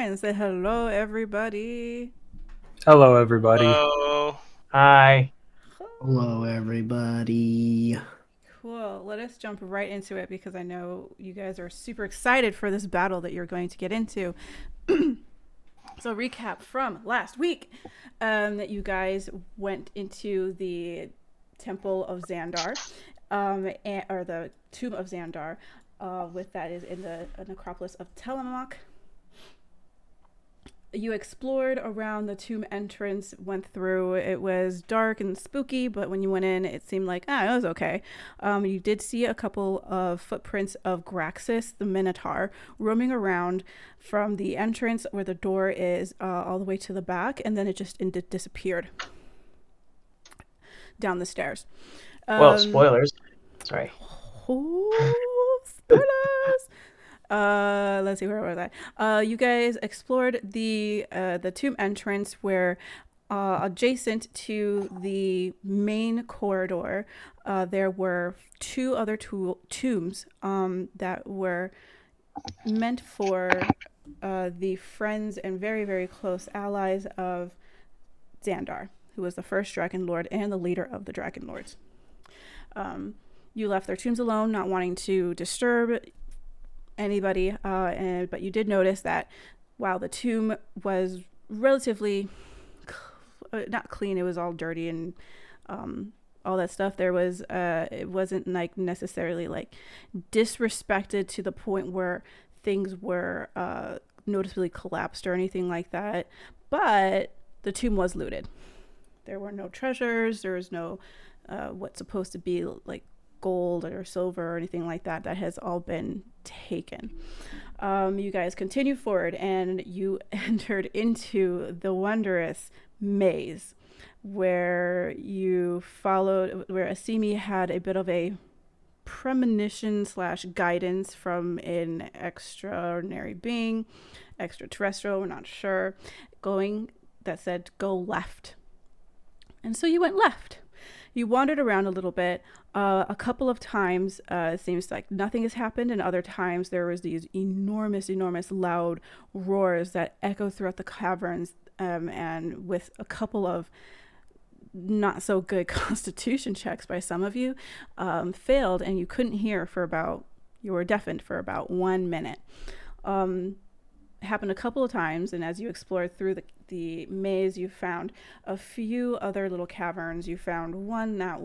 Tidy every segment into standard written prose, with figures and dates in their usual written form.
and say hello, everybody. Hello, everybody. Oh, Hi. Hello, everybody. Cool. Let us jump right into it because I know you guys are super excited for this battle that you're going to get into. So, recap from last week that you guys went into the Temple of Xandar, or the Tomb of Xandar, with that is in the necropolis of Tillamook. You explored around the tomb entrance, went through. It was dark and spooky, but when you went in, it seemed like, it was okay. You did see a couple of footprints of Graxus, the Minotaur, roaming around from the entrance where the door is all the way to the back, and then it just disappeared down the stairs. Well, spoilers. Sorry. Oh, spoilers! Let's see, where was I? You guys explored the tomb entrance where adjacent to the main corridor there were two other tombs that were meant for the friends and very, very close allies of Xandar, who was the first Dragonlord and the leader of the Dragonlords. You left their tombs alone, not wanting to disturb anybody, but you did notice that while the tomb was relatively not clean, it was all dirty and all that stuff. There was it wasn't like necessarily like disrespected to the point where things were noticeably collapsed or anything like that, but the tomb was looted. There were no treasures. There was no what's supposed to be like gold or silver or anything like that. That has all been taken. You guys continue forward and you entered into the wondrous maze where you followed, where Asimi had a bit of a premonition / guidance from an extraordinary being, extraterrestrial, we're not sure, that said go left. And so you went left. You wandered around a little bit. A couple of times, it seems like nothing has happened, and other times there was these enormous, loud roars that echo throughout the caverns, and with a couple of not so good constitution checks by some of you, failed, and you couldn't hear you were deafened for about 1 minute. Happened a couple of times, and as you explored through the maze, you found a few other little caverns. You found one that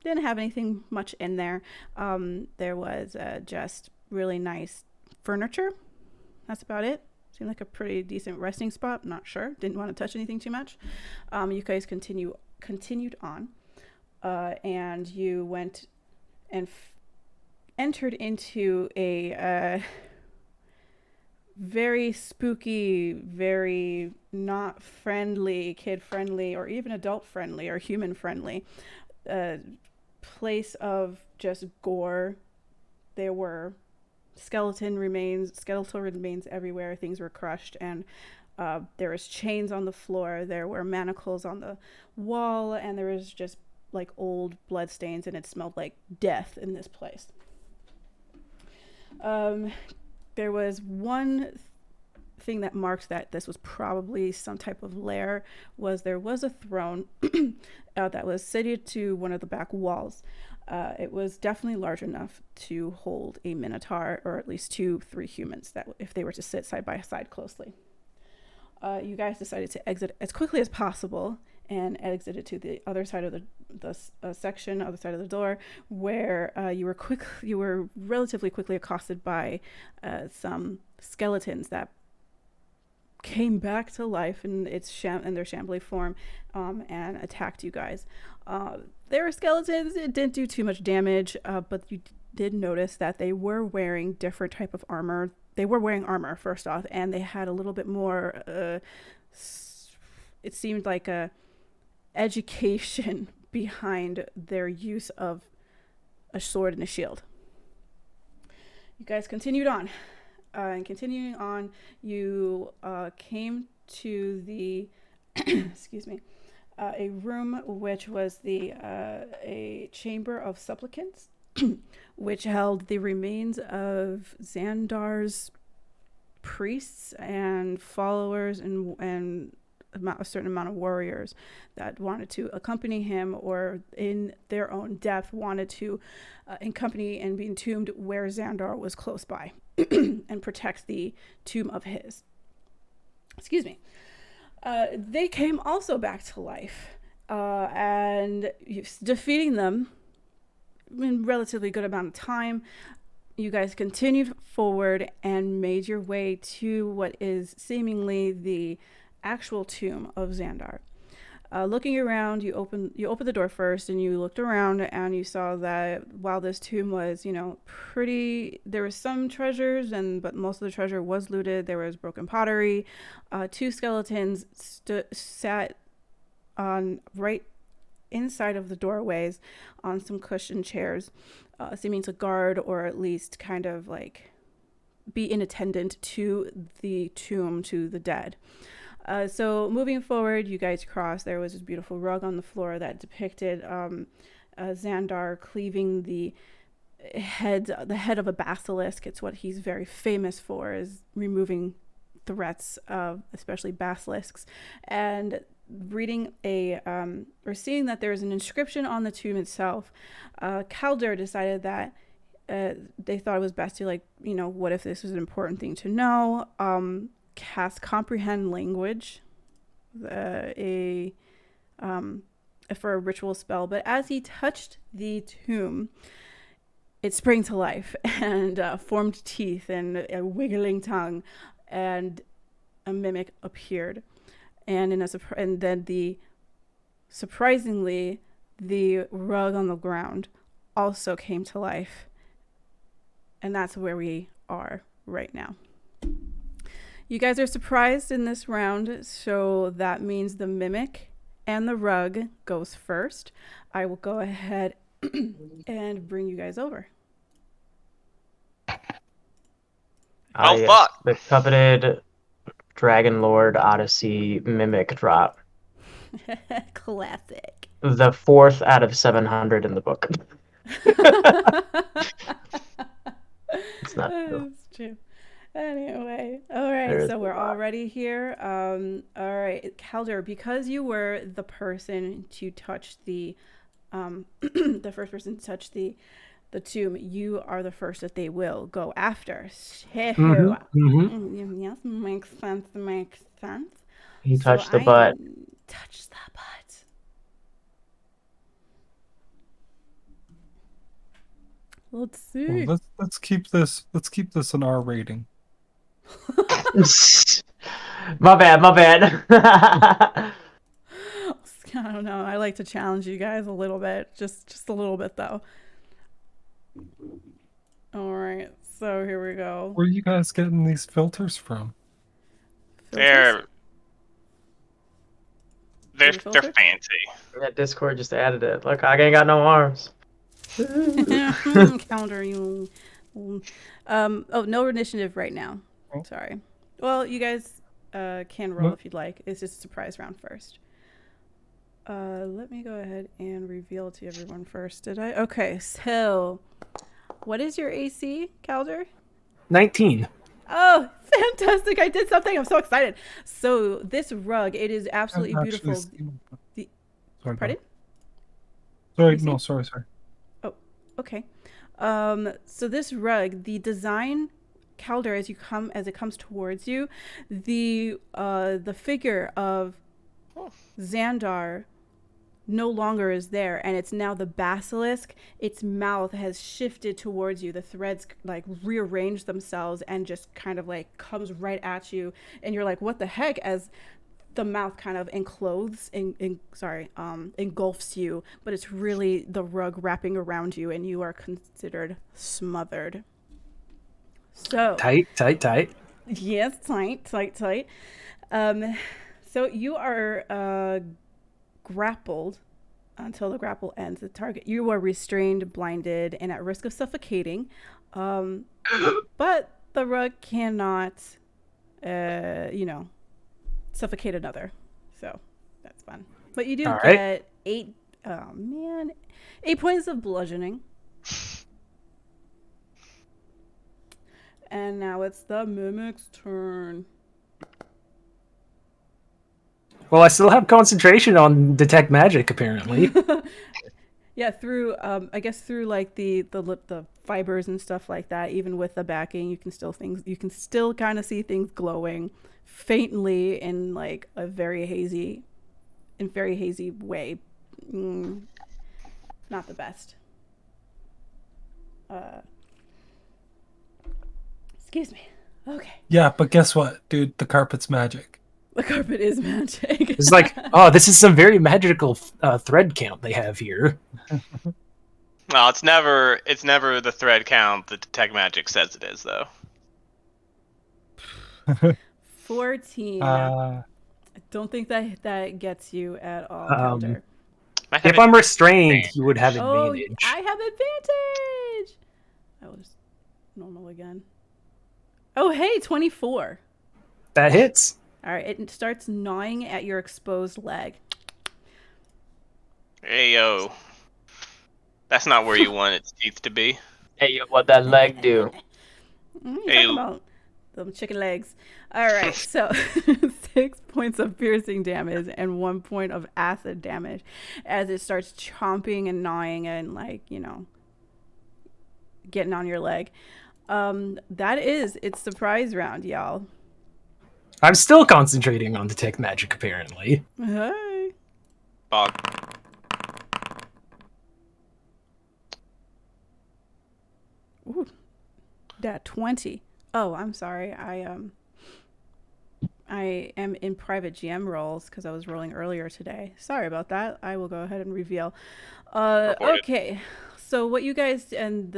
didn't have anything much in there. There was just really nice furniture. That's about it. Seemed like a pretty decent resting spot. Not sure. Didn't want to touch anything too much. You guys continued on, and you went and entered into a very spooky, very not friendly, kid friendly, or even adult friendly or human friendly place of just gore. There were skeletal remains everywhere. Things were crushed, and there was chains on the floor. There were manacles on the wall, and there was just like old blood stains, and it smelled like death in this place. There was one thing that marked that this was probably some type of lair. There was a throne that was seated to one of the back walls. It was definitely large enough to hold a minotaur, or at least 2-3 humans, that if they were to sit side by side closely. You guys decided to exit as quickly as possible and exited to the other side of the section, other side of the door, where you were relatively quickly accosted by some skeletons that came back to life in their shambly form, and attacked you guys. They were skeletons. It didn't do too much damage, but you did notice that they were wearing different type of armor. They were wearing armor, first off, and they had a little bit more, it seemed like a education behind their use of a sword and a shield. You guys continued on. And continuing on, you came to the excuse me, a room which was a chamber of supplicants, which held the remains of Xandar's priests and followers and a certain amount of warriors that wanted to accompany him, or in their own death wanted to accompany and be entombed where Xandar was close by and protect the tomb of his. Excuse me. They came also back to life, and defeating them in relatively good amount of time. You guys continued forward and made your way to what is seemingly the actual tomb of Xandar. Looking around, you opened the door first, and you looked around, and you saw that while this tomb was, pretty, there was some treasures, but most of the treasure was looted. There was broken pottery. 2 skeletons sat on right inside of the doorways on some cushioned chairs, seeming to guard or at least kind of like be in attendant to the tomb, to the dead. So moving forward, you guys crossed. There was this beautiful rug on the floor that depicted Xandar cleaving the head of a basilisk. It's what he's very famous for, is removing threats of especially basilisks. And reading or seeing that there's an inscription on the tomb itself, Calder decided that they thought it was best to, what if this was an important thing to know? Cast comprehend language, for a ritual spell. But as he touched the tomb, it sprang to life and formed teeth and a wiggling tongue, and a mimic appeared. And then surprisingly, the rug on the ground also came to life, and that's where we are right now. You guys are surprised in this round, so that means the mimic and the rug goes first. I will go ahead and bring you guys over. Yes, fuck! the coveted Dragonlord Odyssey mimic drop. Classic. The 4th out of 700 in the book. It's not true. That's true. Anyway, all right, so we're already here. All right, Calder, because you were the person to touch the the first person to touch the tomb, you are the first that they will go after. So, yes, makes sense. He touched the butt. Touch the butt. Let's see. Well, let's keep this an R rating. My bad. I don't know. I like to challenge you guys a little bit, just a little bit though. All right, so here we go. Where are you guys getting these filters from? They're Filters? fancy. Yeah, Discord just added it. Look, I ain't got no arms. Calendar, you. No initiative right now. Oh. Sorry. Well, you guys can roll if you'd like. It's just a surprise round first. Let me go ahead and reveal to everyone first. Did I? Okay, so what is your AC, Calder? 19. Oh, fantastic. I did something. I'm so excited. So this rug, it is absolutely beautiful. Sorry, Pardon? Sorry. Oh, okay. So this rug, the design, Calder, as it comes towards you, the figure of Xandar no longer is there, and it's now the basilisk. Its mouth has shifted towards you. The threads like rearrange themselves and just kind of like comes right at you, and you're like, what the heck? As the mouth kind of engulfs you, but it's really the rug wrapping around you, and you are considered smothered. So Tight. yes, tight. So you are grappled until the grapple ends. The target, you are restrained, blinded, and at risk of suffocating. But the rug cannot, suffocate another. So that's fun. But you do get 8 points of bludgeoning. And now it's the mimic's turn. Well, I still have concentration on detect magic, apparently. Yeah, through I guess through like the fibers and stuff like that. Even with the backing, you can still kind of see things glowing faintly in like a very hazy way. Not the best. Excuse me. Okay. Yeah, but guess what, dude? The carpet's magic. The carpet is magic. It's like, oh, this is some very magical thread count they have here. Well, it's never the thread count that detect magic says it is, though. 14. I don't think that gets you at all, Kelder. If I'm restrained, you would have advantage. Oh, I have advantage. I was normal again. Oh, hey, 24. That hits. All right, it starts gnawing at your exposed leg. Hey, yo. That's not where you want its teeth to be. Hey, yo, what that leg do? What are you talking about? Them chicken legs. All right, so 6 points of piercing damage and 1 point of acid damage as it starts chomping and gnawing and, like, you know, getting on your leg. That is its surprise round, y'all. I'm still concentrating on detect magic, apparently. Hey. Bog. Ooh. That 20. Oh, I'm sorry. I am in private GM rolls because I was rolling earlier today. Sorry about that. I will go ahead and reveal. Okay. So what you guys and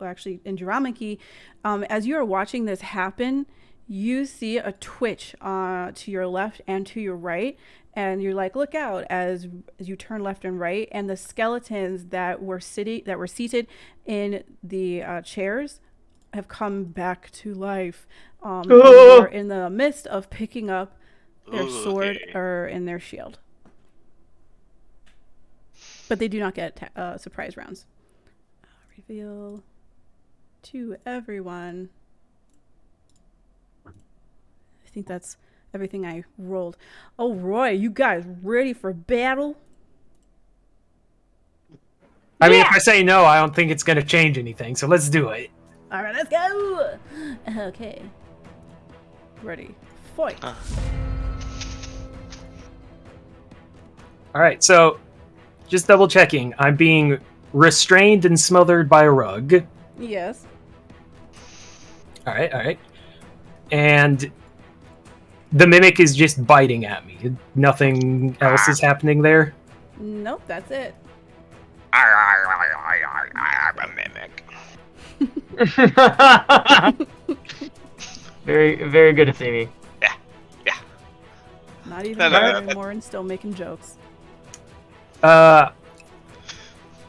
actually in Dramaki, as you are watching this happen, you see a twitch to your left and to your right, and you're like, look out as you turn left and right, and the skeletons that were seated in the chairs have come back to life. They're in the midst of picking up their sword or in their shield, but they do not get surprise rounds. Reveal to everyone. I think that's everything I rolled. Oh, Roy, you guys ready for battle? I mean, if I say no, I don't think it's going to change anything, so let's do it. All right, let's go. Okay. Ready. Fight. All right, so just double checking. I'm being restrained and smothered by a rug. Yes. All right. And the mimic is just biting at me. Nothing else is happening there? Nope, that's it. I'm a mimic. Very, very good to see me. Yeah. Not even there anymore and still making jokes.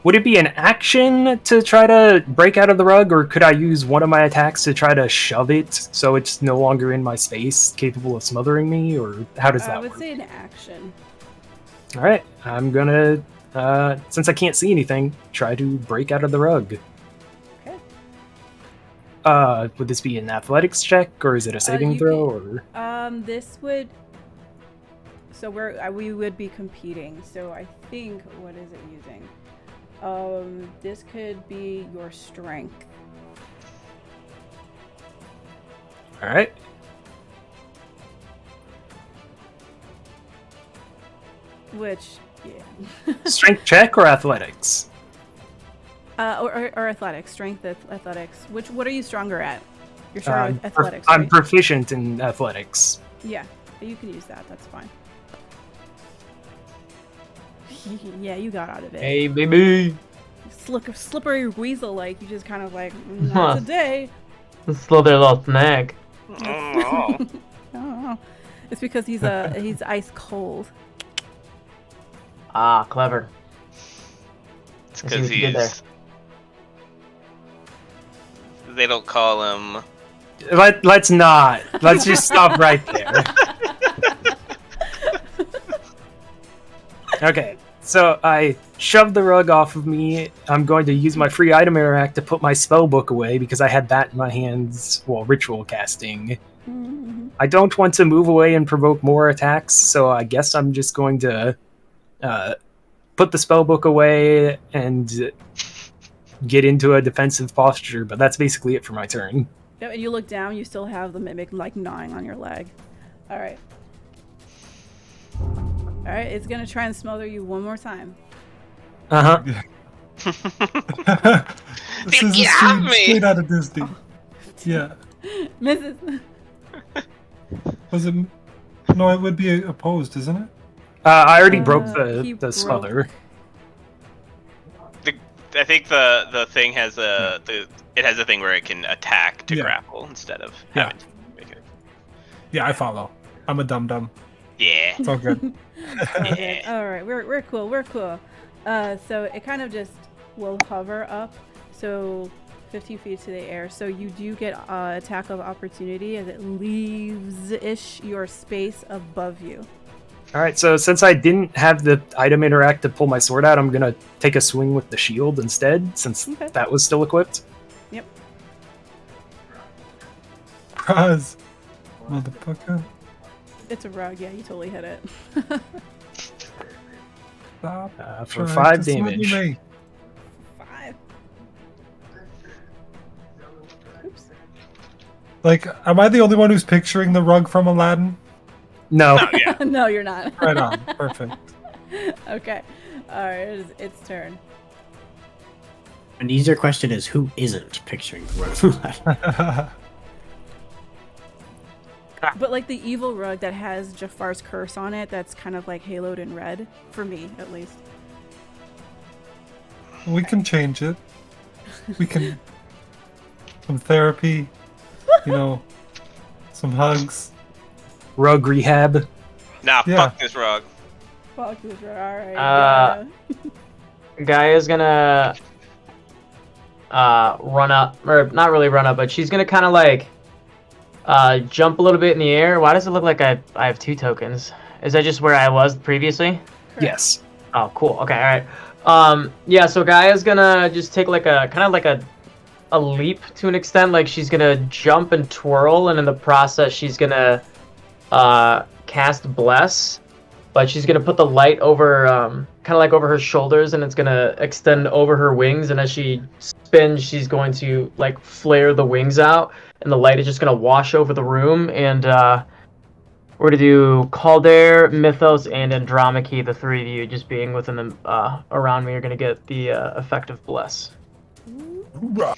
Would it be an action to try to break out of the rug, or could I use one of my attacks to try to shove it so it's no longer in my space, capable of smothering me, or how does that work? I would say an action. All right, I'm gonna, since I can't see anything, try to break out of the rug. Okay. Would this be an athletics check, or is it a saving throw, or? This would. So we would be competing. So I think what is it using? This could be your strength. All right. Which, yeah. Strength check or athletics? Or athletics, strength, athletics. What are you stronger at? You're stronger with athletics, I'm right? proficient in athletics. Yeah, you can use that. That's fine. Yeah, you got out of it. Hey, baby. Slippery weasel, like you just kind of like not today. Slow their little snack. Oh, it's because he's ice cold. Ah, clever. It's I see what because you did there. They don't call him. Let's not. Let's just stop right there. Okay, So I shoved the rug off of me. I'm going to use my free item interact to put my spell book away because I had that in my hands while ritual casting. Mm-hmm. I don't want to move away and provoke more attacks, so I guess I'm just going to put the spell book away and get into a defensive posture, but that's basically it for my turn. Yep, and you look down, you still have the mimic like gnawing on your leg. Alright. Alright, it's gonna try and smother you one more time. Uh-huh. This is a Get off scene me! straight out of Disney. Yeah. Misses. Was it? No, it would be opposed, isn't it? I already broke He the smother. I think the thing has it has a thing where it can attack to Yeah. grapple instead of Yeah. having to make it. Yeah, I follow. I'm a dum-dum. Yeah. It's all good. Okay, alright, we're cool, we're cool. So it kind of just will hover up, so 15 feet to the air. So you do get attack of opportunity as it leaves-ish your space above you. Alright, so since I didn't have the item interact to pull my sword out, I'm gonna take a swing with the shield instead, since Okay. that was still equipped. Yep. Raz, motherfucker. It's a rug, yeah, you totally hit it. Stop. For trying 5 to smother damage. me. 5. Oops. Like, am I the only one who's picturing the rug from Aladdin? No. Oh, yeah. No, you're not. Right on. Perfect. Okay. Alright, it's turn. An easier question is who isn't picturing the rug from Aladdin? But like the evil rug that has Jafar's curse on it, that's kind of like haloed in red, for me at least. We can change it. We can. Some therapy. You know. Some hugs. Rug rehab. Nah, Yeah. fuck this rug. Fuck this rug. Alright. Uh, Guy is gonna run up, or not really run up, but she's gonna kind of like jump a little bit in the air. Why does it look like I have 2 tokens? Is that just where I was previously? Yes. Oh, cool. Okay, all right. Yeah, so Gaia's gonna just take like a kind of like a leap to an extent. Like she's gonna jump and twirl, and in the process, she's gonna cast Bless. But she's gonna put the light over, kind of like over her shoulders, and it's gonna extend over her wings. And as she spins, she's going to like flare the wings out, and the light is just gonna wash over the room. And we're gonna do Calder, Mythos, and Andromache. The 3 of you just being within the around me are gonna get the effective Bless. Hoorah.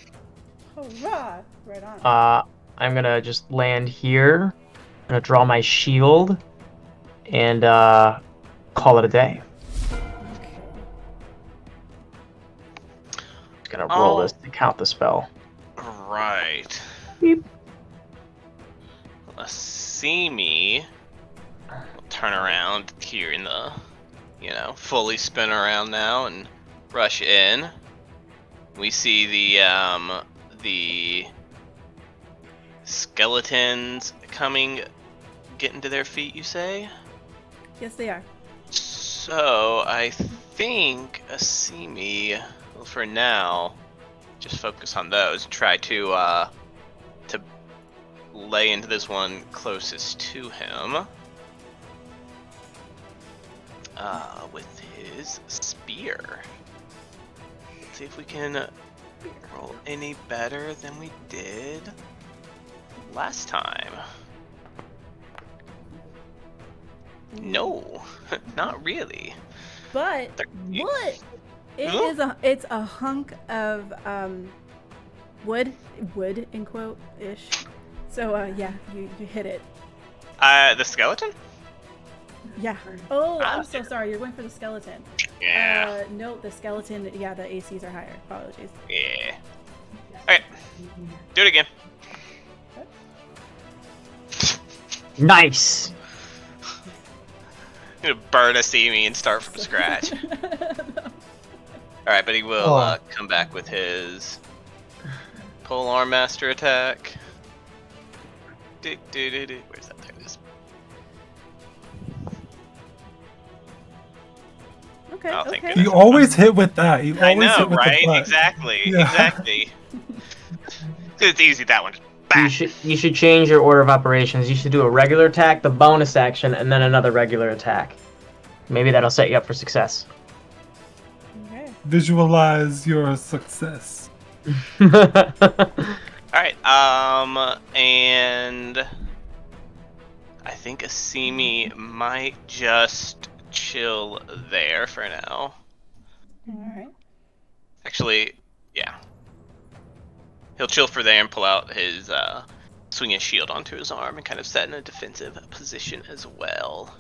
Hurrah! Right on. I'm gonna just land here. I'm gonna draw my shield, and call it a day. Just gonna roll this to count the spell. Right. Beep. See me. We'll turn around here in the, fully spin around now and rush in. We see the skeletons getting to their feet, you say? Yes, they are. So I think Asimi will for now just focus on those. Try to lay into this one closest to him with his spear. Let's see if we can roll any better than we did last time. No, not really. But what? It's a hunk of wood in quote ish. So yeah, you hit it. The skeleton? Yeah. Oh, I'm so sorry. You're going for the skeleton. Yeah. No, the skeleton. Yeah, the ACs are higher. Apologies. Yeah. Okay. Do it again. Nice. I'm gonna burn a Asimi and start from scratch. Alright, but he will come back with his pole arm master attack. Where's that? There it is. Okay. Okay. Oh, thank Okay. goodness. You always hit with that. You I always know, hit with right? the butt. Exactly. Yeah. Exactly. It's easy, that one. Bah! You should change your order of operations. You should do a regular attack, the bonus action, and then another regular attack. Maybe that'll set you up for success. Okay. Visualize your success. Alright, and I think Asimi might just chill there for now. All right. Actually, yeah. He'll chill for there and pull out his, swing his shield onto his arm and kind of set in a defensive position as well.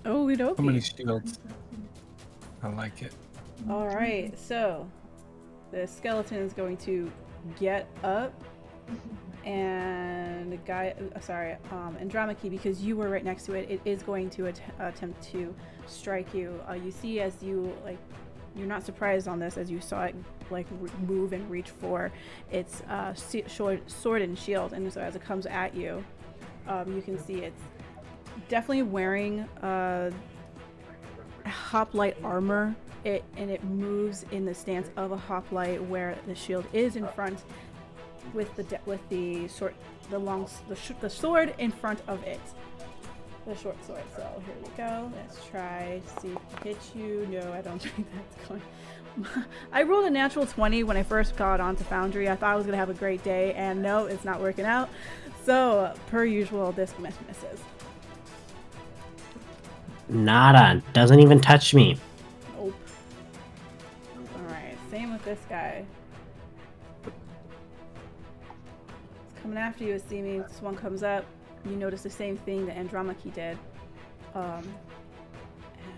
Oh, we don't. So many shields. I like it. All right. So the skeleton is going to get up, and Andromache, because you were right next to it, it is going to attempt to strike you. You see, as you you're not surprised on this, as you saw it move and reach for its sword and shield, and so as it comes at you, you can see it's definitely wearing hoplite armor. It moves in the stance of a hoplite, where the shield is in front, with the sword, the sword in front of it, the short sword. So here we go. Let's try to see if it hits you. No, I don't think that's going. I rolled a natural 20 when I first got onto Foundry. I thought I was gonna have a great day, and no, it's not working out. So per usual, this misses. Nada. Doesn't even touch me. Nope. Alright, same with this guy. It's coming after you, Asimi. This one comes up. You notice the same thing that Andromache did. And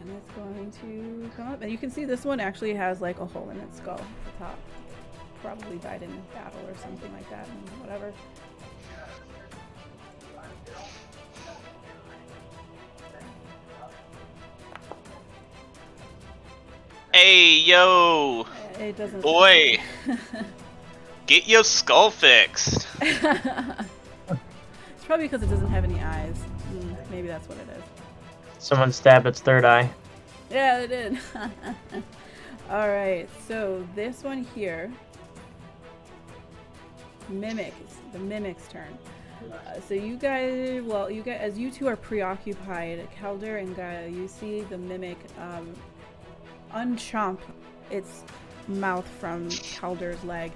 it's going to come up. And you can see this one actually has like a hole in its skull at the top. Probably died in battle or something like that, and whatever. Hey, yo! It doesn't. Boy! Get your skull fixed! It's probably because it doesn't have any eyes. Maybe that's what it is. Someone stabbed its third eye. Yeah, they did. Alright, so this one here. Mimic. It's the Mimic's turn. So you guys, as you two are preoccupied, Kelder and Gaia, you see the Mimic unchomp its mouth from Kelder's leg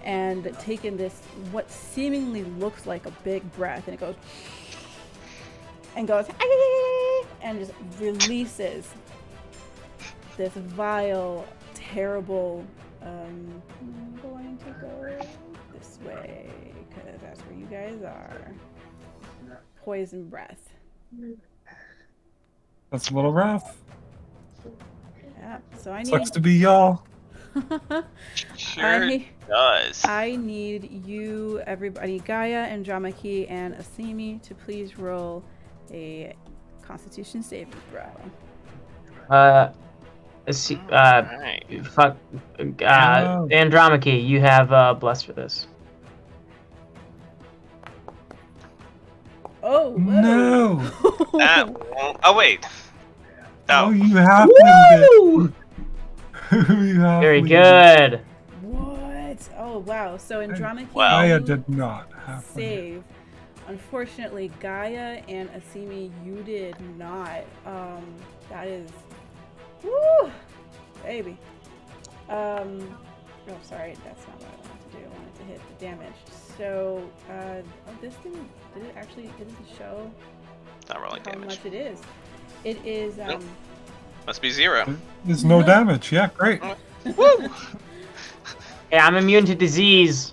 and taken this, what seemingly looks like a big breath, and it goes and just releases this vile, terrible, I'm going to go this way because that's where you guys are. Poison breath. That's a little rough. Yeah, so I need Sucks to be y'all. Sure does. I need you, everybody, Gaia, Andromache, and Asimi, to please roll a Constitution saving throw. Alright. Fuck. Andromache, you have blessed for this. Oh, whoa. No. Oh, wait. Oh, Oh, you have Woo! You have Very good. What? Oh, wow. So Andromache, Wow. Gaia you did not have save. Unfortunately, Gaia and Asimi, you did not. That is, woo, baby. Oh, sorry, that's not what I wanted to do. I wanted to hit the damage. So, this thing, did it show not rolling how damage. much it is? It is, Nope. Must be 0. There's no damage. Yeah, great. Woo! Hey, I'm immune to disease.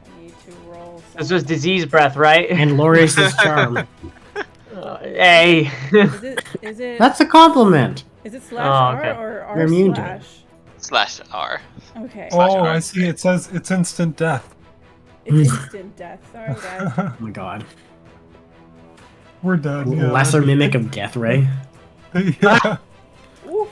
I need to roll This was disease breath, right? And Lorius's charm. Hey. Is it That's a compliment. is it slash Oh, okay. R or R You're immune to slash? it. /R. Okay. Oh, I see. It says it's instant death. It's instant death. Sorry, guys. Oh my god. We're done. Yeah. Lesser mimic of Death Ray. Yeah. Oof.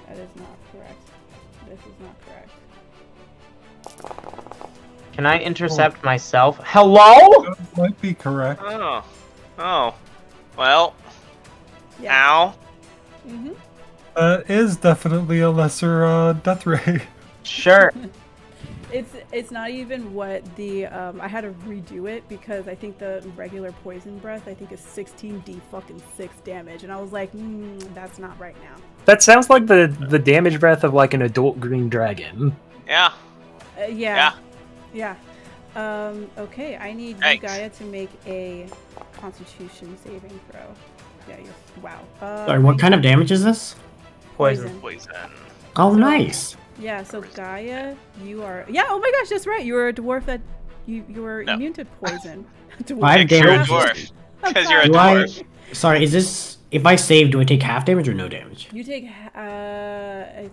That is not correct. This is not correct. Can I intercept myself? Hello? might be correct. Oh. Oh. Well, Yeah. ow. Mm-hmm. Is definitely a lesser death ray. Sure. It's not even what the I had to redo it because I think the regular poison breath I think is 16d fucking 6 damage, and I was like, that's not right now. That sounds like the damage breath of like an adult green dragon. Yeah. Yeah. Okay, I need you, Thanks. Gaia, to make a Constitution saving throw. Yeah, you're wow. Sorry, what kind of damage is this? Poison. Poison. Oh, So- nice. Yeah, so Gaia, you are. Yeah. Oh my gosh, that's right. You were a dwarf that you were No. immune to poison. Dwarf. 5 You're a damage. dwarf. I'm Because you're a sorry. Do I- dwarf. Sorry, is this... If I save, do I take half damage or no damage? You take let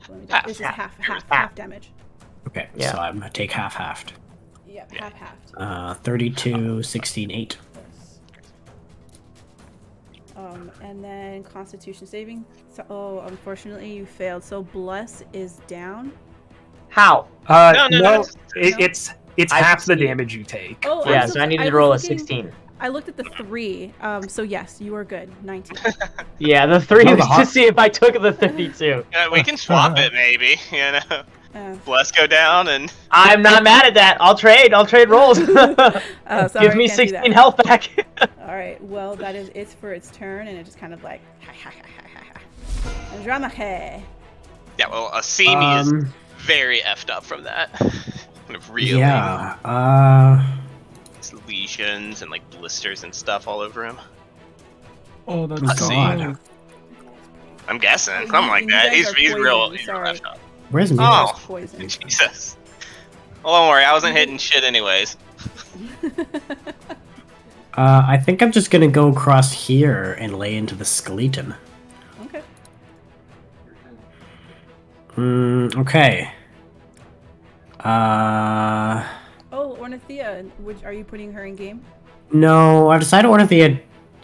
me Half. this is half damage. Okay, Yeah. so I'm gonna take half-halved. Yep, Yeah. half. 32, 16, 8. And then Constitution saving. So, unfortunately, you failed. So bless is down. How? No, It's I half the see. damage you take. Oh, Yeah, I'm so I needed to was roll a looking- 16. I looked at the 3. So yes, you are good. 19. Yeah, the 3 Oh, the was to hot- see if I took the 32. We can swap it, maybe. You know, Bless go down and I'm not mad at that. I'll trade rolls. Sorry, Give me can't do 16 that. health back. All right. Well, that is it for its turn, and it just kind of like ha ha ha ha ha ha. And drama hey. yeah. Well, Asimi is Um, very effed up from that. Kind of really. yeah, Lesions and like blisters and stuff all over him. Oh, that's Let's see. God. I'm guessing You- something like you that. guys He's are real. poisoned, He's sorry. effed up. where's me? Oh. Poison. Jesus. Well, don't worry. I wasn't hitting shit anyways. I think I'm just gonna go across here and lay into the skeleton. Okay. Okay. Oh, Ornithea, are you putting her in game? No, I've decided Ornithea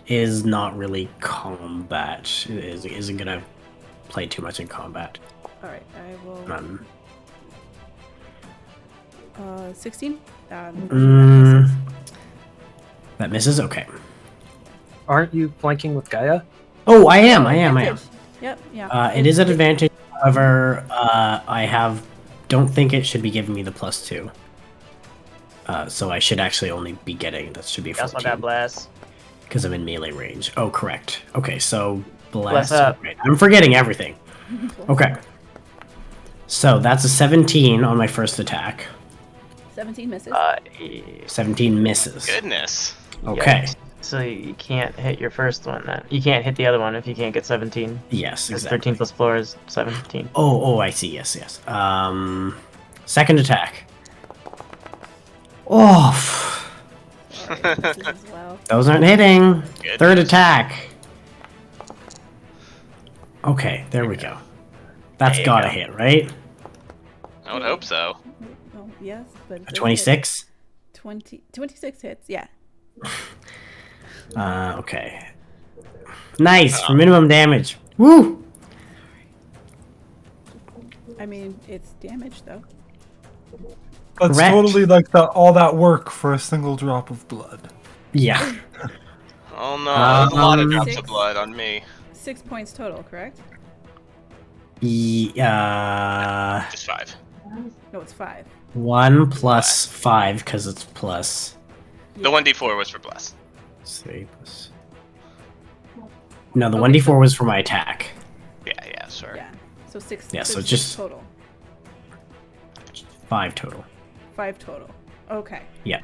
is not really combat. Isn't gonna play too much in combat. All right. I will. 16. That misses? Okay. Aren't you flanking with Gaia? Oh, I am. Advantage. Yep. Yeah. It is an advantage. However, don't think it should be giving me the +2. So I should actually only be getting, that should be That's not 14. that bless. Because I'm in melee range. Oh, correct. Okay, so Bless bless. up. Right. I'm forgetting everything. Okay. So that's a 17 on my first attack. 17 misses. 17 misses. Goodness. Okay. Yikes. So you can't hit your first one then. You can't hit the other one if you can't get 17. Yes, Because exactly. 13 plus 4 is 17. Oh, I see. Yes. Second attack. Oh, All right, misses as well. those aren't hitting. Goodness. Third attack. Okay, there we go. That's There you gotta go. hit, right? I would hope so. Well, yes, but A 26. 26 hits. Yeah. Okay. Nice for minimum damage. Woo! I mean, it's damage though. That's Correct. totally like all that work for a single drop of blood. Yeah. Oh no, that's a lot of drops 6. of blood on me. 6 points total, correct? Just 5. No, it's 5. 1 plus 5 because it's plus The 1d4 was for Bless. 3 plus. No, the Okay, 1d4 was for my attack. Yeah, sure. Yeah. So 6. Yeah, so six just- total. 5 total. 5 total. Okay. Yeah.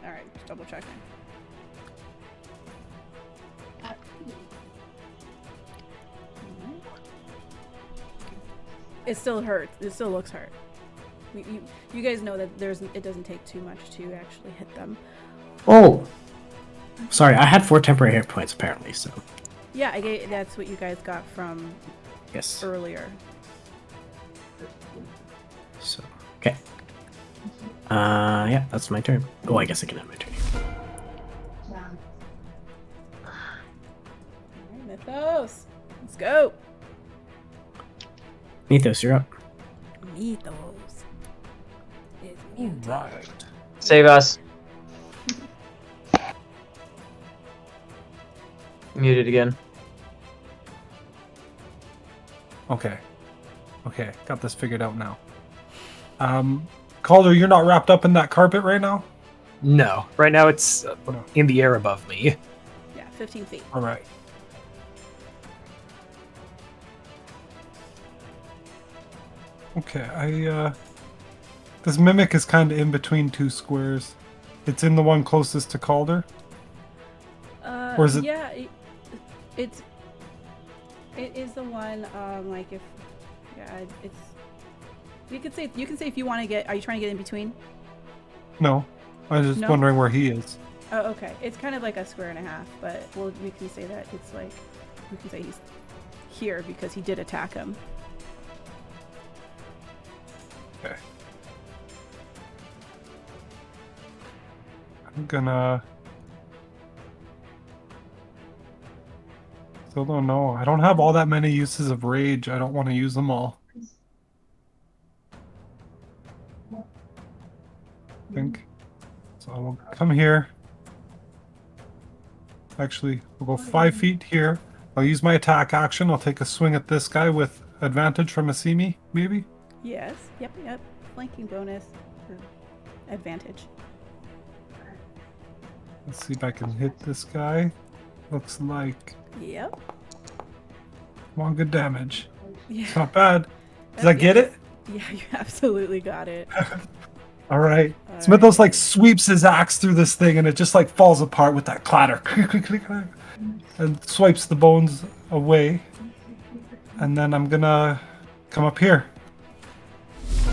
All right. Just double checking. It still hurts. It still looks hurt. You guys know that it doesn't take too much to actually hit them. Oh! Sorry, I had 4 temporary hit points apparently, so. Yeah, that's what you guys got from Yes. earlier. So, okay. Yeah, that's my turn. Oh, I guess I can have my turn. Alright, Mythos. Let's go. Mythos, you're up. Mythos. It's mutant. Save us. Muted again. Okay. Got this figured out now. Calder, you're not wrapped up in that carpet right now? No, right now it's in the air above me. Yeah, 15 feet. All right. Okay, this mimic is kind of in between two squares. It's in the one closest to Calder. Or is it? Yeah, it is the one. Like if, yeah, it's. You can say if you want to get. Are you trying to get in between? No, I was just No? wondering where he is. Oh, okay. It's kind of like a square and a half, but we can say that it's like we can say he's here because he did attack him. Okay. I'm gonna. Still don't know. I don't have all that many uses of rage. I don't want to use them all. I think. So I will come here. Actually, we'll go 5 feet here. I'll use my attack action. I'll take a swing at this guy with advantage from a see me, maybe? Yes. Yep. Flanking bonus or advantage. Let's see if I can hit this guy. Looks like... Yep. Come on, good damage. Yeah. It's not bad. Did I get it? Yeah, you absolutely got it. All right. All Smithos right. like sweeps his axe through this thing and it just like falls apart with that clatter. And swipes the bones away. And then I'm gonna come up here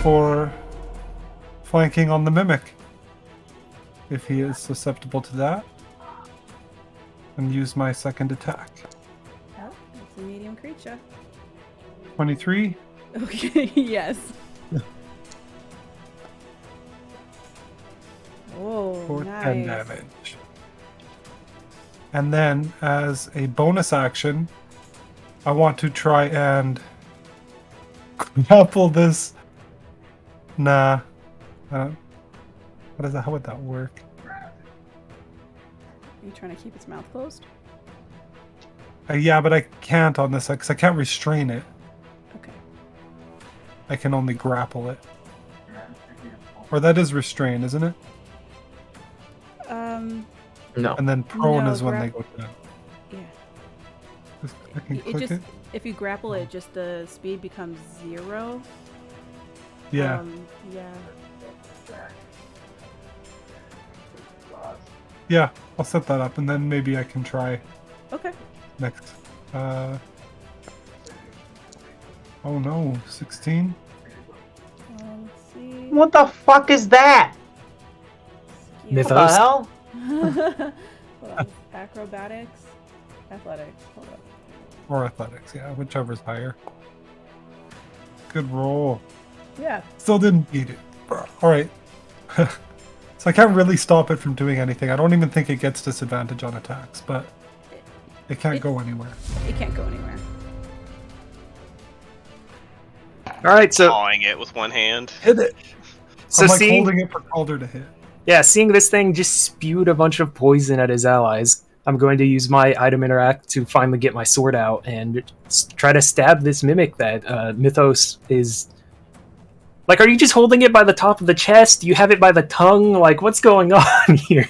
for flanking on the mimic. If he is susceptible to that. And use my second attack. Oh, it's a medium creature. 23. Okay. Yes. Oh, For nice. 10 damage. And then, as a bonus action, I want to try and grapple this. Nah. What is that? How would that work? Are you trying to keep its mouth closed? Yeah, but I can't on this because I can't restrain it. Okay. I can only grapple it. Or that is restrain, isn't it? No. And then prone No, is when they go down. Yeah. I can It click just it. if you grapple it, just the speed becomes 0. Yeah. Yeah. Yeah, I'll set that up and then maybe I can try Okay. next. Oh no, 16? Let's see. What the fuck is that? Mythos. What the hell? Hold on. Acrobatics, athletics. Hold up. Or athletics, yeah, whichever's higher. Good roll. Yeah. Still didn't beat it. Alright. So I can't really stop it from doing anything. I don't even think it gets disadvantage on attacks, but it can't go anywhere. It can't go anywhere. All right, so Clawing it with one hand. Hit it! so I'm like seeing holding it for Calder to hit. seeing this thing just spewed a bunch of poison at his allies, I'm going to use my item interact to finally get my sword out and try to stab this mimic that Mythos is. Like, are you just holding it by the top of the chest? Do you have it by the tongue? Like, what's going on here?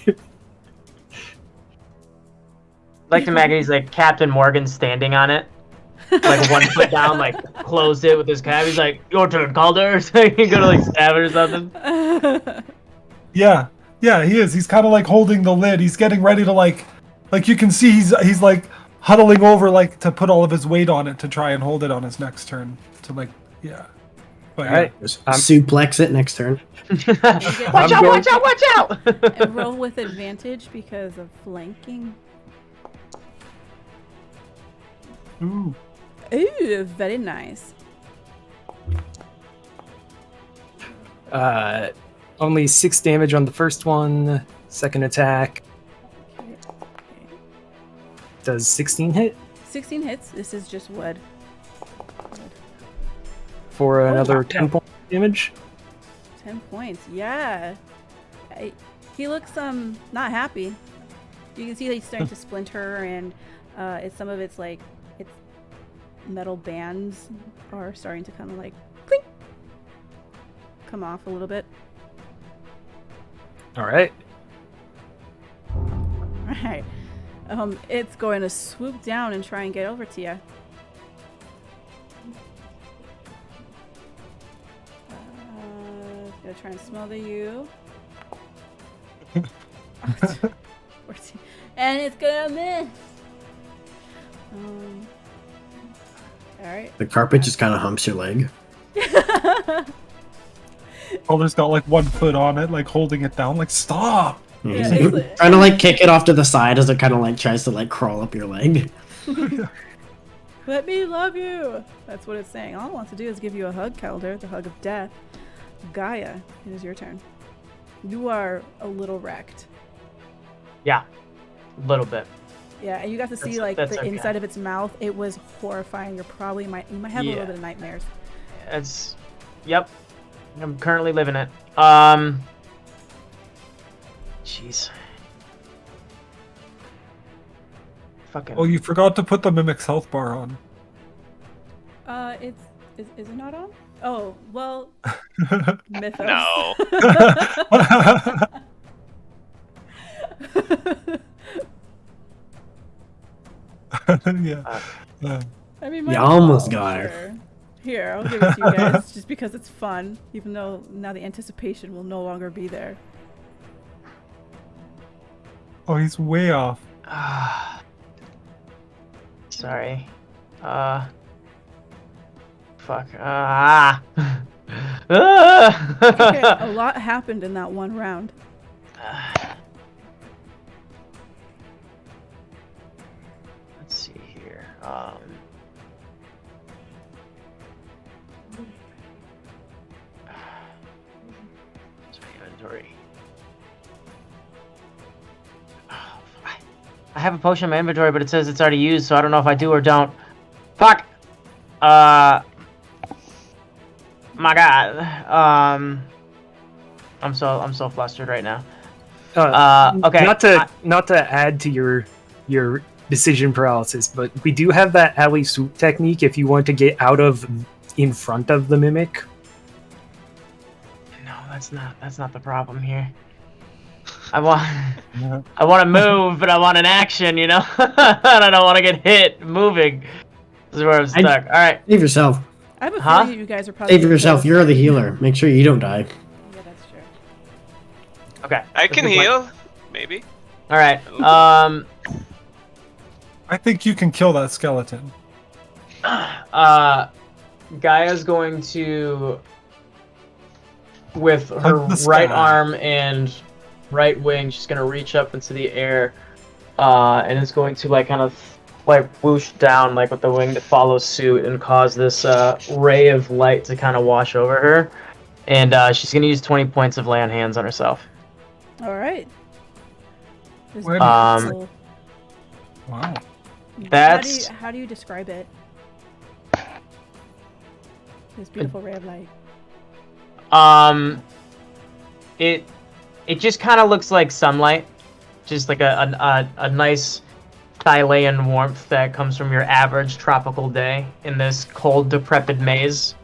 Like to imagine he's like Captain Morgan standing on it. Like 1 foot down, like closed it with his cap. He's like, your turn, Calder. So you go to like stab it or something. Yeah, he is. He's kind of like holding the lid. He's getting ready to like you can see he's like huddling over like to put all of his weight on it to try and hold it on his next turn. To like, yeah. But All right. Suplex it next turn. Watch out! And roll with advantage because of flanking. Ooh. Ooh, very nice. Only 6 damage on the first one. Second attack Okay. does 16 hit 16 hits. This is just wood. for another wow. 10 points of damage. 10 points. Yeah. He looks not happy. You can see that he's starting to splinter, and it's some of its like its metal bands are starting to kind of like clink, come off a little bit. All right. Right. It's going to swoop down and try and get over to you. It's gonna try and smother you. And it's gonna miss. Alright. The carpet just kind of humps your leg. Calder's got like 1 foot on it, like holding it down, like stop. Yeah, Yeah, he's like, it's- trying to like kick it off to the side as it kind of like tries to like crawl up your leg. Let me love you. That's what it's saying. All it wants to do is give you a hug, Calder, the hug of death. Gaia, it is your turn. You are a little wrecked. Yeah, a little bit. Yeah, and you got to see That's- like that's the okay. inside of its mouth. It was horrifying. You might have a little Yeah. bit of nightmares. It's, yep. I'm currently living it. Jeez. Fucking. Oh, you forgot to put the Mimic's health bar on. Is it not on? Oh, well, Mythos. No. Yeah. I mean, You might as almost well, got her. sure. Here, I'll give it to you guys just because it's fun, even though now the anticipation will no longer be there. Oh, he's way off. Sorry. Fuck. Okay, a lot happened in that one round. Let's see here. Sorry, inventory. I have a potion in my inventory, but it says it's already used, so I don't know if I do or don't. Fuck. My God. I'm so flustered right now. Okay. Not to add to your decision paralysis, but we do have that alley swoop technique if you want to get out of in front of the mimic. No, that's not the problem here. I want to move, but I want an action, you know? And I don't want to get hit moving. This is where I'm stuck. All right. Save yourself. I have a Huh? feeling you guys are probably Save yourself. close. You're the healer. Make sure you don't die. Yeah, that's true. Okay. I That's can a good heal. Maybe. All right. I think you can kill that skeleton. Gaia's going to, with her Hug the right sky. arm and right wing, she's gonna reach up into the air, and is going to like kind of like whoosh down like with the wing that follows suit and cause this ray of light to kind of wash over her, and she's gonna use 20 points of lay on hands on herself. All right. This Where- beautiful- Wow. That's- How do you describe it? This beautiful ray of light. It just kind of looks like sunlight, just like a nice Thailand warmth that comes from your average tropical day in this cold, decrepit maze.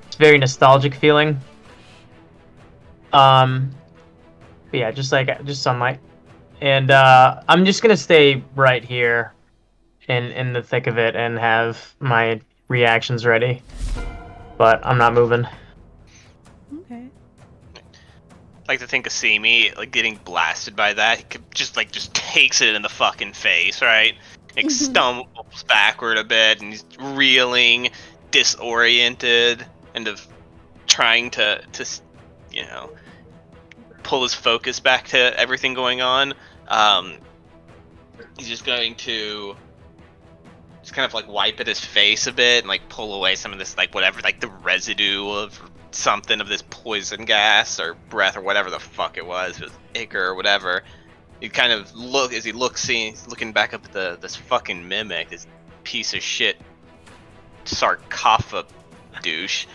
It's very nostalgic feeling. But yeah, just sunlight, and I'm just gonna stay right here, in the thick of it, and have my reactions ready. But I'm not moving. Okay. Like to think of Simi like getting blasted by that. He could just takes it in the fucking face, right? Like stumbles backward a bit and he's reeling, disoriented, and of trying to you know pull his focus back to everything going on. He's just going to just kind of like wipe at his face a bit and like pull away some of this like whatever like the residue of something of this poison gas or breath or whatever the fuck it was ichor or whatever. You kind of look as he looking back up at this fucking mimic, this piece of shit sarcophagus douche,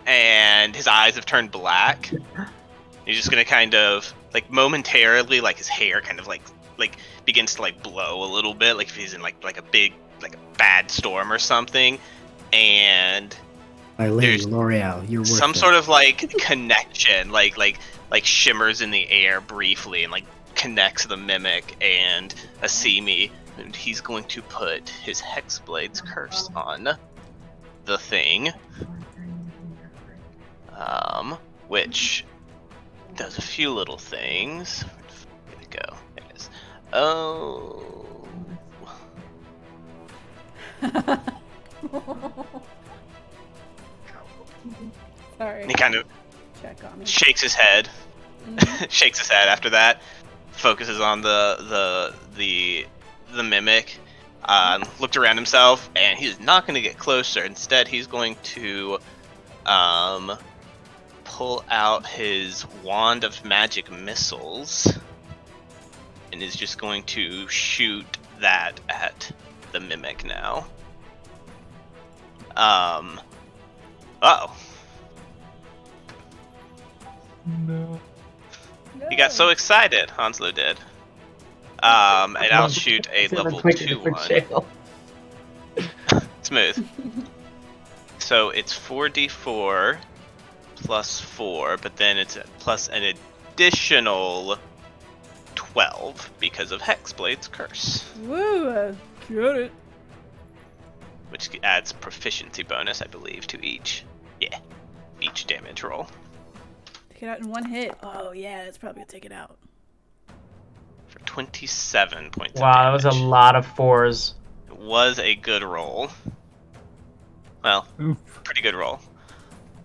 and his eyes have turned black. He's just gonna kind of like momentarily, like his hair kind of like begins to like blow a little bit, like if he's in like a big like a bad storm or something, and Eileen, there's L'Oreal, you're worth some it. sort of like connection, like shimmers in the air briefly and like connects the mimic and Asimi, and he's going to put his Hexblade's curse on the thing, which does a few little things. Where'd it go? There it is. Oh. Sorry. And he kind of Check on me. shakes his head. Shakes his head after that. Focuses on the mimic. Looked around himself, and he's not going to get closer. Instead, he's going to pull out his wand of magic missiles, and is just going to shoot that at the mimic now. Uh-oh. No. He got so excited, Hanslo did. And I'll shoot a level 2 one. Smooth. So it's 4d4 plus 4, but then it's plus an additional 12 because of Hexblade's curse, Woo! Got it. which adds proficiency bonus, I believe, to each damage roll. Take it out in one hit. Oh yeah, that's probably gonna take it out. For 27 points Wow, that of was a damage. lot of 4s. It was a good roll. Well, Oof. pretty good roll.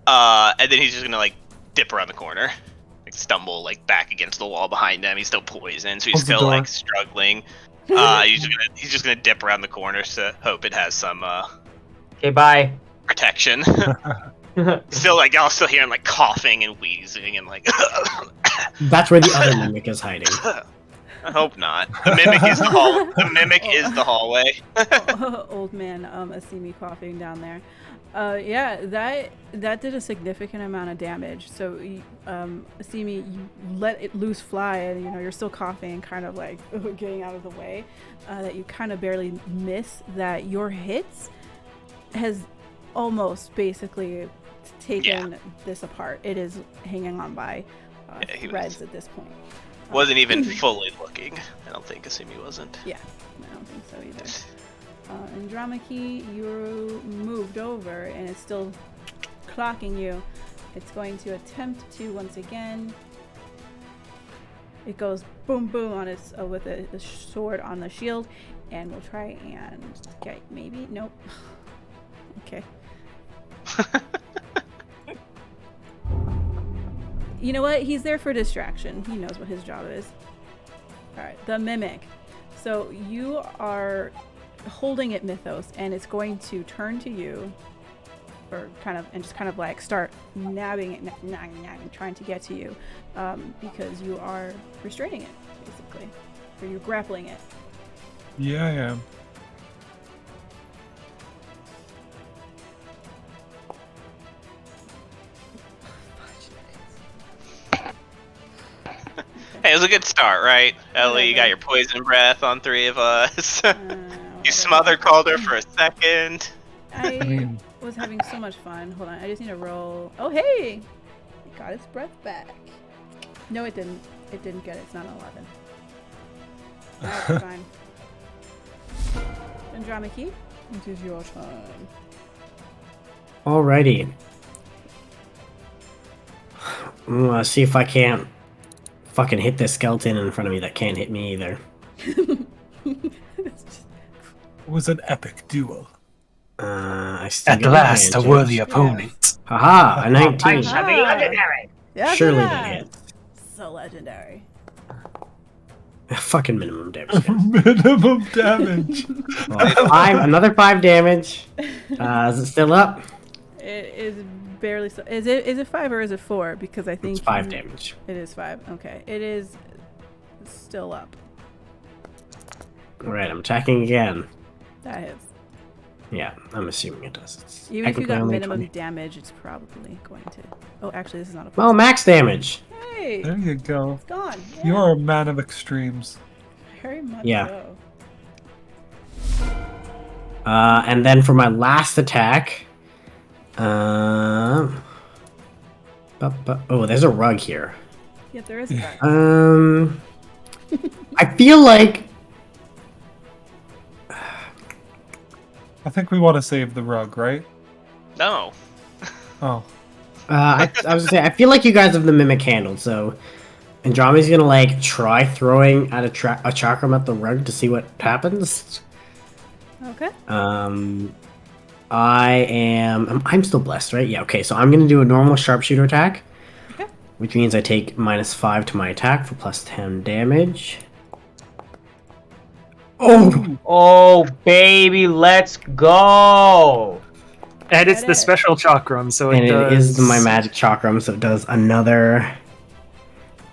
And then he's just gonna like dip around the corner, like stumble like back against the wall behind him. He's still poisoned, so he's Close the still door. like struggling. He's just gonna dip around the corner to hope it has some Okay, bye. protection. Still like y'all still hearing like coughing and wheezing and like. That's where the other mimic is hiding. I hope not. The mimic is the mimic is the hallway. Old man, Asimi coughing down there. Yeah, that did a significant amount of damage. So, Asimi, you let it loose fly, and you're still coughing, kind of like getting out of the way. That you kind of barely miss. That your hits has almost basically taken this apart. It is hanging on by he threads was- at this point. Wasn't even fully looking. I don't think Asimi wasn't. Yeah, I don't think so either. And Dramaki, you moved over and it's still clocking you. It's going to attempt to once again. It goes boom boom on its with a sword on the shield, and we'll try and get maybe nope. Okay. You know what? He's there for distraction. He knows what his job is. All right, the mimic. So you are holding it, Mythos, and it's going to turn to you, or just kind of like start nabbing it, trying to get to you, because you are restraining it, basically, or you're grappling it. Yeah, I am. Hey, it was a good start, right? Ellie, you got Whatever. your poison breath on 3 of us. You Whatever. smothered Calder for a second. I mean- was having so much fun. Hold on, I just need to roll. Oh, hey! It got its breath back. No, it didn't. It didn't get it. It's not an 11. That's fine. Andromaki, it is your turn. Alrighty. Let's see if I can't fucking hit this skeleton in front of me that can't hit me either. It's just- It was an epic duel. I still At get last, a advantage. worthy opponent. Haha, a 19. Aha! Surely Yeah. that hits. So legendary. Fucking minimum damage. Minimum damage. Well, another 5 damage. Is it still up? It is barely so. Is it 5 or is it 4? Because I think It's 5 damage. It is 5. Okay, it is still up. Alright, I'm attacking again. That hits. Yeah, I'm assuming it does. It's Even if you technically got only minimum 20. damage, it's probably going to. Oh, actually, this is not a. Well, max damage. Hey, Hey, There you go. it's gone. Yeah, You're a man of extremes. very much Yeah. so. And then for my last attack, oh, there's a rug here. Yep, there is a bug. I feel like I think we want to save the rug, right? No. Oh. I was gonna say I feel like you guys have the mimic handled, so Andromeda's gonna like try throwing at a chakram at the rug to see what happens. Okay. I'm still blessed, right? Yeah. Okay, so I'm gonna do a normal sharpshooter attack, Okay. which means I take -5 to my attack for +10 damage. Oh, Oh, baby, let's go! And it's That the is. special chakram, so and it it does. is my magic chakram, so it does another.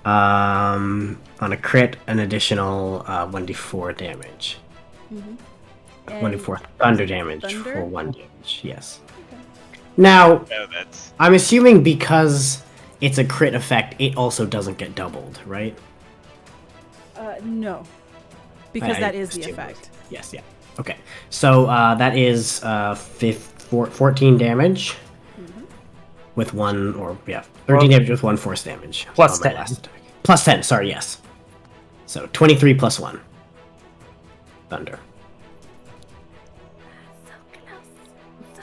On a crit, an additional 1d4 damage. Mm-hmm. 1d4 thunder damage Thunder? for 1 damage. Yes. Okay. Now, No, that's I'm assuming because it's a crit effect, it also doesn't get doubled, right? No, because I that is the assumed. effect. Yes, yeah. Okay. So that is 14 damage with 13 damage with 1 force damage. Plus on my 10. last attack. Plus 10, sorry, yes. So 23 plus 1. Thunder. So close. So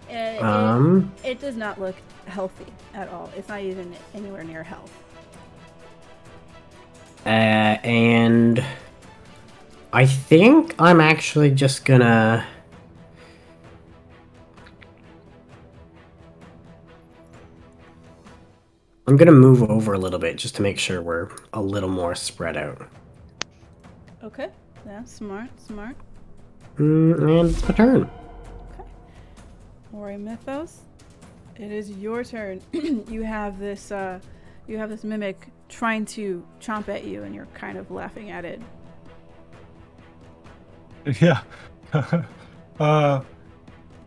close. It does not look healthy at all. It's not even anywhere near health. And I think I'm actually just gonna. I'm gonna move over a little bit just to make sure we're a little more spread out. Okay. Yeah, smart. And it's my turn. Ori Mythos, it is your turn. You have this mimic trying to chomp at you, and you're kind of laughing at it. Yeah.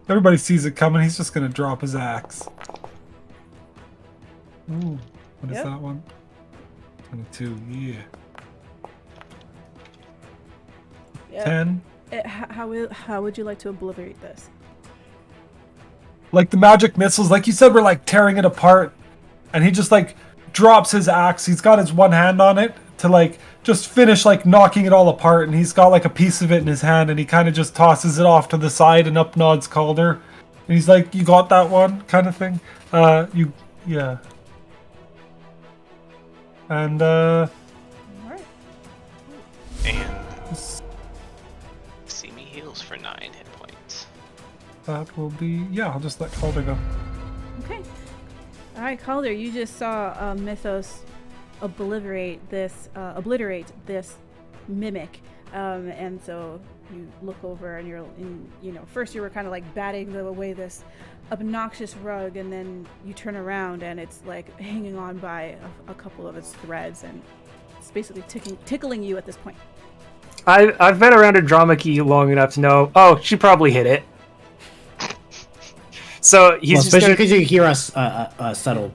Everybody sees it coming. He's just gonna drop his axe. Ooh, what is Yep. that one? 22. Yeah. Yeah. 10. How would you like to obliterate this? Like the magic missiles, like you said, we're like tearing it apart, and he just like drops his axe. He's got his one hand on it to like just finish like knocking it all apart, and he's got like a piece of it in his hand, and he kind of just tosses it off to the side and up nods Calder, and he's like, "You got that one," kind of thing. Yeah. And All right. and see me heals for 9 hit points. that will be, yeah. I'll just let Calder go. Okay. All right, Calder, you just saw Mythos obliterate this mimic, and so you look over and first you were kind of like batting away this obnoxious rug, and then you turn around and it's like hanging on by a couple of its threads, and it's basically tickling you at this point. I've been around a drama key long enough to know. Oh, she probably hit it. So he's Well, just especially gonna, because you hear us subtle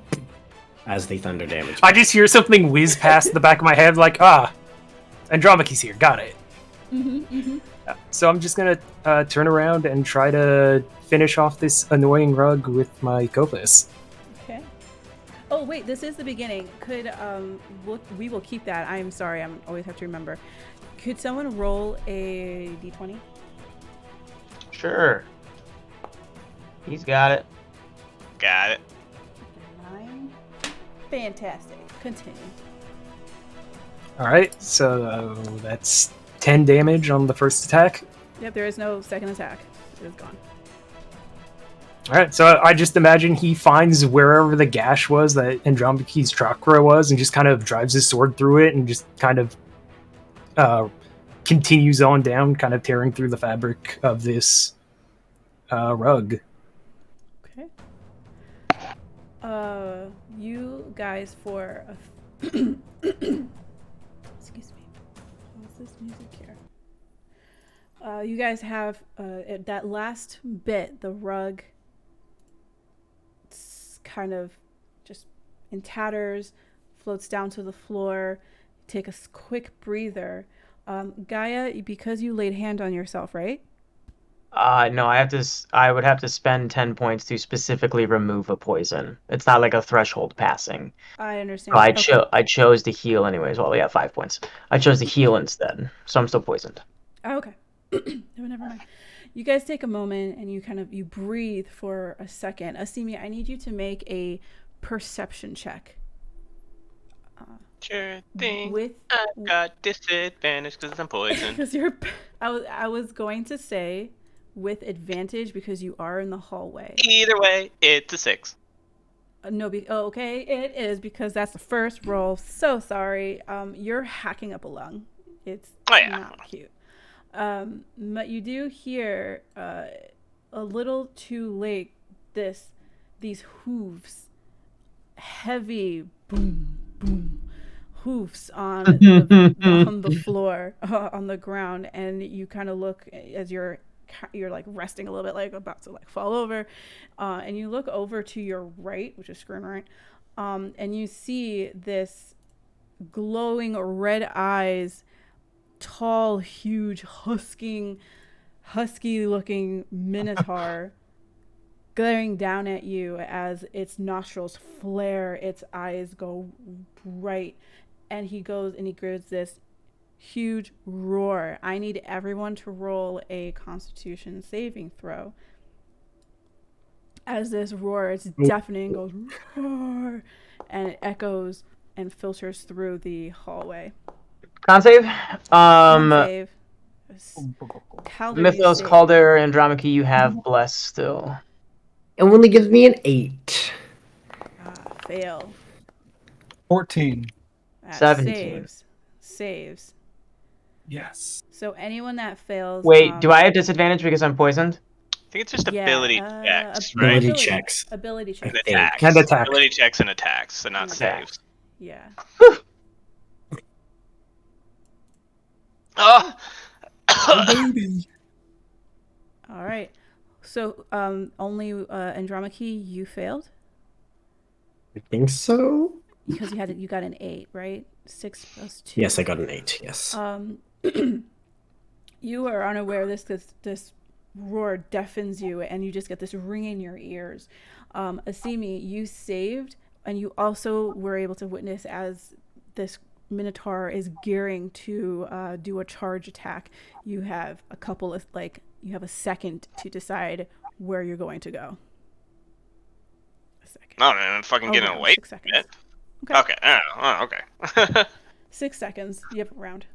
as the thunder damage. I just hear something whiz past the back of my head, like Andromache's here. Got it. So I'm just gonna turn around and try to finish off this annoying rug with my Copus. Okay. Oh wait, this is the beginning. Could we will keep that. I'm sorry. I always have to remember. Could someone roll a d20? Sure. He's got it. Got it. 9. Fantastic. Continue. All right, so that's 10 damage on the first attack. Yep, there is no second attack. It is gone. All right, so I just imagine he finds wherever the gash was that Andromache's chakra was, and just kind of drives his sword through it, and just kind of continues on down, kind of tearing through the fabric of this rug. Okay. You guys for excuse me. What's this music here? You guys have that last bit, the rug kind of just in tatters, floats down to the floor. Take a quick breather. Gaia, because you laid hand on yourself, right? No, I would have to spend 10 points to specifically remove a poison. It's not like a threshold passing. I So understand. I chose to heal anyways. Well, yeah, 5 points. I chose to heal instead, so I'm still poisoned. Oh, okay. No, never mind. You guys take a moment and you breathe for a second. Asimi, I need you to make a perception check. Sure thing. With I've got disadvantage because I'm poisoned. because I was going to say with advantage because you are in the hallway. Either way, it's a 6. No, okay, it is because that's the first roll. So sorry. You're hacking up a lung. It's not cute. But you do hear a little too late these hooves, heavy boom boom hoofs on the floor, on the ground, and you kind of look as you're like resting a little bit, like about to like fall over, and you look over to your right, which is screen right, and you see this glowing red eyes, tall, huge, husky looking minotaur glaring down at you as its nostrils flare, its eyes go bright, and he gives this huge roar. I need everyone to roll a Constitution saving throw. As this roar, it's deafening, goes roar, and it echoes and filters through the hallway. Con save. Save. Mythos, save. Calder, Andromache, you have blessed still. It only gives me an 8. Fail. 14. 17. Saves. Yes. So anyone that fails. Wait, do I have disadvantage because I'm poisoned? I think it's just ability checks, Ability right? checks. Ability checks. And attacks. And attack. Ability checks and attacks, so not And saves. Yeah. Oh! Baby. All right. So only Andromache, you failed I think so. because you got an 8, right? 6 plus 2. Yes, I got an 8. Yes. You are unaware this roar deafens you, and you just get this ring in your ears. Asimi, you saved, and you also were able to witness as this Minotaur is gearing to do a charge attack. You have you have a second to decide where you're going to go. A second. Oh, man, I'm fucking getting round, away. 6 seconds. Okay. Okay. Oh, okay. 6 seconds. You have a round.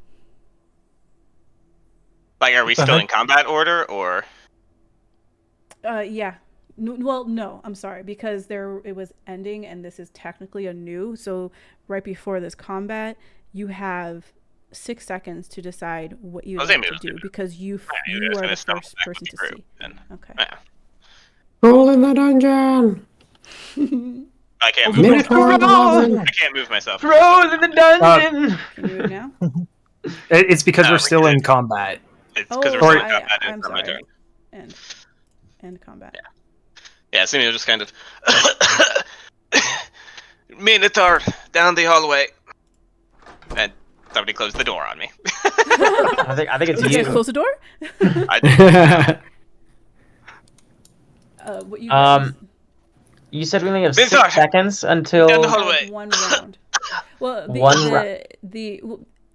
Like, are we still in combat order, or? Yeah. Well, no, I'm sorry, because it was ending, and this is technically a new. So right before this combat, you have 6 seconds to decide what you want to do, because you are the first person to see. Then. Okay. Yeah. Roll in the dungeon. I can't move Minotaur in the myself. dungeon. I can't move myself. Throw in the dungeon! Can you move now? It's because No, we're still in because combat. It's because Oh, we're still in I- combat. I'm It's not my sorry. turn. End combat. Yeah, Simi will just kind of Minotaur down the hallway, and somebody closed the door on me. I think it's Did you you. close the door? I What you guys? You said we only have Minotaur! 6 seconds until. Down the have hallway. one round. Well,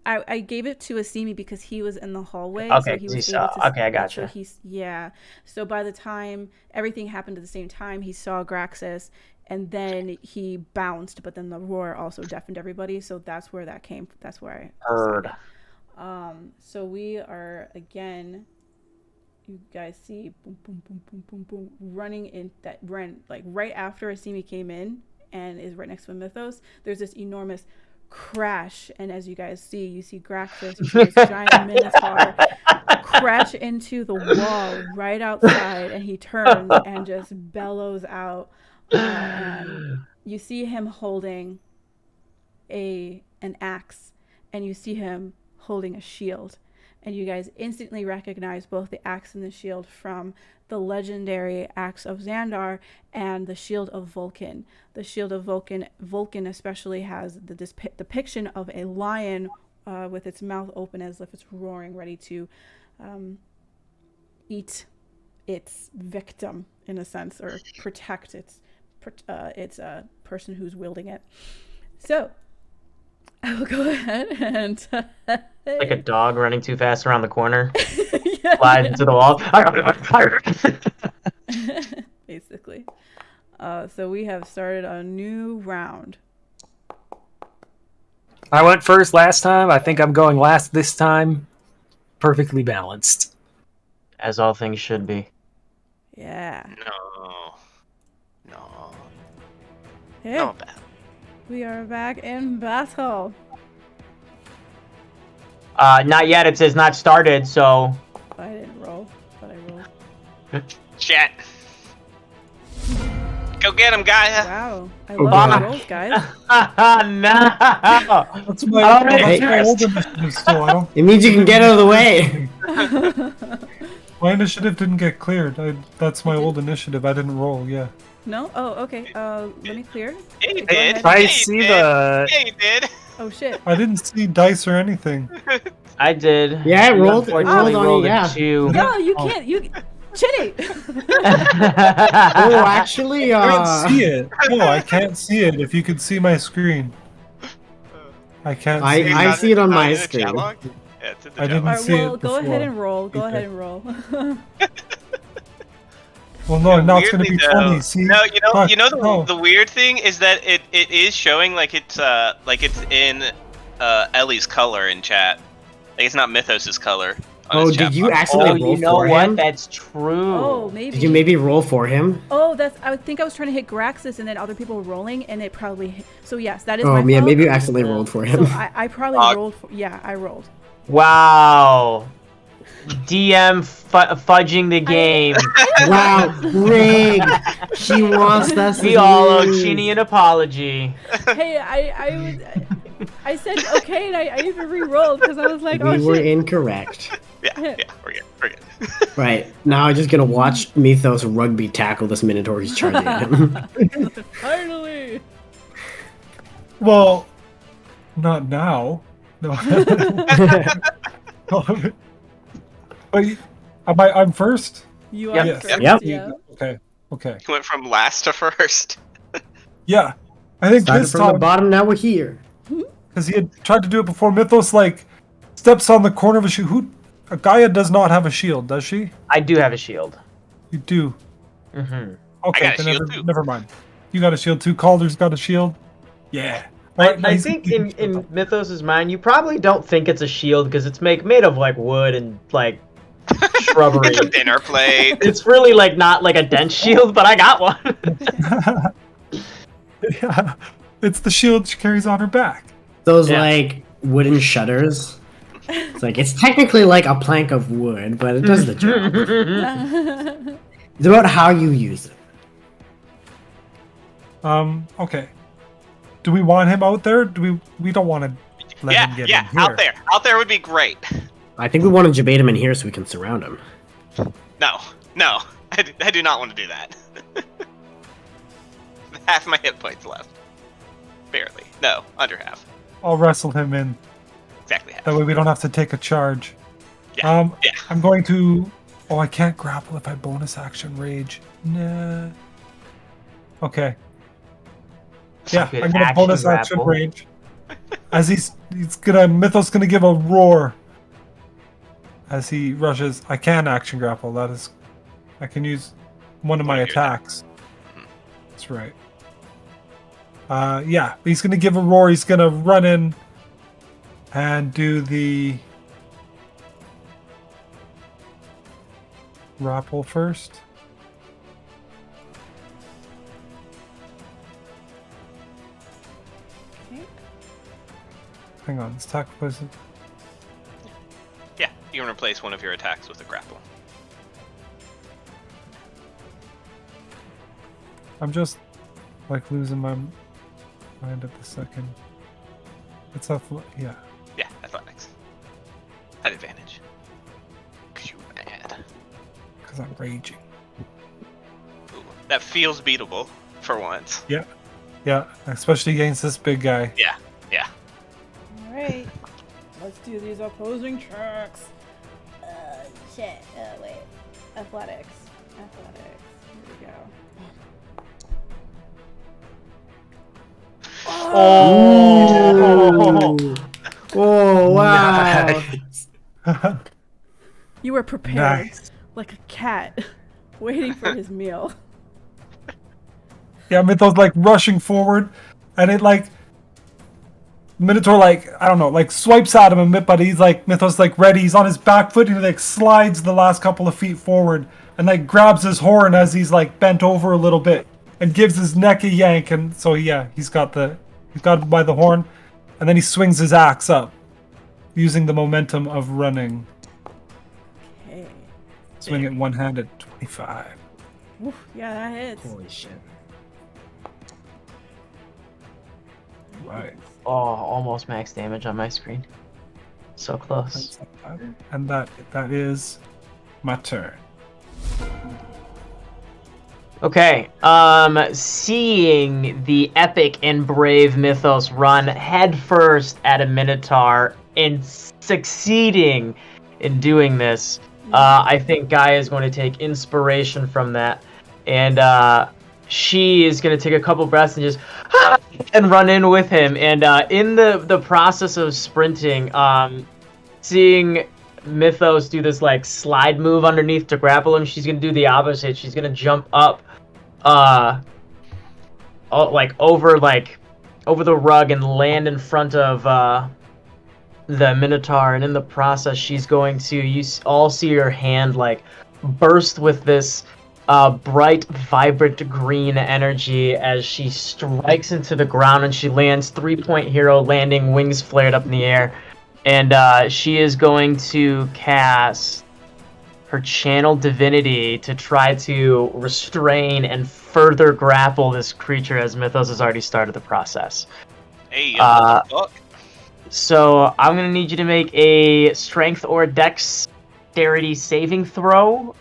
I gave it to Asimi because he was in the hallway. Okay, so he 'cause was he able saw. to. Okay, I gotcha. So So by the time everything happened at the same time, he saw Graxus, and then he bounced. But then the roar also deafened everybody. So that's where that came. That's where I Heard. So we are again. You guys see boom, boom, boom, boom, boom, boom, running in that ran like right after Asimi came in and is right next to Mythos. There's this enormous crash, and as you guys see, you see Graxus, you see this giant Minotaur crash into the wall right outside, and he turns and just bellows out. And you see him holding an axe, and you see him holding a shield. and you guys instantly recognize both the axe and the shield from the legendary axe of Xandar and the shield of Vulcan. The shield of Vulcan especially has the depiction of a lion with its mouth open as if it's roaring, ready to eat its victim in a sense, or protect its person who's wielding it. So I will go ahead and Like a dog running too fast around the corner, yeah, slide into the wall. basically. So we have started a new round. I went first last time. I think I'm going last this time. Perfectly balanced. As all things should be. Yeah. No. Hey, Not bad. we are back in battle. Not yet. It says not started, so... I didn't roll, but I rolled. Chat. Go get him, Gaia. Wow, I Oh, love God. the rolls, guys. No! That's my, Hey. that's my old initiative still. I don't. It means you can get out of the way. My initiative didn't get cleared. That's my old initiative. I didn't roll. Yeah. No? Oh, okay. Let me clear. Yeah, you Go did. ahead. I Yeah, see you did. the. Yeah, you did. Oh shit. I didn't see dice or anything. I did. Yeah, it You rolled- it unfortunately rolled on rolled you, a yeah. 2. No, you Oh. can't. You, Chinny. Oh, actually, I can't see it. No, I can't see it. If you could see my screen, I can't see it. I see it on my in the chat screen. log? Yeah, it's in the I chat didn't log. Alright, see well, it go ahead before. and roll. Go Okay. ahead and roll. Well, no, now it's gonna be Weirdly, though- 20. See? No, Fuck, the no. the weird thing is that it is showing like it's in Ellie's color in chat. Like it's not Mythos's color. On Oh, his chat did you box. accidentally Oh, roll you know for what? him? That's true. Oh, maybe. Did you maybe roll for him? Oh, I think I was trying to hit Graxus, and then other people were rolling, and it probably hit. So yes, that is Oh, my yeah, fault. maybe you accidentally rolled for him. So I probably rolled. Yeah, I rolled. Wow. DM fudging the game. Wow, rigged. She wants us. We to all owe lose. Chinny an apology. Hey, I said okay, and I even re-rolled because I was like, oh We were shit. incorrect. Yeah, we're good. We're good. Right, now I'm just gonna watch Mythos rugby tackle this Minotaur he's charging at him. Finally. Well, not now. No. Wait, I'm first? You Yep. are Yes. first. Yep. Yeah. Okay. He went from last to first. Yeah. I think Started this from the time, bottom, now we're here. because he had tried to do it before, Mythos, like, steps on the corner of a shield. Gaia does not have a shield, does she? I do have a shield. You do. Mm-hmm. Okay, got a then shield too. never mind. You got a shield too. Calder's got a shield. Yeah. I Alright, he's- think in Mythos's mind, you probably don't think it's a shield because it's made of like wood and like shrubbery. It's a dinner plate. It's really like not like a dense shield, but I got one. Yeah. It's the shield she carries on her back. Those Yeah. like wooden shutters. It's like it's technically like a plank of wood, but it does the job. It's about how you use it. Okay. Do we want him out there? We don't want to let him get in here. out there. Out there would be great. I think we want to debate him in here so we can surround him. No, I do not want to do that. Half my hit points left. Barely. No, under half. I'll wrestle him in. Exactly half. That way we don't have to take a charge. Yeah, yeah. I'm going to... Oh, I can't grapple if I bonus action rage. Nah. Okay. Yeah, Good I'm gonna action bonus action grapple. rage. As he's gonna... Mythos gonna give a roar. As he rushes. I can action grapple. That is... I can use one of my One of your attacks. That's right. Yeah, he's gonna give a roar. He's gonna run in and do the grapple first. Okay. Hang on, this attack was it? Yeah, you can replace one of your attacks with a grapple. I'm just like losing my mind at the second. It's up, yeah. Yeah, athletics. At advantage. 'Cause you're mad. Because I'm raging. Ooh, that feels beatable for once. Yeah, especially against this big guy. Yeah. All right. Let's do these opposing checks. Shit. Wait. Athletics. Here we go. Oh. Oh wow! You were prepared, Nice. like a cat, waiting for his meal. Yeah, Mythos like rushing forward, and it like Minotaur like I don't know like swipes at him a bit, but he's like Mythos like ready. He's on his back foot and he like slides the last couple of feet forward and like grabs his horn as he's like bent over a little bit and gives his neck a yank. And so yeah, he's got him by the horn, and then he swings his axe up, using the momentum of running. Okay. Swing it one-handed, 25. Oof, yeah, that hits. Holy shit! Right. Oh, almost max damage on my screen. So close. And that is my turn. Okay, seeing the epic and brave Mythos run headfirst at a Minotaur and succeeding in doing this, I think Gaia is going to take inspiration from that, and she is going to take a couple breaths and just and run in with him. And in the process of sprinting, seeing Mythos do this like slide move underneath to grapple him, she's gonna do the opposite. She's gonna jump up, over the rug and land in front of the Minotaur. And in the process, she's going to all see her hand like burst with this bright, vibrant green energy as she strikes into the ground, and she lands 3-point hero landing, wings flared up in the air. And she is going to cast her Channel Divinity to try to restrain and further grapple this creature, as Mythos has already started the process. Hey, what the fuck? So I'm going to need you to make a Strength or Dexterity saving throw.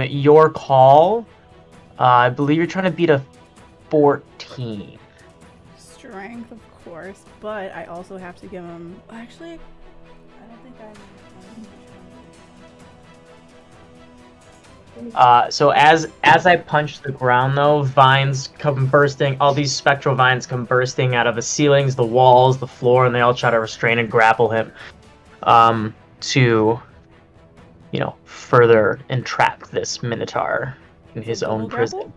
Your call. I believe you're trying to beat a 14. Strength, of course, but I also have to give him. Actually, I don't think So as I punch the ground, though, vines come bursting. All these spectral vines come bursting out of the ceilings, the walls, the floor, and they all try to restrain and grapple him, to, further entrap this Minotaur in his own prison.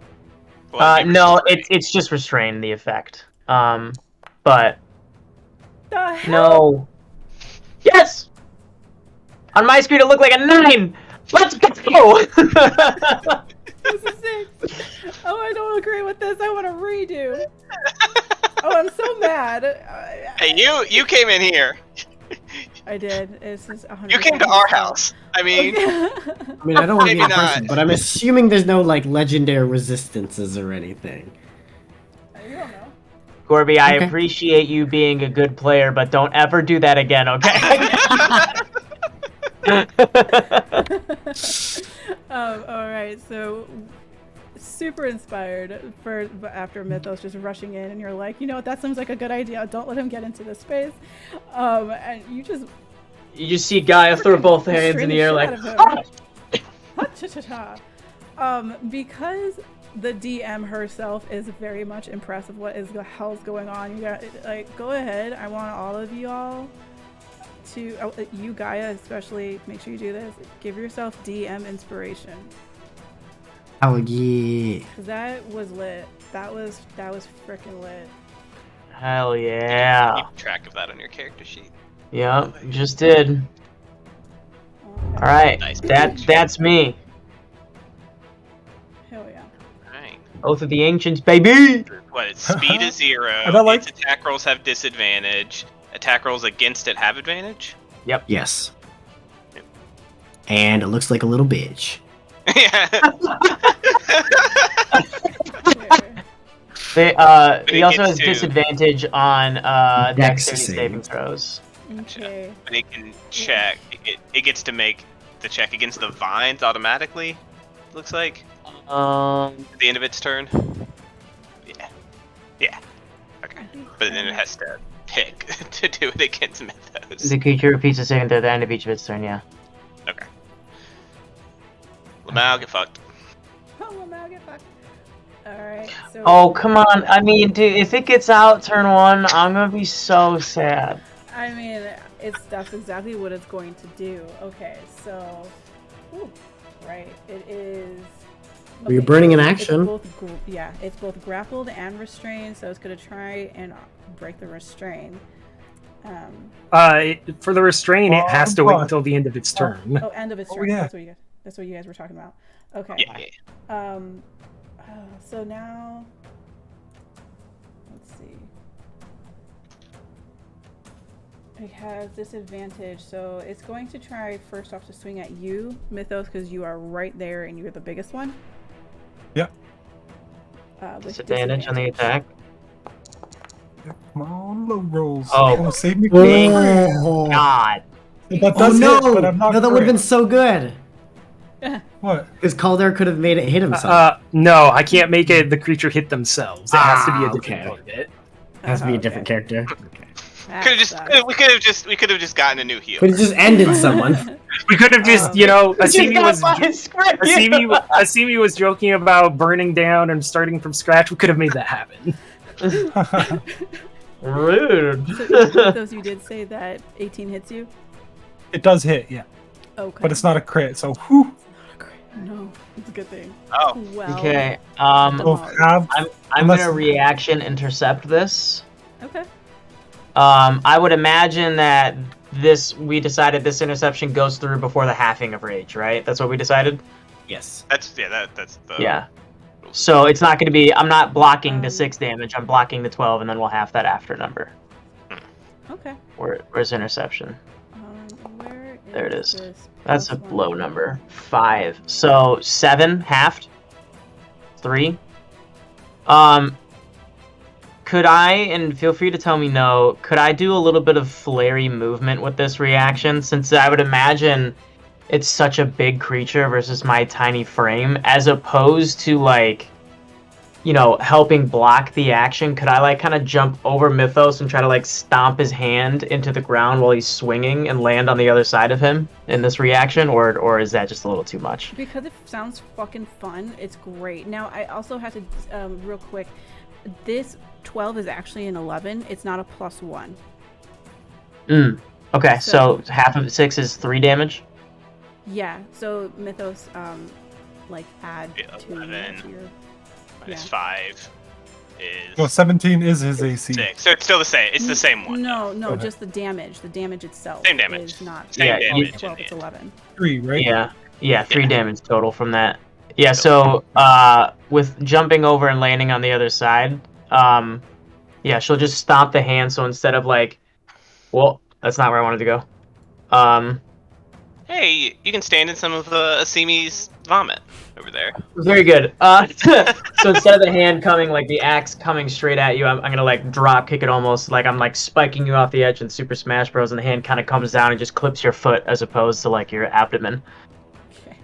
Well, No, it's just restrain the effect. But The hell? no. Yes. On my screen, it looked like a 9. Let's go. This is 6. Oh, I don't agree with this. I want to redo. Oh, I'm so mad. Hey, you came in here. I did. It's just 100%. You came to our house. I mean, I mean, I don't want to be Maybe a person, not. but I'm assuming there's no like legendary resistances or anything. You don't know. Gorby, I Okay. appreciate you being a good player, but don't ever do that again, okay? All right. So, super inspired after Mythos just rushing in, and you're like, you know what? That seems like a good idea. Don't let him get into this space. And you just You just see Gaia throw both hands in restrain the air shit like, out of him. "Ah!" Ha-cha-cha-cha. Because the DM herself is very much impressed with what the hell's going on. You got go ahead. I want all of y'all to you Gaia especially. Make sure you do this. Give yourself DM inspiration. Oh yeah. 'Cause that was lit. That was freaking lit. Hell yeah. keep track of that on your character sheet. Yeah, just did. Oh, Alright, Nice. that's me. hell yeah. Alright. Oath of the Ancients, baby! What, its speed is 0. I don't like- Its attack rolls have disadvantage. Attack rolls against it have advantage? Yes. And it looks like a little bitch. Yeah. Here. He it also gets has to- disadvantage on Dex dexterity save. saving throws. Okay. But it can check. It gets to make the check against the vines automatically. Looks like at the end of its turn. Yeah. Okay. But then it has to pick to do it against Mythos. The creature repeats the saving throw at the end of each of its turn. Yeah. Okay. Lamau, get fucked. Oh, now get fucked. Alright, so. Oh come on! I mean, dude, if it gets out turn 1, I'm gonna be so sad. I mean, that's exactly what it's going to do. Okay, so. Ooh, right. It is. Well, you're burning in it's action. it's both grappled and restrained, so it's going to try and break the restraint. For the restrain, it has to wait But- until the end of its turn. Oh, end of its Oh, turn. yeah. That's what you guys were talking about. Okay. Yeah. So now, let's see. It has disadvantage, so it's going to try first off to swing at you, Mythos, because you are right there and you're the biggest one. Yep. With Disadvantage on the attack. Come on, low rolls. Oh. Save me. Oh, God. That oh does no! hit, but I'm not No, that would have been great. so good. What? Because Calder could have made it hit himself. No, I can't make it the creature hit themselves. It has to be a different okay. target. It has to be a Okay. different character. We could have just gotten a new heal. Could have just ended someone. We could have just, Asimi was Asimi was joking about burning down and starting from scratch. We could have made that happen. rude. So, Mythos, you did say that 18 hits you? It does hit, yeah. Okay. But it's not a crit, so whew. No, it's a good thing. Oh. Well, Okay. Both have. I'm Unless- gonna reaction intercept this. Okay. I would imagine that we decided this interception goes through before the halving of rage, right? That's what we decided? Yes. That's the. Yeah. So it's not going to be, I'm not blocking the Um, 6 damage, I'm blocking the 12, and then we'll half that after number. Okay. Where's interception? Where is There it is. this That's a plus low one? number. 5. So 7 halved. 3. Could I, and feel free to tell me no, could I do a little bit of flary movement with this reaction? Since I would imagine it's such a big creature versus my tiny frame, as opposed to helping block the action, could I kind of jump over Mythos and try to stomp his hand into the ground while he's swinging and land on the other side of him in this reaction, or is that just a little too much? Because it sounds fucking fun, it's great. Now, I also have to, real quick, this 12 is actually an 11. It's not a +1. Okay, So- so half of 6 is 3 damage? Yeah, so Mythos, add Yeah, 2 11. to your... Minus Yeah. 5 is Well, 17 is his AC. 6. So it's still the same. It's the same one. No, Okay. just the damage. The damage itself Same damage. is not Same Yeah, damage. 12, it's 11. 3, right? Yeah, 3 Yeah. damage total from that. Yeah, so with jumping over and landing on the other side, she'll just stomp the hand. So instead of well, that's not where I wanted to go. Hey, you can stand in some of Asimi's vomit over there. Very good. So instead of the hand coming the axe coming straight at you, I'm gonna drop kick it almost like I'm spiking you off the edge in Super Smash Bros. And the hand kind of comes down and just clips your foot as opposed to your abdomen. Okay.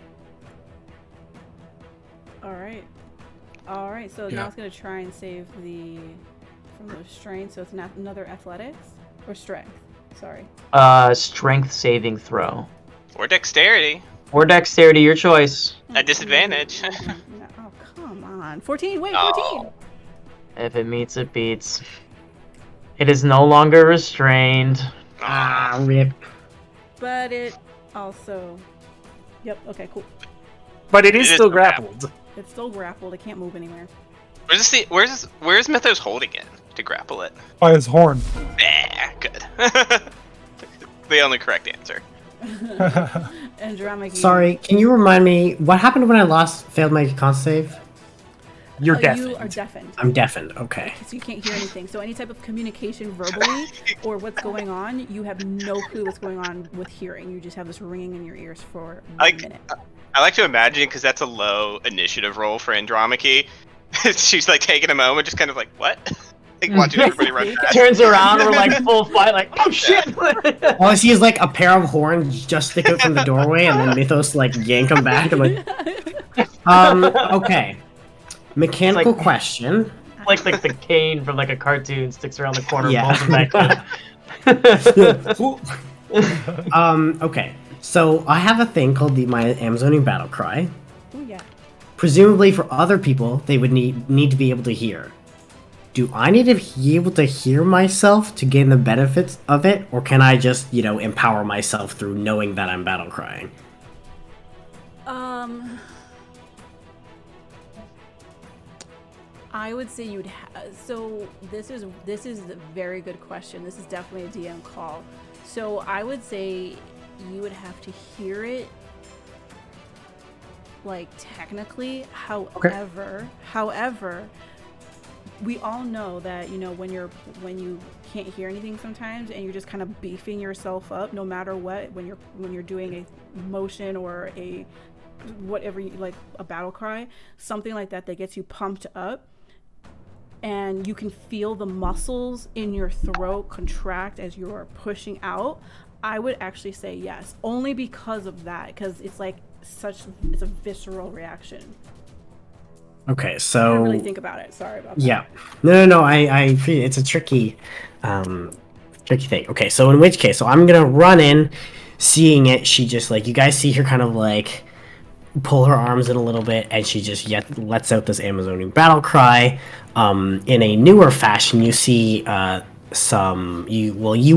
Alright, so now Yeah. it's going to try and save from the restraint, so it's not another athletics? Or strength, sorry. Strength saving throw Or dexterity. or dexterity, your choice. At disadvantage. No, oh, come on. 14, wait, Oh. 14! If it meets, it beats. It is no longer restrained. Ah, rip. But it also... Yep, okay, cool. But it is It is still still grappled. It's still grappled, it can't move anywhere. Where's Mythos holding it to grapple it? By his horn. Yeah, good. The only correct answer. Andromache. Sorry, can you remind me what happened when I failed my con save? You're You deafened. are deafened. I'm deafened. Okay. So you can't hear anything. So any type of communication verbally or what's going on, you have no clue what's going on with hearing. You just have this ringing in your ears for 1 minute. I like to imagine, because that's a low initiative roll for Andromache. She's taking a moment, just kind of what? like watching everybody run back. Turns around, we're like full fight, like, oh shit! All I see is like a pair of horns just stick out from the doorway, and then Mythos like yank them back. I'm like, okay. Mechanical Like- question. like the cane from like a cartoon sticks around the corner, Yeah. pulls him back in. Okay. So I have a thing called my Amazonian battle cry. Oh yeah. Presumably for other people, they would need to be able to hear. Do I need to be able to hear myself to gain the benefits of it, or can I just, empower myself through knowing that I'm battle crying? I would say you'd so this is a very good question. This is definitely a DM call. So I would say you would have to hear it, like technically. However, we all know that when you can't hear anything sometimes, and you're just kind of beefing yourself up, no matter what, when you're doing a motion or a whatever, like a battle cry, something like that gets you pumped up. And you can feel the muscles in your throat contract as you're pushing out. I would actually say yes, only because of that, because it's like it's a visceral reaction. Okay, I so didn't really think about it. Sorry about that. yeah, no. I it's a tricky thing. Okay, so in which case, I'm gonna run in, seeing it. She just you guys see her kind of like pull her arms in a little bit, and she just lets out this Amazonian battle cry. In a newer fashion, you see you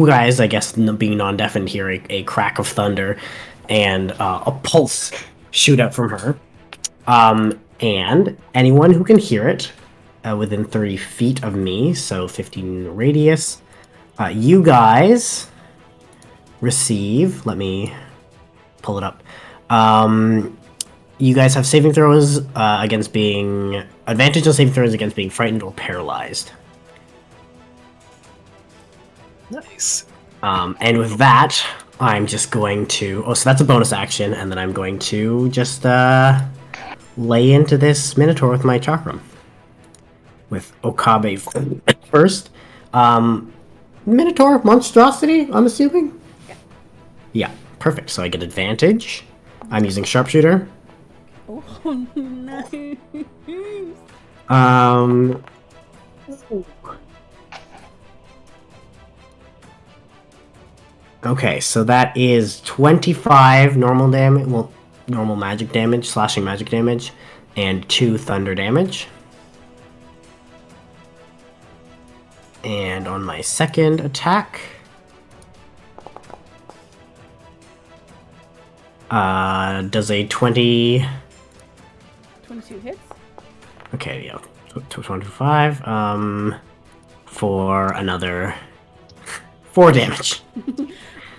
guys, I guess, being non-deafened, hear a crack of thunder and a pulse shoot up from her. And anyone who can hear it within 30 feet of me, so 15 radius, you guys receive. Let me pull it up. You guys have saving throws against being advantage on saving throws against being frightened or paralyzed. Nice. And with that, I'm just going to. Oh, so that's a bonus action, and then I'm going to just lay into this Minotaur with my chakram. With Okabe first. Minotaur monstrosity, I'm assuming. Yeah, perfect. So I get advantage. I'm using sharpshooter. Oh, nice. Okay, so that is 25 normal damage, normal magic damage, slashing magic damage, and 2 thunder damage. And on my second attack, does a 20... 22 hits. Okay, yeah, 25, for another 4 damage.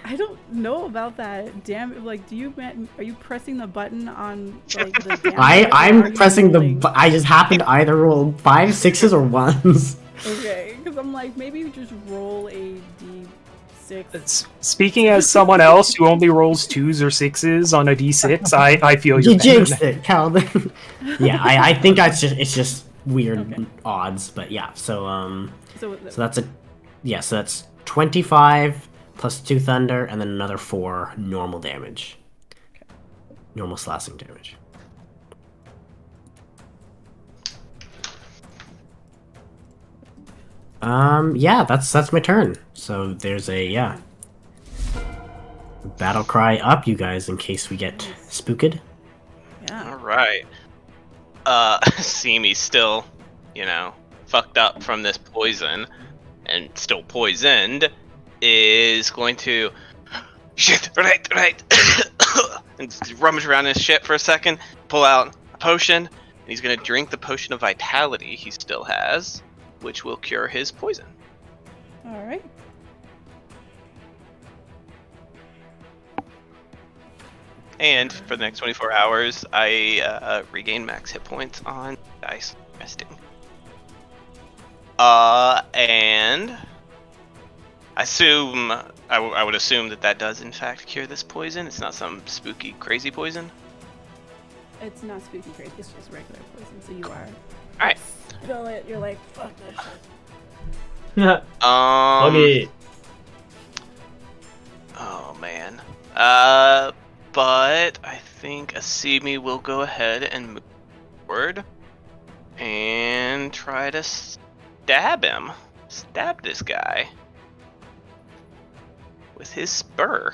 I don't know about that. Damn, like, are you pressing the button on like the damage? I'm pressing I just happened to either roll 5, 6s, or 1s. Okay, because I'm like, maybe you just roll a d6. Speaking as someone else who only rolls 2s or 6s on a d6, I feel You your pain. jinxed it, Calvin. Yeah, I think it's just weird odds, but yeah. So that's so that's 25 plus 2 thunder, and then another 4 normal damage. Okay. Normal slashing damage. Yeah, that's my turn. So there's a battle cry up, you guys, in case we get spooked. Yeah. All right. Simi's still, fucked up from this poison, and still poisoned, is going to shit. Right. And rummage around his shit for a second, pull out a potion, and he's gonna drink the potion of vitality he still has, which will cure his poison. All right. And for the next 24 hours, I regain max hit points on dice resting. And I would assume that does in fact cure this poison. It's not some spooky, crazy poison. It's not spooky crazy. It's just regular poison. So you are. All right. Spill it. You're like, fuck this shit. Okay. Oh man. But I think Asimi will go ahead and move forward and try to stab him. Stab this guy with his spur.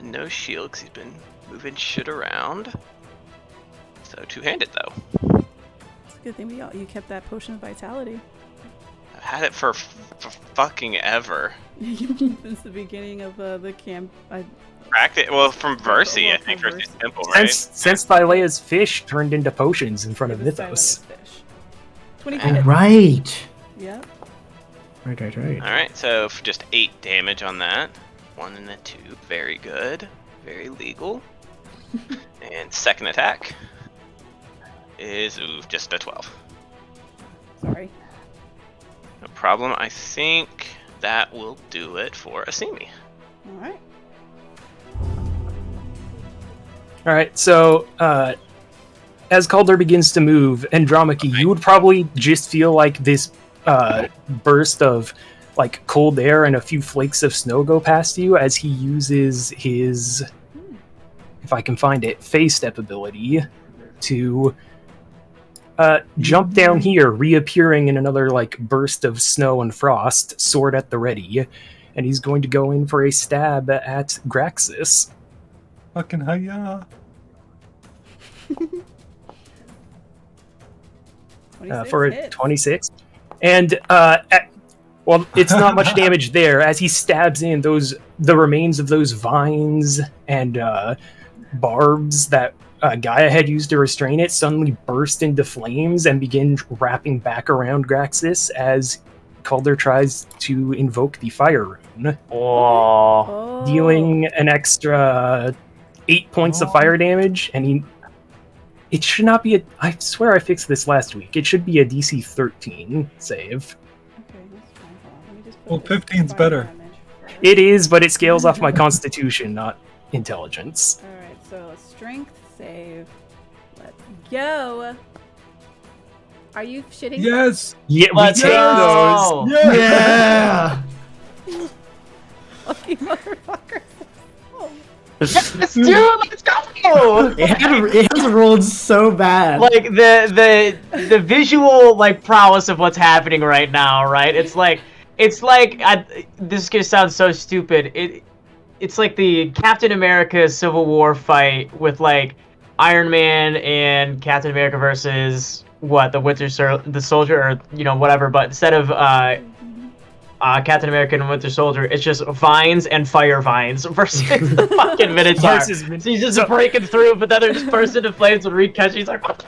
No shield because he's been moving shit around. So two-handed though. It's a good thing you kept that potion of vitality. I've had it for fucking ever. Since the beginning of the camp. Cracked it well from Versi, I think. From Versi Versi. Temple, right? Since Thylea's fish turned into potions in front of Mythos. Fish. 20 Oh, hit. right. Yep. Right. Alright, so for just 8 damage on that. 1 and a 2. Very good. Very legal. And second attack is just a 12. Sorry. No problem. I think that will do it for Asimi. All right. All right, so as Calder begins to move, Andromache, you would probably just feel like this burst of like cold air and a few flakes of snow go past you as he uses his, if I can find it, phase step ability to jump down here, reappearing in another like burst of snow and frost, sword at the ready, and he's going to go in for a stab at Graxis. Fucking hiya. 26 For a hits. 26. And well, it's not much damage there as he stabs in the remains of those vines and barbs that Gaia had used to restrain it suddenly burst into flames and begin wrapping back around Graxis as Calder tries to invoke the fire rune, Oh. dealing an extra 8 points of fire damage, and it should not be I swear I fixed this last week. It should be a DC 13 save. Okay, that's fine. Hold on. Let me just put Well, this 15's fire better. damage first. It is, but it scales off my constitution, not intelligence. All right, so a strength save. Let's go. Are you shitting? Yes. Yeah, Let's we take go. those. Yeah. Lucky motherfucker. Oh, Yes, dude, let's go! It has rolled so bad. Like the visual like prowess of what's happening right now, right? It's like this is gonna sound so stupid. It's like the Captain America Civil War fight with like Iron Man and Captain America versus the Soldier, or whatever. But instead of Captain America and Winter Soldier, it's just vines and fire vines versus the fucking Minotaur. So he's just breaking through, but then they're just burst into flames and Reed he's like, what the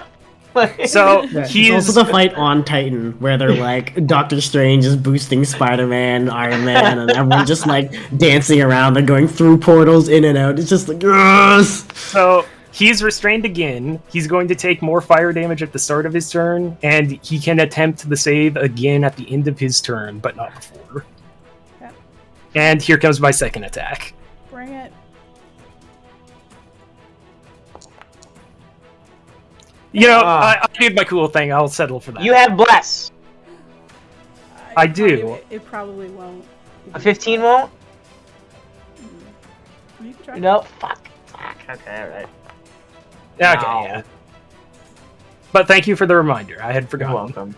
fuck? So Yeah, he's it's also the fight on Titan where they're like Doctor Strange is boosting Spider-Man, Iron Man, and everyone just like dancing around. They're going through portals in and out. It's just like yes. So he's restrained again. He's going to take more fire damage at the start of his turn, and he can attempt the save again at the end of his turn, but not before. Okay. And here comes my second attack. bring it. I did my cool thing. I'll settle for that. You have bless. I do. It probably won't. A 15 won't. You can try. No. Fuck. Okay. All right. Okay, Wow. yeah. But thank you for the reminder. I had You're forgotten. welcome.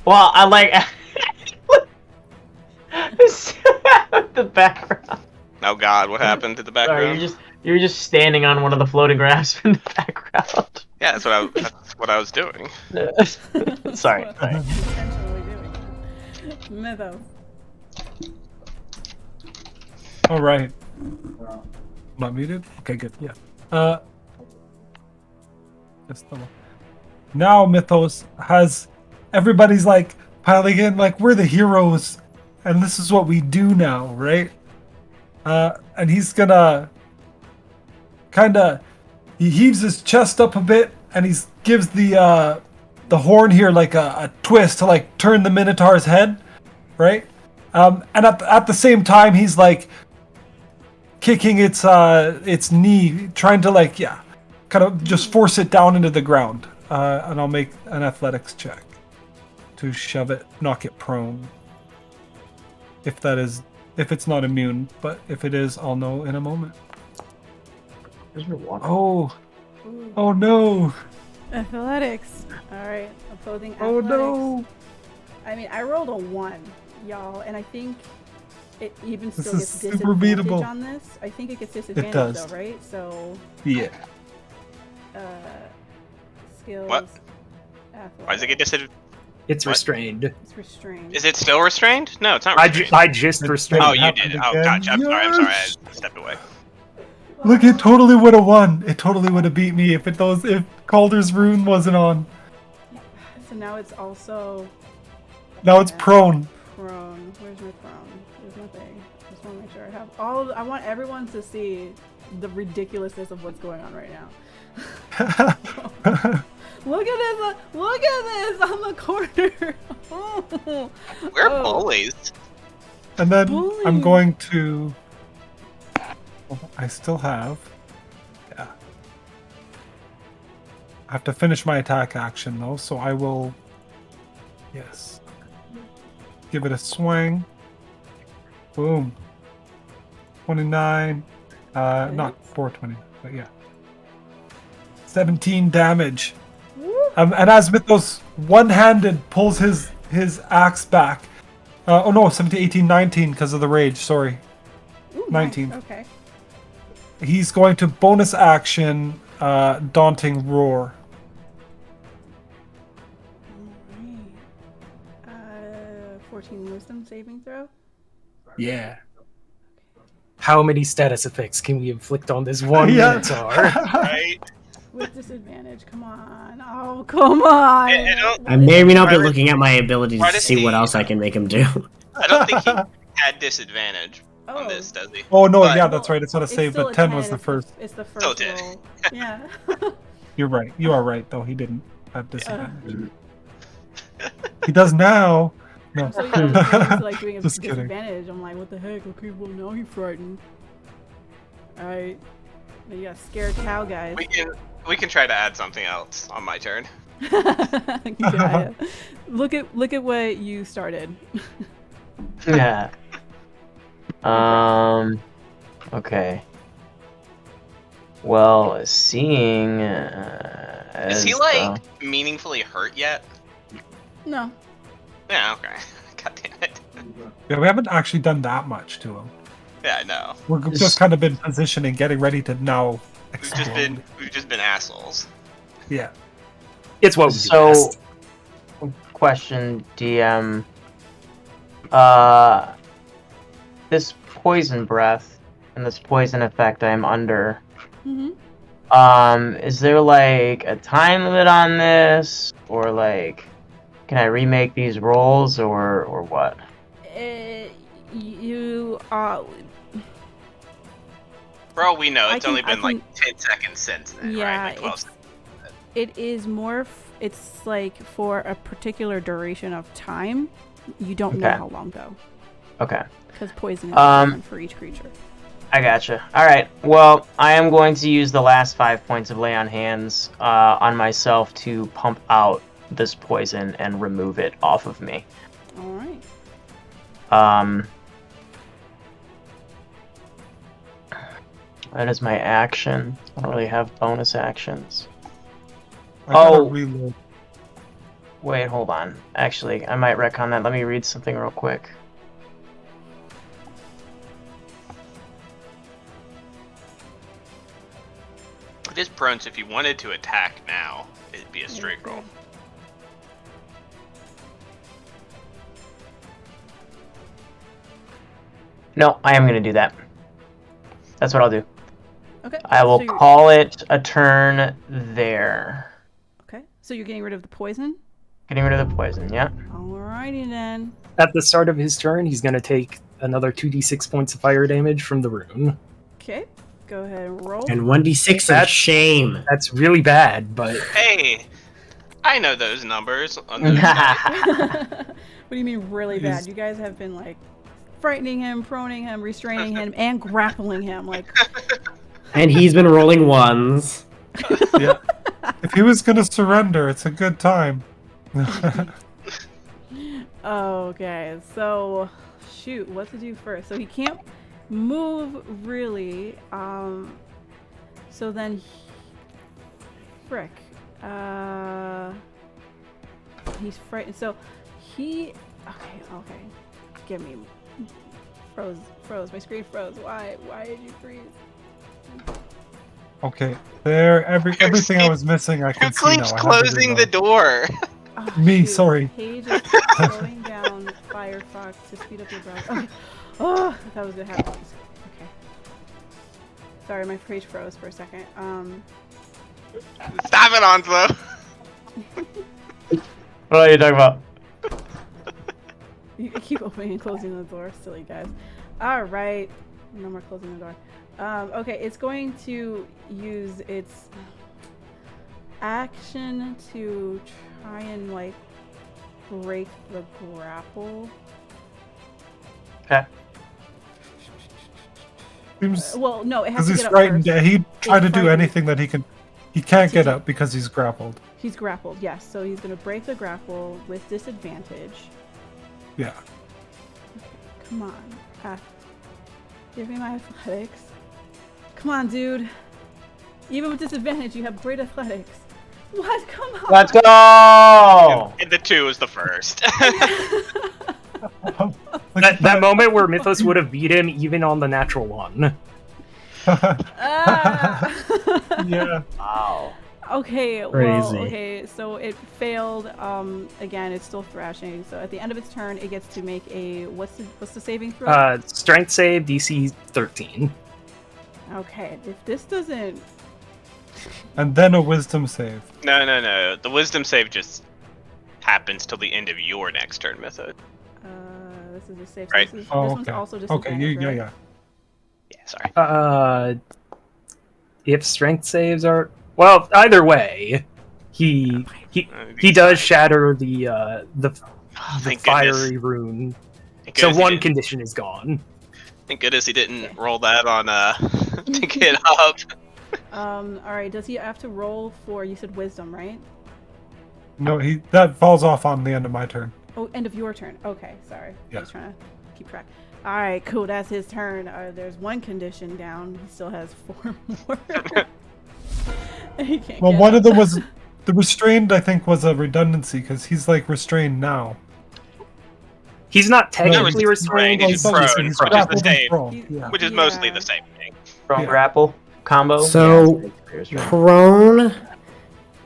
Well, I like the background. Oh god, what happened to the Sorry, background? you're just standing on one of the floating graphs in the background. Yeah, that's what I was doing. Sorry. That's what I'm intentionally doing. Mythos. All right. Not muted. Okay, good. Yeah. Just a little. Now Mythos has everybody's like piling in, like we're the heroes, and this is what we do now, right? And he's gonna he heaves his chest up a bit, and he gives the horn here like a twist to like turn the Minotaur's head, right? And at the same time, he's like kicking its knee, trying to like kind of just force it down into the ground. And I'll make an athletics check to shove it, knock it prone. if it's not immune. But if it is, I'll know in a moment. Where's your water? Oh, Ooh. oh no! Athletics. All right, opposing Oh athletics. no! I mean, I rolled a 1, y'all, and I think it even This still is gets super disadvantage beatable. on this. I think it gets disadvantage does. though, right? So, Yeah. skills. What? Athletics. Why does it get disadvantage? It's What? restrained. It's restrained. Is it still restrained? No, it's not I restrained. just It- restrained. Oh, it you happened did. Oh, again. gotcha. I'm sorry. Yes! I stepped away. Look, it totally would have won. It totally would have beat me if Calder's rune wasn't on. So now it's also Now it's prone. prone. Where's my prone? There's nothing. I just want to make sure I have I want everyone to see the ridiculousness of what's going on right now. Look at this! Look at this on the corner. We're Oh. bullies. And then Bully. I'm going to. I still have. Yeah. I have to finish my attack action though, so I will. Yes. Give it a swing. Boom. 29. Not 420, but yeah. 17 damage. Woo. And as Mythos one-handed pulls his axe back. Oh no, 17, 18, 19 because of the rage, sorry. Ooh, 19. Nice. Okay. He's going to bonus action Daunting Roar. Alright. 14 wisdom saving throw. Yeah. How many status effects can we inflict on this one Minotaur? Right? With disadvantage. Come on. Oh, come on. I don't- I may or may not be Why would- looking at my ability why to does see what he- else I can make him do. I don't think he had disadvantage on Oh. this, does he? Oh no, But- yeah, that's right. It's not a It's save, still but a 10 was the it's first. It's the Still first 10. roll. Yeah. You're right. You are right, though. He didn't have disadvantage. He does now. No. So yeah, I was going into, like doing a Just kidding. disadvantage. I'm like, what the heck? Okay, well now he's frightened. Alright. You got scared cow guys. We can try to add something else on my turn. Yeah. Look at what you started. Yeah. Okay. Well, seeing. Is he like meaningfully hurt yet? No. Yeah. Okay. God damn it. Yeah, we haven't actually done that much to him. Yeah, I know. We've just kind of been positioning, getting ready to now explode. We've just been assholes. Yeah. It's what we do So, best. question, DM. This poison breath and this poison effect I'm under. Mm-hmm. Is there like a time limit on this, or like, can I remake these rolls, or what? You For all we know, I it's can- only I been like 10 seconds since then, yeah, right? Like 12 seconds. it is more. It's like for a particular duration of time. You don't know Okay. how long though, Okay. because poison is Um, different for each creature. I gotcha. All right. Well, I am going to use the last 5 points of lay on hands on myself to pump out this poison and remove it off of me. All right. That is my action. I don't really have bonus actions. I gotta Oh. reload. Wait, hold on. Actually, I might retcon that. Let me read something real quick. It is prone, so if you wanted to attack now, it'd be a straight Okay. roll. No, I am going to do that. That's what I'll do. Okay. I will so you're- call it a turn there. Okay. So you're getting rid of the poison. Getting rid of the poison, yeah? Alrighty then. At the start of his turn, he's going to take another 2d6 points of fire damage from the rune. Okay. Go ahead and roll. And 1d6 of That's- shame. That's really bad, but Hey, I know those numbers. On the What do you mean really bad? Is- You guys have been like frightening him, proning him, restraining him, and grappling him. Like, And he's been rolling ones. Yeah. If he was gonna surrender, it's a good time. okay, so shoot what to do first. So he can't move really. So then, frick. He's frightened. So he. Okay. Give me. Froze. My screen froze. Why did you freeze? Okay, there. Everything I was missing, I Who can see now. keeps I have to closing the reload. door? Oh, Me, shoot. sorry. Page is slowing down Firefox to speed up your browser. Okay. Oh, that was good. Okay. Sorry, my page froze for a second. Stop it, Onslow. What are you talking about? You keep opening and closing the door, silly guys. All right. No more closing the door. Okay, it's going to use its action to try and like break the grapple. Okay. Seems Well, no, it has because to he's get up frightened. first. He tried to do frightened. anything that he can. He can't To get do- up because he's grappled. He's grappled, yes. So he's going to break the grapple with disadvantage. Yeah. Come on. Give me my athletics. Come on, dude. Even with disadvantage, you have great athletics. What? Come on. Let's go! And the 2 is the first. That moment where Mythos would have beat him even on the natural one. Ah. Yeah. Wow. Okay, well, Crazy. okay, so it failed. Again, it's still thrashing. So at the end of its turn, it gets to make a what's the saving throw? Strength save DC 13. Okay, if this doesn't, And then a wisdom save. No. The wisdom save just happens till the end of your next turn, Mythos. this is a save. Right. This Oh, one's okay. also Okay. disadvantage, right? Yeah. Yeah, sorry. If strength saves are either way, he does shatter the Oh, thank fiery goodness. rune. Thank So goodness he one didn't- condition is gone. Thank goodness he didn't Okay. roll that on to get up. All right. Does he have to roll for? You said wisdom, right? No, that falls off on the end of my turn. Oh, end of your turn. Okay, sorry. I Yeah. was trying to keep track. All right, cool. That's his turn. There's one condition down. He still has 4 more. He can't Well, get one up. of them was the restrained. I think was a redundancy because he's like restrained now. He's not Not technically restrained, restrained. he's He's just just prone, he's which is the grappled and same. thrown. He's- Yeah. Which is mostly Yeah. the same thing. Prone Yeah. grapple combo. So- Yeah. Prone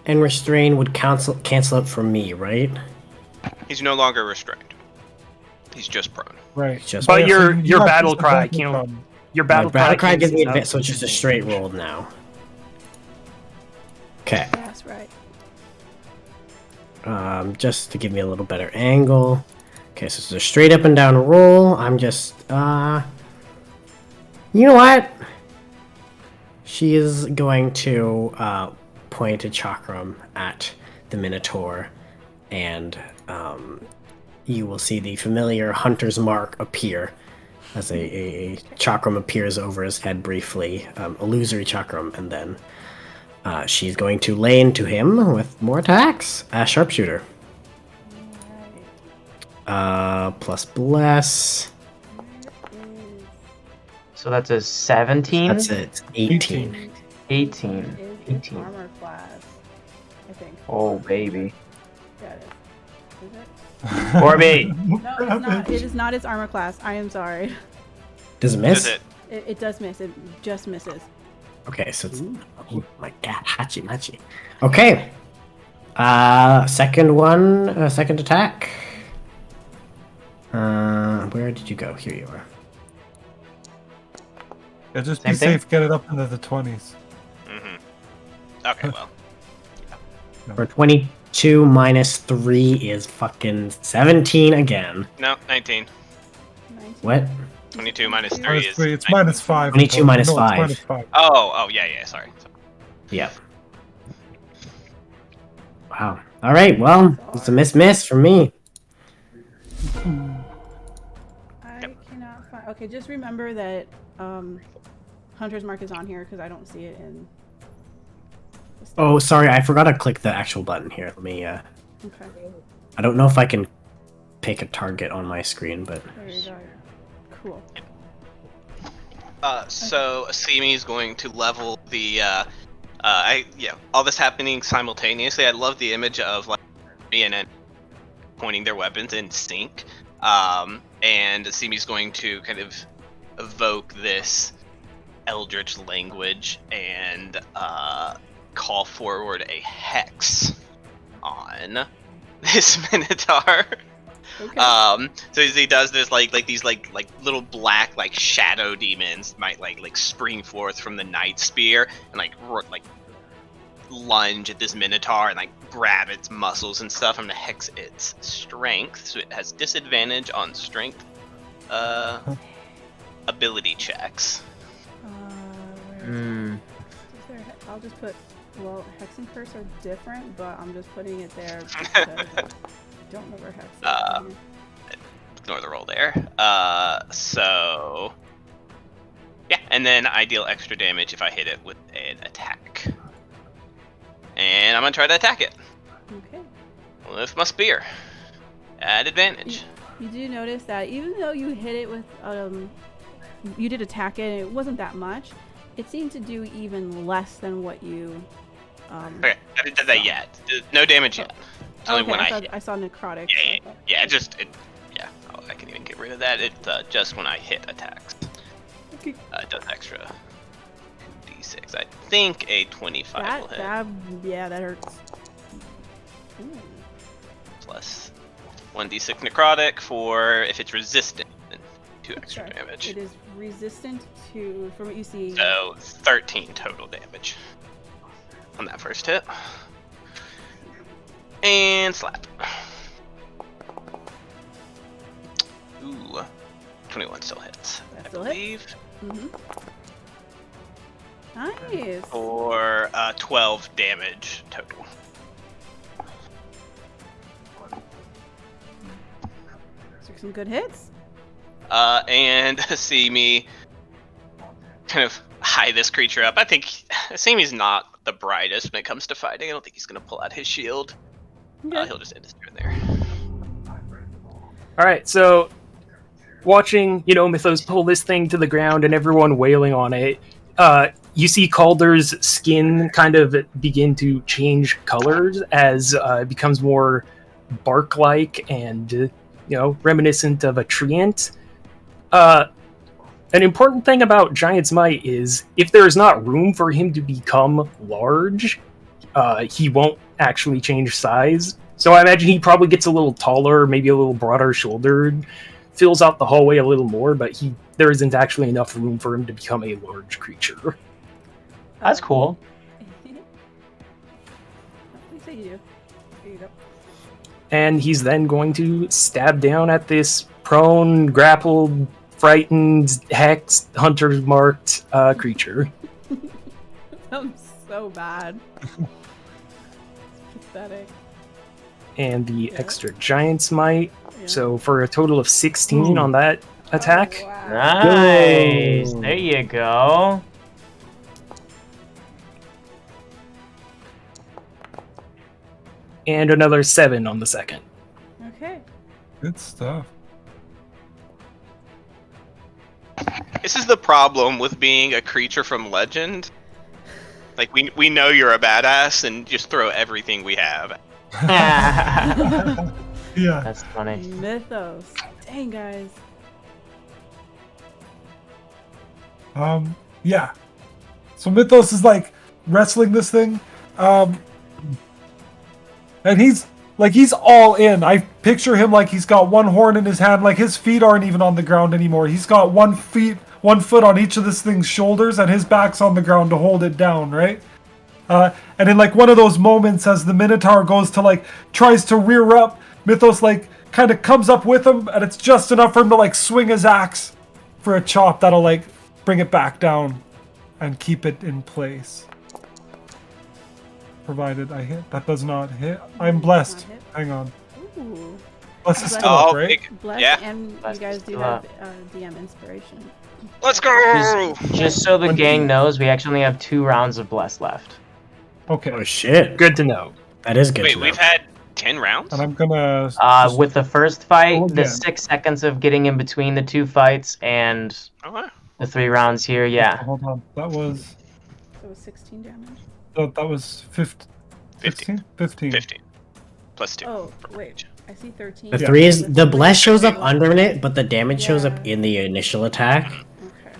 and restrain would cancel out for me, right? He's no longer restrained. He's just prone. Right. Just- But Yeah, so your you have battle cry disadvantage can't. on- Your My battle battle cry gives me cancels out advantage, so it's just a straight roll now. Okay. That's right. Just to give me a little better angle. Okay, so it's a straight up and down roll. I'm just, you know what? She is going to point a chakram at the Minotaur, and you will see the familiar hunter's mark appear as a chakram appears over his head briefly, illusory chakram, and then she's going to lay into him with more attacks. Sharpshooter. Plus bless. So that's a 17? That's it. 18. 18. Is 18. armor class, I think. Oh, baby. Yeah, it is. Is it? Or me. No, it's not. It is not its armor class. I am sorry. Does it miss? Is it? It does miss. It just misses. Okay, so it's. Oh my god, Hachi Machi. Okay. Second one, second attack. Where did you go? Here you are. Yeah, just Same be thing? safe. Get it up into the 20s. Okay, well. For 22 minus 3 is fucking 17 again. No, 19. 19. What? 22 minus 3 Minus is. 3. It's 19. minus 5. 22 minus No, it's 5. minus 5. Oh, yeah, sorry. Yep. Wow. Alright, well, it's a miss for me. I cannot find. Okay, just remember that Hunter's Mark is on here because I don't see it in. the stats. Oh, sorry, I forgot to click the actual button here. Let me, Okay. I don't know if I can pick a target on my screen, but There you go. Cool. So Asimi is going to level the all this happening simultaneously. I love the image of like me and pointing their weapons in sync. And Asimi's going to kind of evoke this eldritch language and call forward a hex on this Minotaur. Okay. So as he does this, like these like little black like shadow demons might like spring forth from the night spear and like lunge at this Minotaur and like grab its muscles and stuff. I'm gonna hex its strength, so it has disadvantage on strength ability checks. Where is there I'll just put. Well, hex and curse are different, but I'm just putting it there because I don't know where hex is. Ignore the roll there. So yeah, and then I deal extra damage if I hit it with an attack. And I'm gonna try to attack it Okay. with my spear at advantage. You do notice that even though you hit it with you did attack it and it wasn't that much, it seemed to do even less than what you Okay, I haven't done that yet. No damage yet. It's only when I saw necrotic. Yeah, I can even get rid of that. It just when I hit attacks. Okay. It does extra 2d6. I think a 25 will hit. That hurts. Ooh. Plus 1d6 necrotic for if it's resistant, then 2 extra Sorry. damage. It is resistant to, from what you see. So 13 total damage on that first hit. And slap. Ooh, 21 still hits. That I still believe. Nice. For 12 damage total. Those are some good hits. And see me kind of high this creature up. I think Sami's not the brightest when it comes to fighting. I don't think he's going to pull out his shield. Okay. He'll just end his turn there. All right, so watching, Mythos pull this thing to the ground and everyone wailing on it, you see Calder's skin kind of begin to change colors as it becomes more bark-like and, reminiscent of a treant. An important thing about Giant's Might is if there is not room for him to become large, he won't actually change size. So I imagine he probably gets a little taller, maybe a little broader shouldered, fills out the hallway a little more, but there isn't actually enough room for him to become a large creature. That's cool. What do you do? There you go. And he's then going to stab down at this prone, grappled, frightened, hexed, hunter-marked creature. Sounds so bad. It's pathetic. And the Yeah. extra Giant's Might. Yeah. So for a total of 16 on that attack. Oh, wow. Nice. Go. There you go. And another 7 on the second. Okay. Good stuff. This is the problem with being a creature from Legend. Like, we know you're a badass and just throw everything we have. Yeah. That's funny. Mythos. Dang, guys. Yeah. So Mythos is like wrestling this thing. And he's all in. I picture him like he's got one horn in his hand, like his feet aren't even on the ground anymore. He's got one foot on each of this thing's shoulders, and his back's on the ground to hold it down, right? And in like one of those moments as the Minotaur goes to like tries to rear up, Mythos like kind of comes up with him, and it's just enough for him to like swing his axe for a chop that'll like bring it back down and keep it in place. Provided I hit. That does not hit. I'm blessed. Not hit. Hang on. Ooh. Blessed is Blessed. still up, right? Blessed, Yeah. and Blessed you guys is do still have up. DM inspiration. Let's go! Just so the gang knows, we actually have 2 rounds of Bless left. Okay. Oh shit. Good to know. That is good Wait, to know. we've had 10 rounds? And I'm gonna. With the first fight, roll the again. 6 seconds of getting in between the 2 fights, and Okay. the 3 rounds here, yeah. Hold on. That was. That was 16 damage. That was 15. 16? 15. 15. Plus 2. Oh, wait. I see 13. The Yeah. 3 is the bless shows up Yeah. under it, but the damage shows up Yeah. in the initial attack. Okay.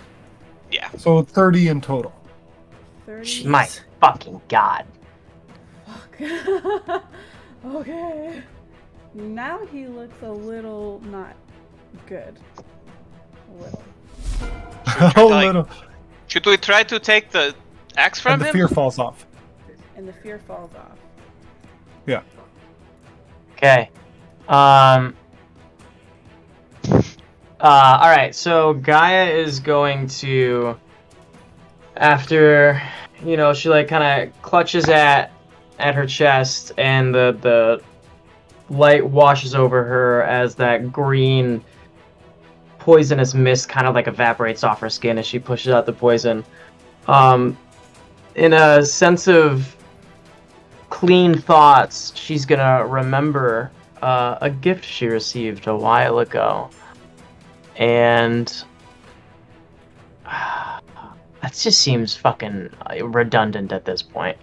Yeah. So 30 in total. 30. My fucking god. Fuck. Okay. Now he looks a little not good. A little. A like- little. Should we try to take the axe from And the him? fear falls off. And the fear falls off. Yeah. Okay. Alright, so Gaia is going to, after, you know, she like kind of clutches at her chest, and the light washes over her as that green poisonous mist kind of like evaporates off her skin as she pushes out the poison. In a sense of clean thoughts, she's gonna remember a gift she received a while ago. And that just seems fucking redundant at this point.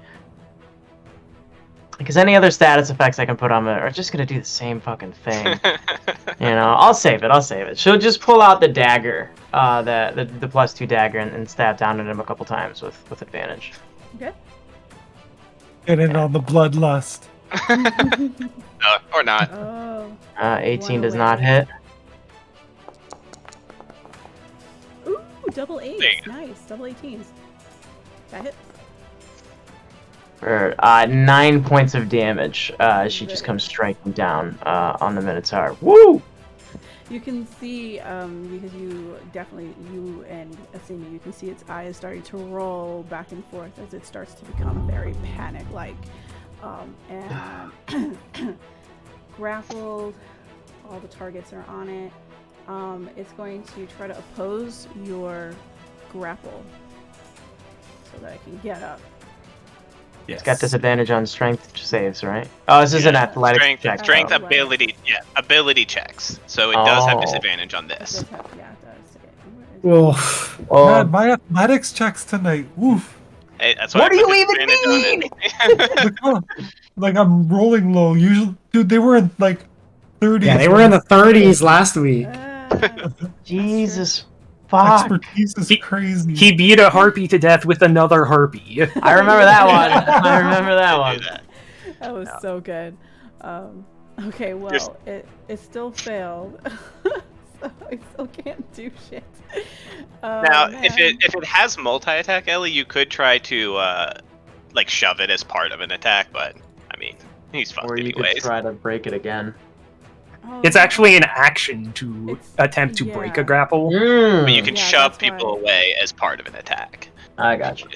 Because any other status effects I can put on it are just gonna do the same fucking thing. You know, I'll save it. She'll just pull out the dagger, the +2 dagger, and stab down at him a couple times with advantage. Okay. Get in on the bloodlust. Or not. Oh. 18 One does away. not hit. Ooh, double 8s. There you go. Nice. Double 18s. That hit. For 9 points of damage, she just comes striking down on the Minotaur. Woo! You can see, because you and Athena, you can see its eyes starting to roll back and forth as it starts to become very panic-like. And grappled, all the targets are on it. It's going to try to oppose your grapple so that it can get up. Yes. It's got disadvantage on strength saves, right? Oh, this is an athletic Strength, check. strength Oh, ability, ability checks. So it does have Oh. disadvantage on It this. does have, yeah, it does. Where is it? Oof. Oh, Man, my athletics checks tonight. Woof. Hey, that's why What I do put you even disadvantage on it. Like, oh, like I'm rolling low. Usually, dude, they were in like 30s. Yeah, they were in the 30s last week. Jesus fuck. Expertise is He- crazy. He beat a harpy to death with another harpy. I remember that one. I remember that Do one. that. That was so good. Okay, well, Just- it still failed, so I still can't do shit. Now, Man. if it has multi-attack, Ellie, you could try to like shove it as part of an attack, but I mean, he's fucked Or you could anyways. try to break it again. Oh, It's actually an action to It's- attempt to break yeah. a grapple. But you can Yeah, shove that's people why- away as part of an attack. I got you.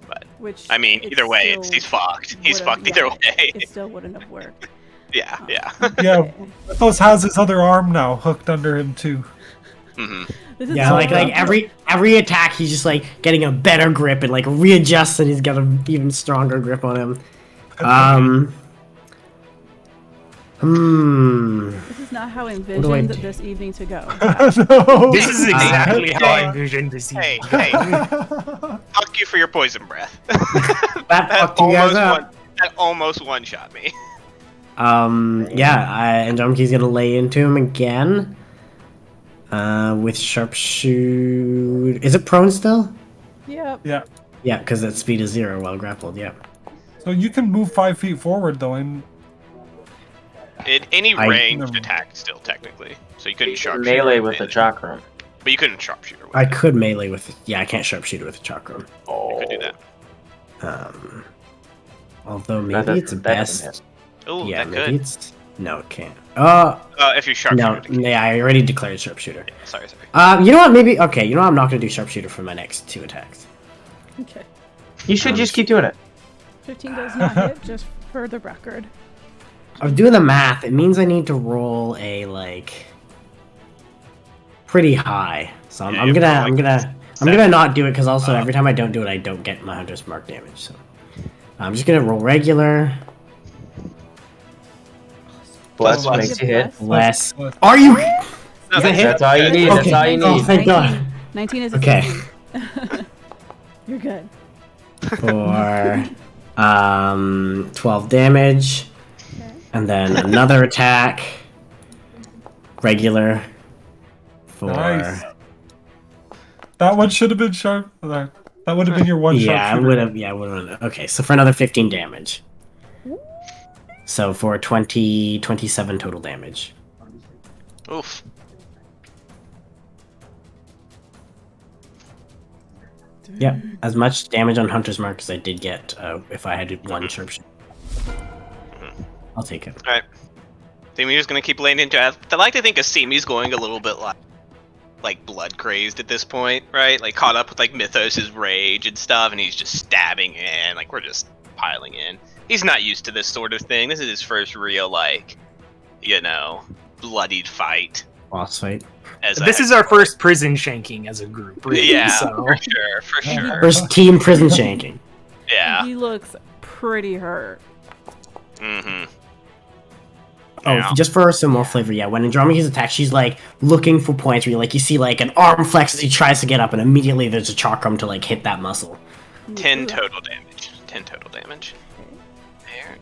But which I mean, it either way, still he's fucked. He's would've- fucked either yeah, way. It still wouldn't have worked. Yeah, yeah. Yeah, Mythos has his other arm now hooked under him too. hmm This is Yeah, so like dumb. every attack, he's just like getting a better grip and like readjusts, and he's got an even stronger grip on him. This is not how I do I envisioned do? this evening to go. No. This is exactly how I hey, envisioned this Hey, evening. hey, fuck you for your poison breath. That fucked you guys up. That almost one-shot me. Yeah, and Drumkey's gonna lay into him again. With sharpshoot. Is it prone still? Yep. Yeah. Yeah, because that speed is 0 while grappled. Yeah. So you can move 5 feet forward though, and Any I- ranged attack still technically, so you couldn't sharpshoot. Melee or with the anything. chakra. But you couldn't sharpshooter. With I it. could melee with. Yeah, I can't sharpshoot with a chakra. You could do that. Although maybe That it's doesn't best. hit. Oh, Yeah, that maybe could. it's. No, it can't. If you sharpshooter. No, it can. yeah, I already declared sharpshooter. Sorry. You know what? Maybe okay. You know what? I'm not gonna do sharpshooter for my next 2 attacks. Okay. You should just keep doing it. 15 does not hit, just for the record. I'm doing the math. It means I need to roll a like pretty high. So Yeah, I'm you gonna have to I'm roll, like, gonna not do it because also every time I don't do it, I don't get my hunter's mark damage. So I'm just gonna roll regular. Bless Bless. makes you hit. Less. Bless. Are you? No, Is that hit? That's all you need. That's Okay. all you Oh, need. thank 19, God. 19 is a Okay. CC. You're good. For 12 damage, Okay. and then another attack. Regular. For Nice. That one should have been sharp. That would have been your one yeah, I sharpshooter. would have. Yeah, I would have. Okay, so for another 15 damage. So for 27 total damage. Oof. Yep, as much damage on Hunter's Mark as I did get if I had one sharpshooter. I'll take it. Alright. Simi's gonna keep laying into it. I like to think of Simi's going a little bit like blood crazed at this point, right? Like caught up with like Mythos' rage and stuff, and he's just stabbing in. Like we're just piling in. He's not used to this sort of thing. This is his first real like, bloodied fight. Boss fight. This is our first prison shanking as a group, really. Yeah, So. for sure. First team prison shanking. Yeah. He looks pretty hurt. Mm-hmm. Oh, Yeah. just for some more flavor, yeah. When Andromeda's attacked, she's like looking for points where you see like an arm flex as he tries to get up, and immediately there's a chakram to like hit that muscle. 10 total damage. 10 total damage. There.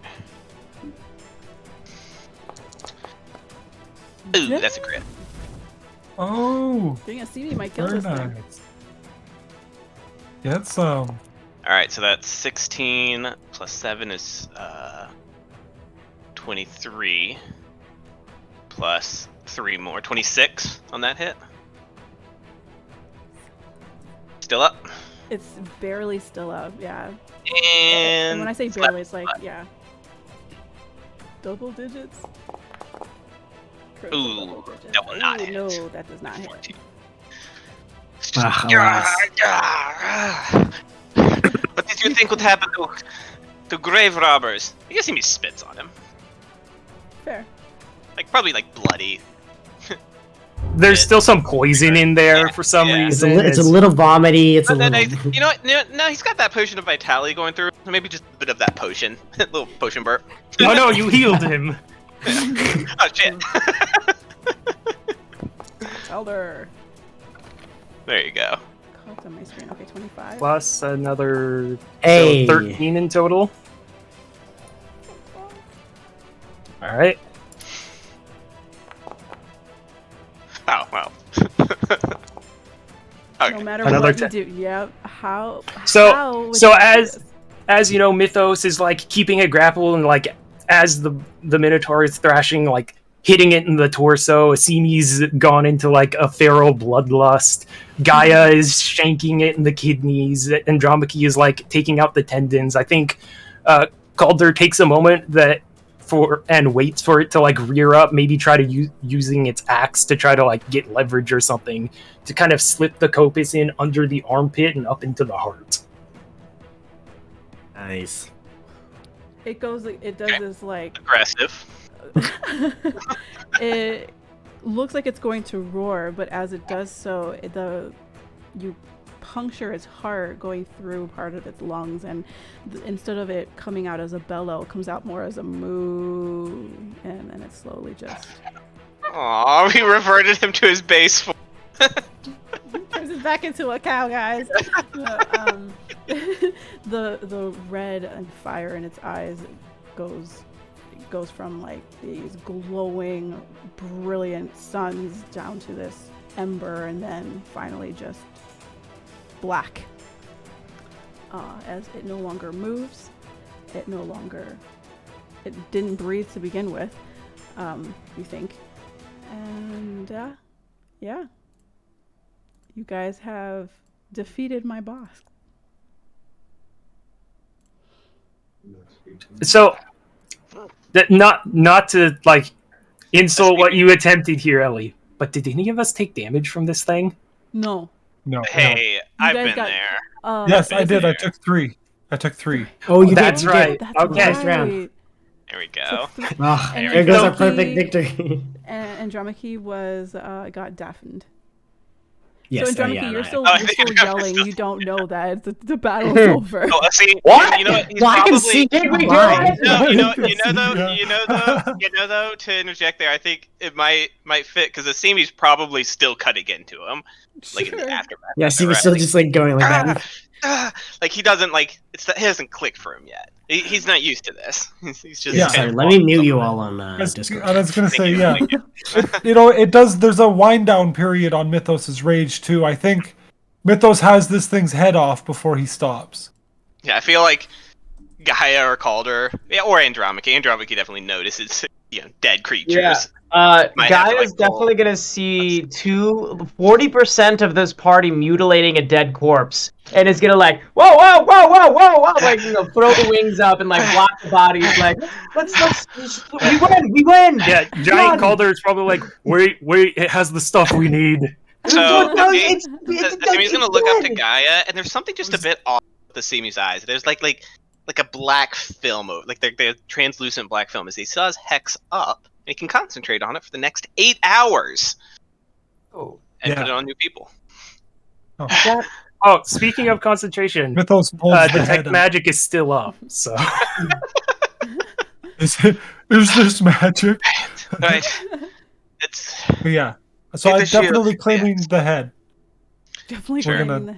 Ooh, that's a crit. Oh, Being a CD might kill very this thing. nice. Get some. Alright, so that's 16 plus 7 is 23 plus 3 more. 26 on that hit. Still up. It's barely still up, yeah. And when I say barely, it's like, yeah. Double digits? Critical Ooh, double digits. that will not Ooh, hit. no, that does not hit. 14. Alas. What did you think would happen to grave robbers? I guess he spits on him. Fair. Like probably like bloody. There's still some poison in there for some Yeah. It's a, reason. it's a little vomity. It's a But then little. you know what? No, he's got that potion of vitality going through. So maybe just a bit of that potion. Little potion burp. Oh no, you healed him. Oh shit. Elder. There you go. Clocked on my screen. Okay, 25. Plus another Hey. so 13 in total. Alright. Oh wow. No Okay. matter Another what you do. Yep. How would So you do this? as you know, Mythos is like keeping it grappled, and like as the Minotaur is thrashing, like hitting it in the torso. Simi's gone into like a feral bloodlust. Gaia is shanking it in the kidneys. Andromache is like taking out the tendons. I think Calder takes a moment and waits for it to like rear up, maybe try to using its axe to try to like get leverage or something to kind of slip the copus in under the armpit and up into the heart. Nice. It goes. It does this like. Aggressive. It looks like it's going to roar, but as it does so, you puncture its heart going through part of its lungs, and instead of it coming out as a bellow, it comes out more as a moo, and then it slowly just Aw, we reverted him to his base form. turns it back into a cow, guys. The red and fire in its eyes goes from like these glowing, brilliant suns down to this ember, and then finally just black. As it no longer moves, it didn't breathe to begin with, you think. And yeah, you guys have defeated my boss. So, not to like insult what you attempted here, Ellie, but did any of us take damage from this thing? No. No. Hey, I've guys been got- there. No. Yes, I did. I took 3. Oh, you That's did. right. That's Okay. First round. There we go. Oh, And there goes our Loki- perfect victory. And Andromache was got deafened. Yes, so Andromache, yeah, you're and I- still Oh, you're still yeah, yelling. still- You don't know that the battle's over. Oh, see, What? you know what? He's Well, I can probably. see Did we do why. it? No, You can see, you know though. To interject there, I think it might fit because the Simi's probably still cutting into him, like in the Sure. aftermath. Yeah, see, we're right? still just like going like that. Like he doesn't like it hasn't clicked for him yet. He's not used to this. He's just Yeah. kind Sorry, of let me lost mute you something. all on Discord. I was gonna say, Thank yeah. you. It does. There's a wind down period on Mythos's rage too. I think Mythos has this thing's head off before he stops. Yeah, I feel like Gaia or Calder, yeah, or Andromache. Andromache definitely notices, dead creatures. Yeah. Might have to, Guy is like, pull- definitely gonna see 40% of this party mutilating a dead corpse, and it's gonna like whoa, whoa, whoa, whoa, whoa, whoa, like throw the wings up and like block the bodies. Like let's we win. Yeah, Run. Giant Calder is probably like, wait, it has the stuff we need. So No, he's gonna look up to good. Gaia, and there's something just a bit off with the Simi's eyes. There's like a black film, like they're translucent black film. As he still has Hex up, and he can concentrate on it for the next 8 hours Oh, and Yeah. put it on new people. Oh, speaking of concentration, Mythos pulls the head detect out. magic is still up. So Is this magic? Right? It's But yeah. So Get I'm the shield. definitely claiming the head. Definitely Sure. claiming that.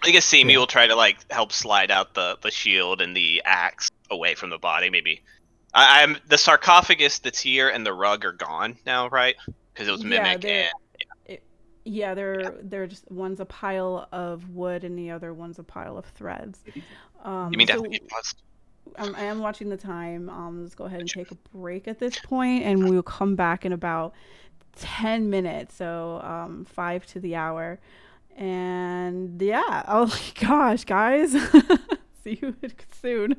I guess Simi Yeah. will try to like help slide out the shield and the axe away from the body. Maybe I'm the sarcophagus that's here and the rug are gone now, right? Because it was mimic. Yeah, they're just one's a pile of wood and the other one's a pile of threads. You mean So definitely paused? I am watching the time. Let's go ahead and take a break at this point, and we will come back in about 10 minutes. So 5 to the hour, and yeah. Oh my gosh, guys! See you soon.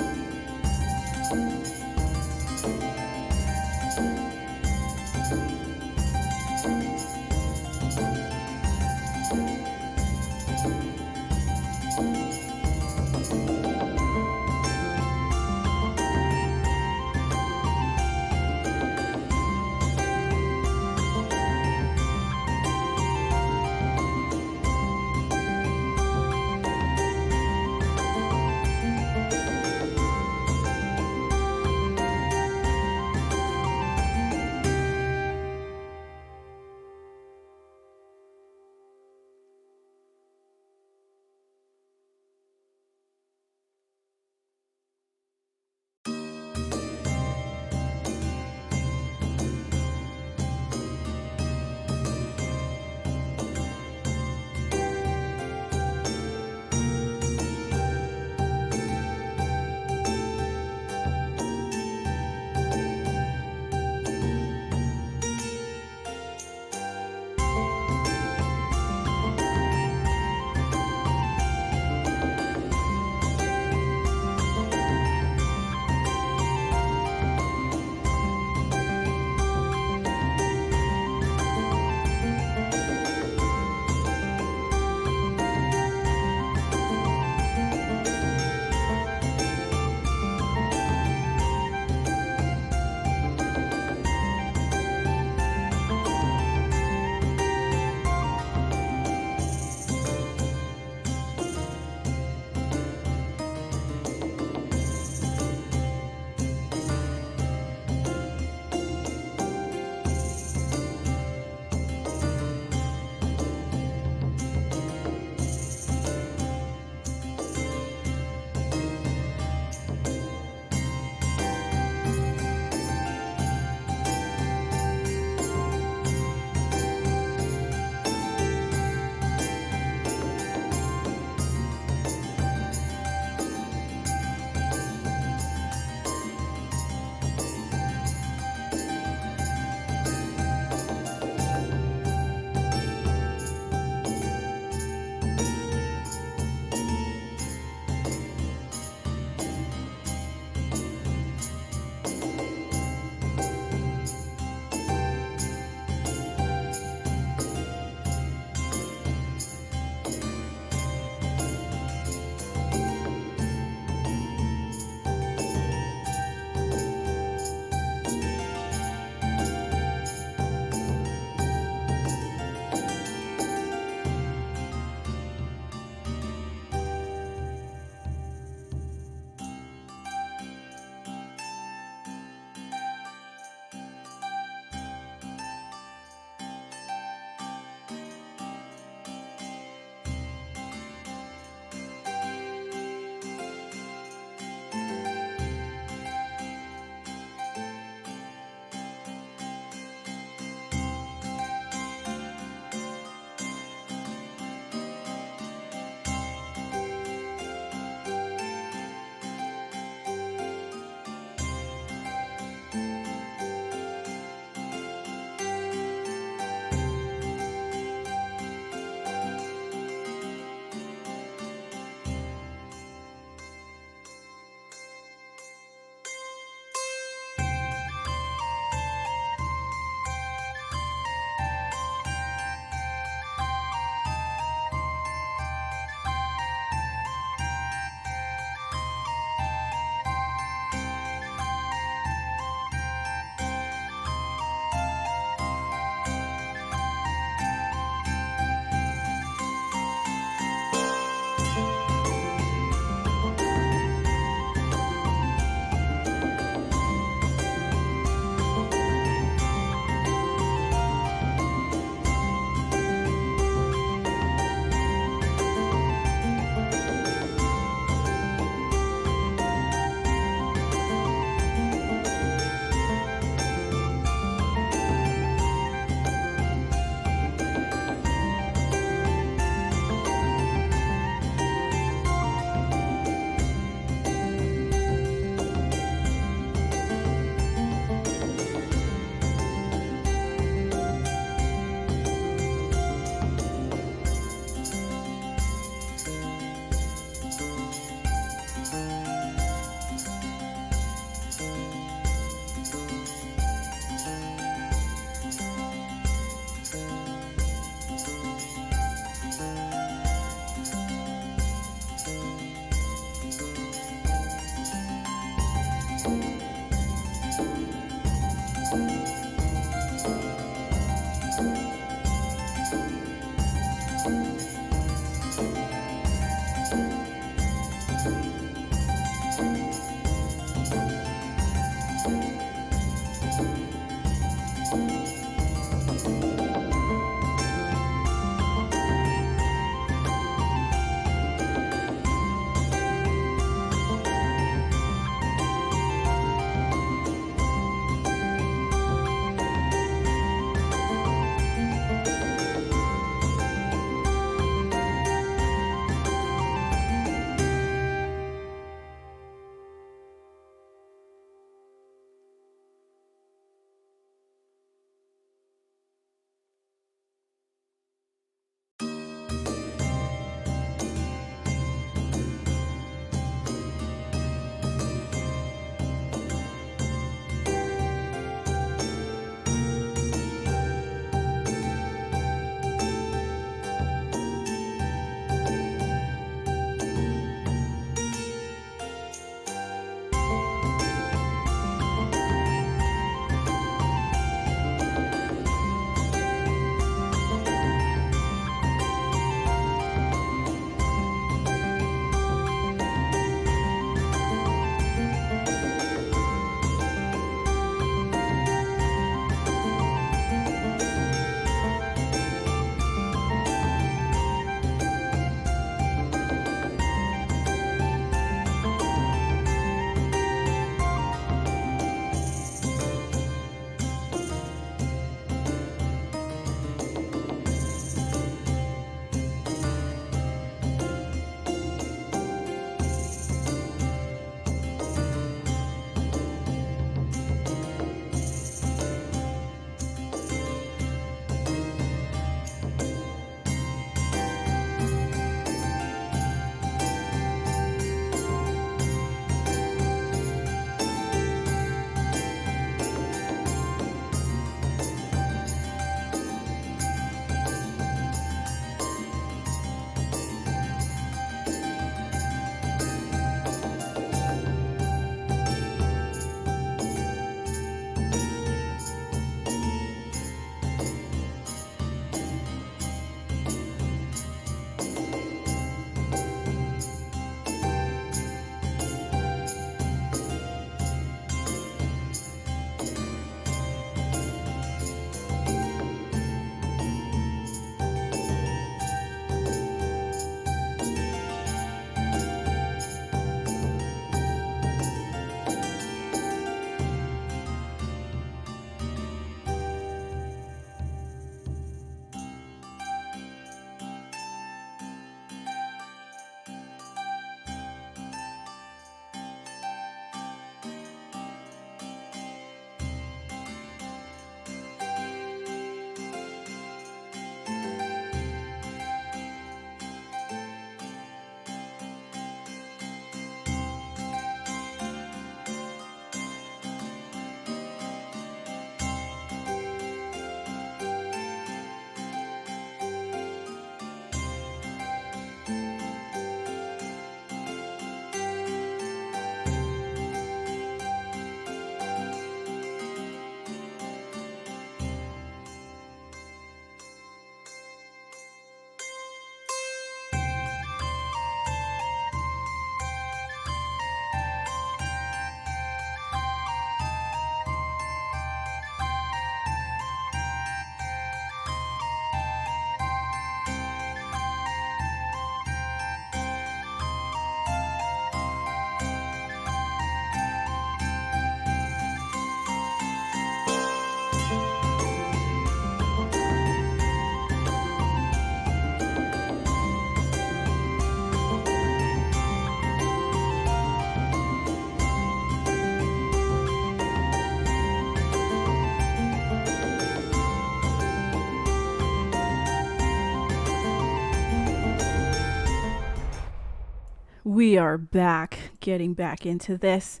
we are back, getting back into this.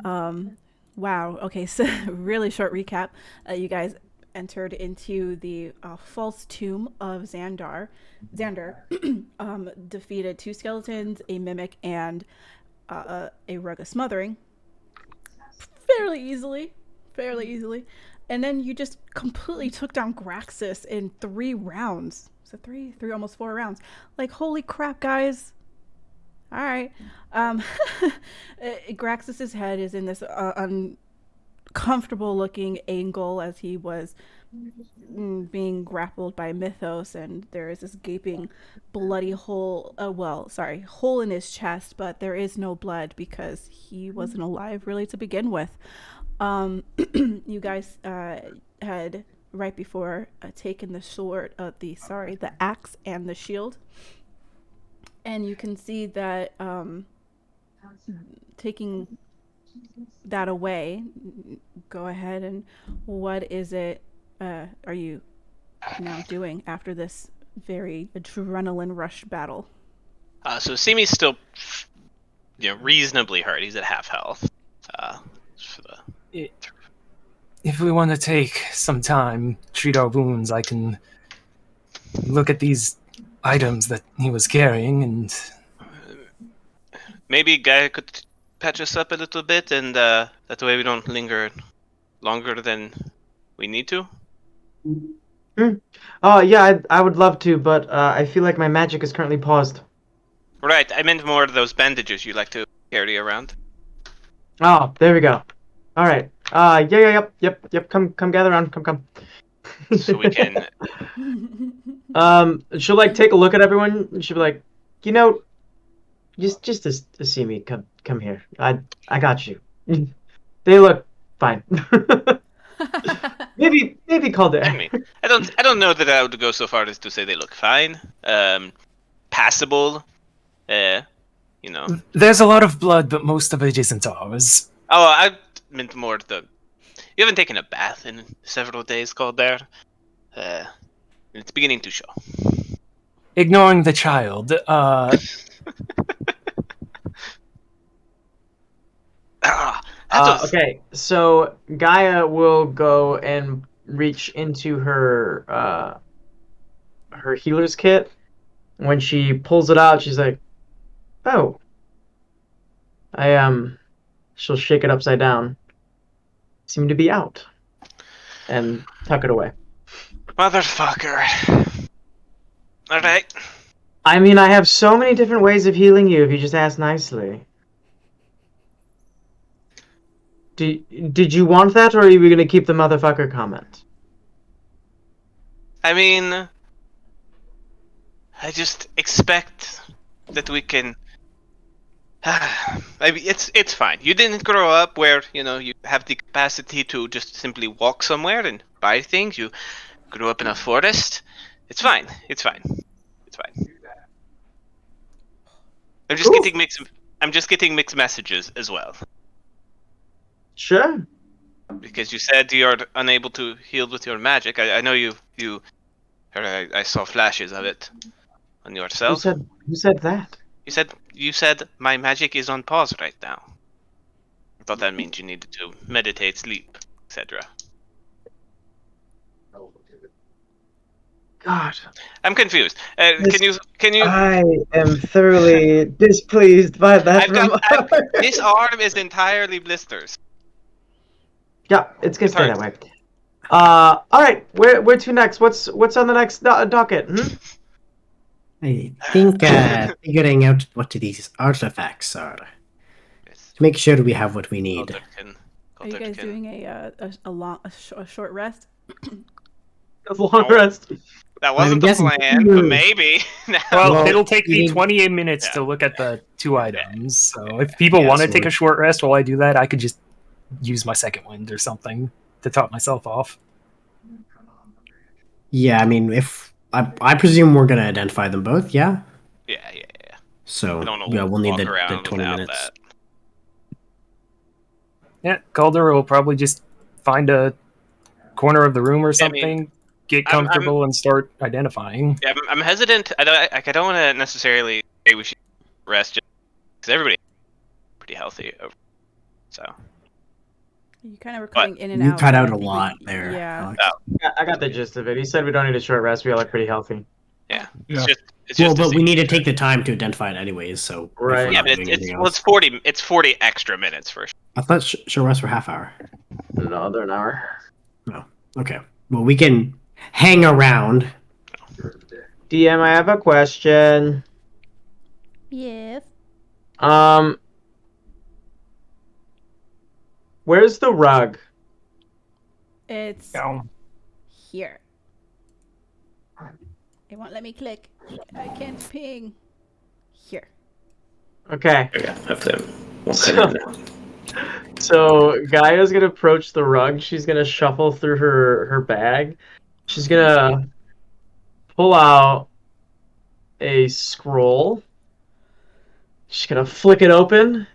Wow. Okay, so really short recap. You guys entered into the false tomb of Xander, defeated 2 skeletons, a mimic, and a rug of smothering fairly easily. And then you just completely took down Graxus in 3 rounds. So three, almost 4 rounds. Like, holy crap, guys. All right. Graxus's head is in this uncomfortable looking angle as he was being grappled by Mythos, and there is this gaping bloody hole, hole in his chest, but there is no blood because he wasn't alive really to begin with. You guys had right before taken the sword, the axe and the shield, and you can see that taking that away. Go ahead, and what is it are you now doing after this very adrenaline rush battle? So Simi's still, reasonably hurt. He's at half health. If we want to take some time, treat our wounds, I can look at these items that he was carrying, and maybe Gaia could patch us up a little bit, and that way we don't linger longer than we need to. Oh, yeah, I would love to, but I feel like my magic is currently paused. Right, I meant more of those bandages you like to carry around. Oh, there we go. All right. Yep. Come gather around. Come. So we can. She'll like take a look at everyone. And she'll be like, just to see me. Come here. I got you. They look fine. maybe call there. I mean, I don't know that I would go so far as to say they look fine. Passable. There's a lot of blood, but most of it isn't ours. Oh, I meant more you haven't taken a bath in several days, called there. It's beginning to show. Ignoring the child, Okay, so Gaia will go and reach into her healer's kit. When she pulls it out, she's like, "Oh, she'll shake it upside down. Seem to be out, and tuck it away." Motherfucker. All right. I mean, I have so many different ways of healing you if you just ask nicely. Did you want that, or are you going to keep the motherfucker comment? I mean, I just expect that we can. I mean, it's fine. You didn't grow up where you have the capacity to just simply walk somewhere and buy things. You grew up in a forest. It's fine. I'm just getting mixed messages as well. Sure. Because you said you are unable to heal with your magic. I know you. I saw flashes of it on yourself. Who said that? You said my magic is on pause right now. I thought that means you needed to meditate, sleep, etc. God. I'm confused. Can you? I am thoroughly displeased by that. This arm is entirely blisters. Yeah, it's gonna stay that way. All right, where to next? What's on the next docket? I think figuring out what these artifacts are. To make sure we have what we need. Are you guys doing a short rest? A long rest. That wasn't the plan, but maybe. Well, it'll take me 28 minutes to look at the 2 items. So if people want to take a short rest while I do that, I could just use my second wind or something to top myself off. Yeah, I mean, if I presume we're gonna identify them both, yeah. Yeah. So we'll need the 20 minutes. That. Yeah, Calder will probably just find a corner of the room or something, get comfortable, and start identifying. Yeah, I'm hesitant. I don't want to necessarily say we should rest just because everybody pretty healthy over. So You kind of were cutting in and You out. cut but I out a think we- lot there. Yeah. Alex. I got the gist of it. He said we don't need a short rest. We are like pretty healthy. yeah, Yeah. it's Well, just but we need to take the time to identify it anyways. So if we're Right. Yeah, not but doing it's anything well, else. it's 40 extra minutes for. I thought short rest for half hour. No, they're an hour. No. Okay. Well, we can hang around. DM, I have a question. Yes. Where's the rug? It's Down. here. It won't let me click. I can't ping. Here. Okay. Okay, hopefully I won't So- cut it now. So Gaia's gonna approach the rug. She's gonna shuffle through her bag. She's gonna pull out a scroll. She's gonna flick it open,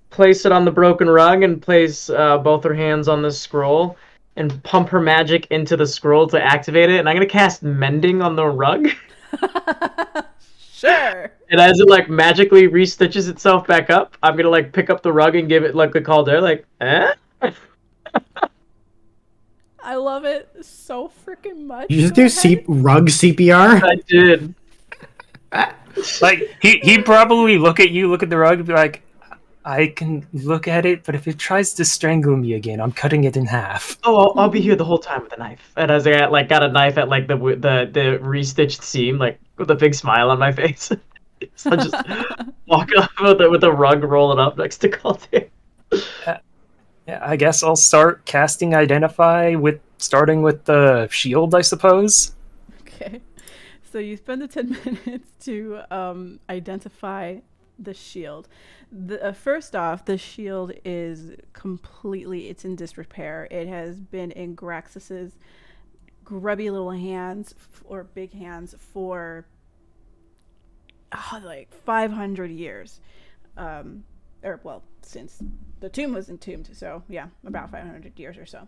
place it on the broken rug, and place both her hands on the scroll, and pump her magic into the scroll to activate it. And I'm gonna cast Mending on the rug. Sure. And as it like magically restitches itself back up, I'm gonna like pick up the rug and give it like a call there, like, eh? I love it so freaking much. You just Go do ahead. rug CPR. I did. Like he'd probably look at you, look at the rug, and be like, I can look at it, but if it tries to strangle me again, I'm cutting it in half. Oh, I'll be here the whole time with a knife. And as I got a knife at like the restitched seam, like with a big smile on my face. So I'll just walk up with the rug rolling up next to Calder. Yeah, I guess I'll start casting Identify starting with the shield, I suppose. Okay. So you spend the 10 minutes to identify the shield. First off, the shield is it's in disrepair. It has been in Graxus's grubby little hands or big hands for like 500 years. Since the tomb was entombed, so yeah, about 500 years or so.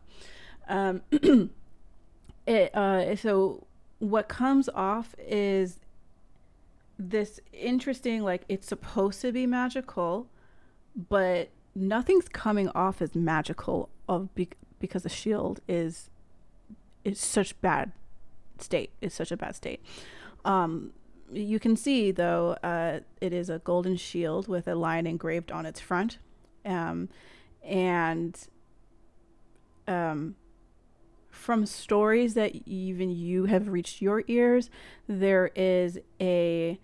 So what comes off is this interesting, like, it's supposed to be magical, but nothing's coming off as magical because the shield is such bad state. It's such a bad state. You can see, though, it is a golden shield with a lion engraved on its front. From stories that even you have reached your ears, there is a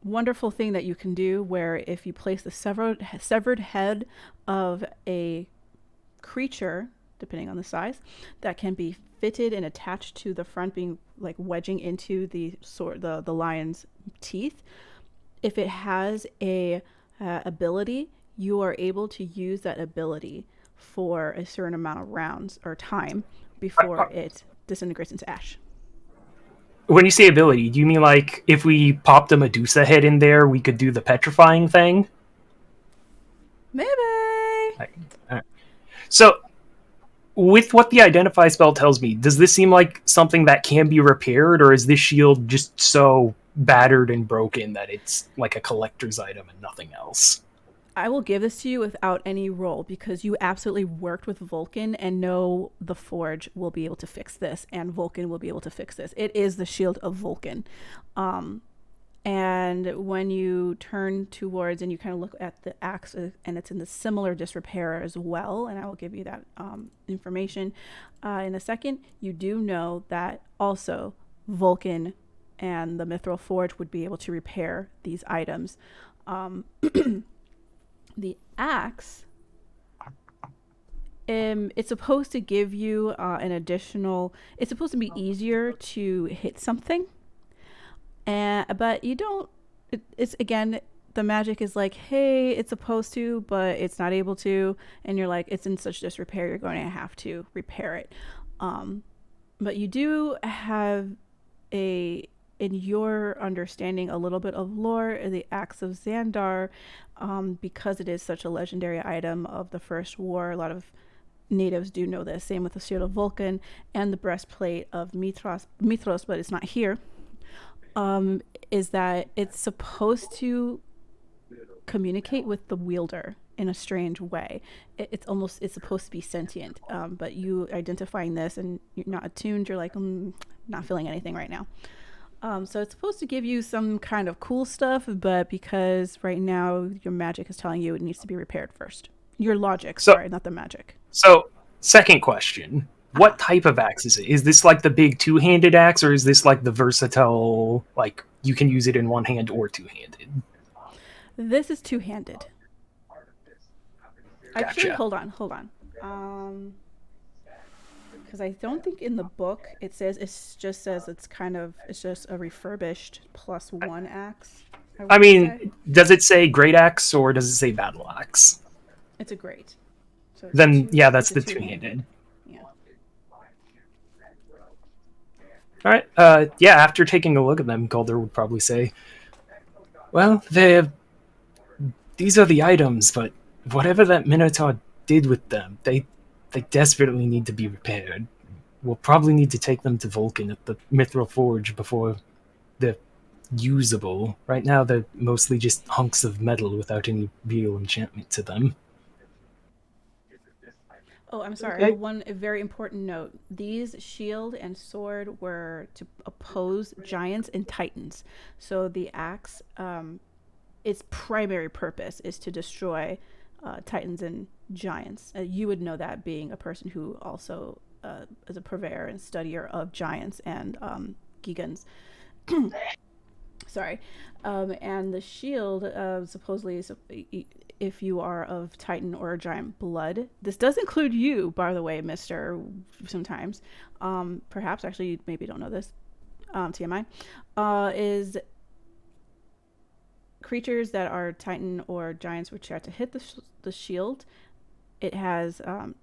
wonderful thing that you can do where if you place the severed head of a creature, depending on the size, that can be fitted and attached to the front, being like wedging into the lion's teeth. If it has a ability, you are able to use that ability for a certain amount of rounds or time before it disintegrates into ash. When you say ability, do you mean like if we popped a Medusa head in there, we could do the petrifying thing? Maybe. So, with what the Identify spell tells me, does this seem like something that can be repaired, or is this shield just so battered and broken that it's like a collector's item and nothing else? I will give this to you without any roll because you absolutely worked with Vulcan and know the Forge will be able to fix this and Vulcan will be able to fix this. It is the shield of Vulcan. And when you turn towards and you kind of look at the axe, and it's in the similar disrepair as well, and I will give you that information in a second, you do know that also Vulcan and the Mithril Forge would be able to repair these items. The axe, it's supposed to give you an additional, it's supposed to be easier to hit something, but you don't, it's again, the magic is like, hey, it's supposed to, but it's not able to, and you're like, it's in such disrepair, you're going to have to repair it. But you do have in your understanding a little bit of lore, the Axe of Xandar, because it is such a legendary item of the First War. A lot of natives do know this. Same with the Shield of Vulcan and the breastplate of Mithras, but it's not here. is that it's supposed to communicate with the wielder in a strange way. It's supposed to be sentient, but you identifying this and you're not attuned, you're like, not feeling anything right now. So it's supposed to give you some kind of cool stuff, but because right now your magic is telling you it needs to be repaired first. Your logic, sorry, not the magic. So, second question. What type of axe is it? Is this like the big two-handed axe, or is this like the versatile, like you can use it in one hand or two-handed? This is two-handed. Gotcha. Actually, hold on. Because I don't think in the book it says, it's just a refurbished +1 axe. I mean, does it say great axe or does it say battle axe? It's a great. So then, yeah, that's the two-handed. Yeah. All right. Yeah, after taking a look at them, Calder would probably say, well, these are the items, but whatever that Minotaur did with them, they desperately need to be repaired. We'll probably need to take them to Vulcan at the Mithril Forge before they're usable. Right now, they're mostly just hunks of metal without any real enchantment to them. Oh, I'm sorry. Okay. A very important note. These shield and sword were to oppose giants and titans. So the axe, its primary purpose is to destroy titans and giants. You would know that, being a person who also is a purveyor and studier of giants and gigans. Sorry. And the shield supposedly is, if you are of titan or giant blood. This does include you, by the way, mister, sometimes. Perhaps, actually, you maybe don't know this. TMI. Is creatures that are titan or giants which are to hit the shield, it has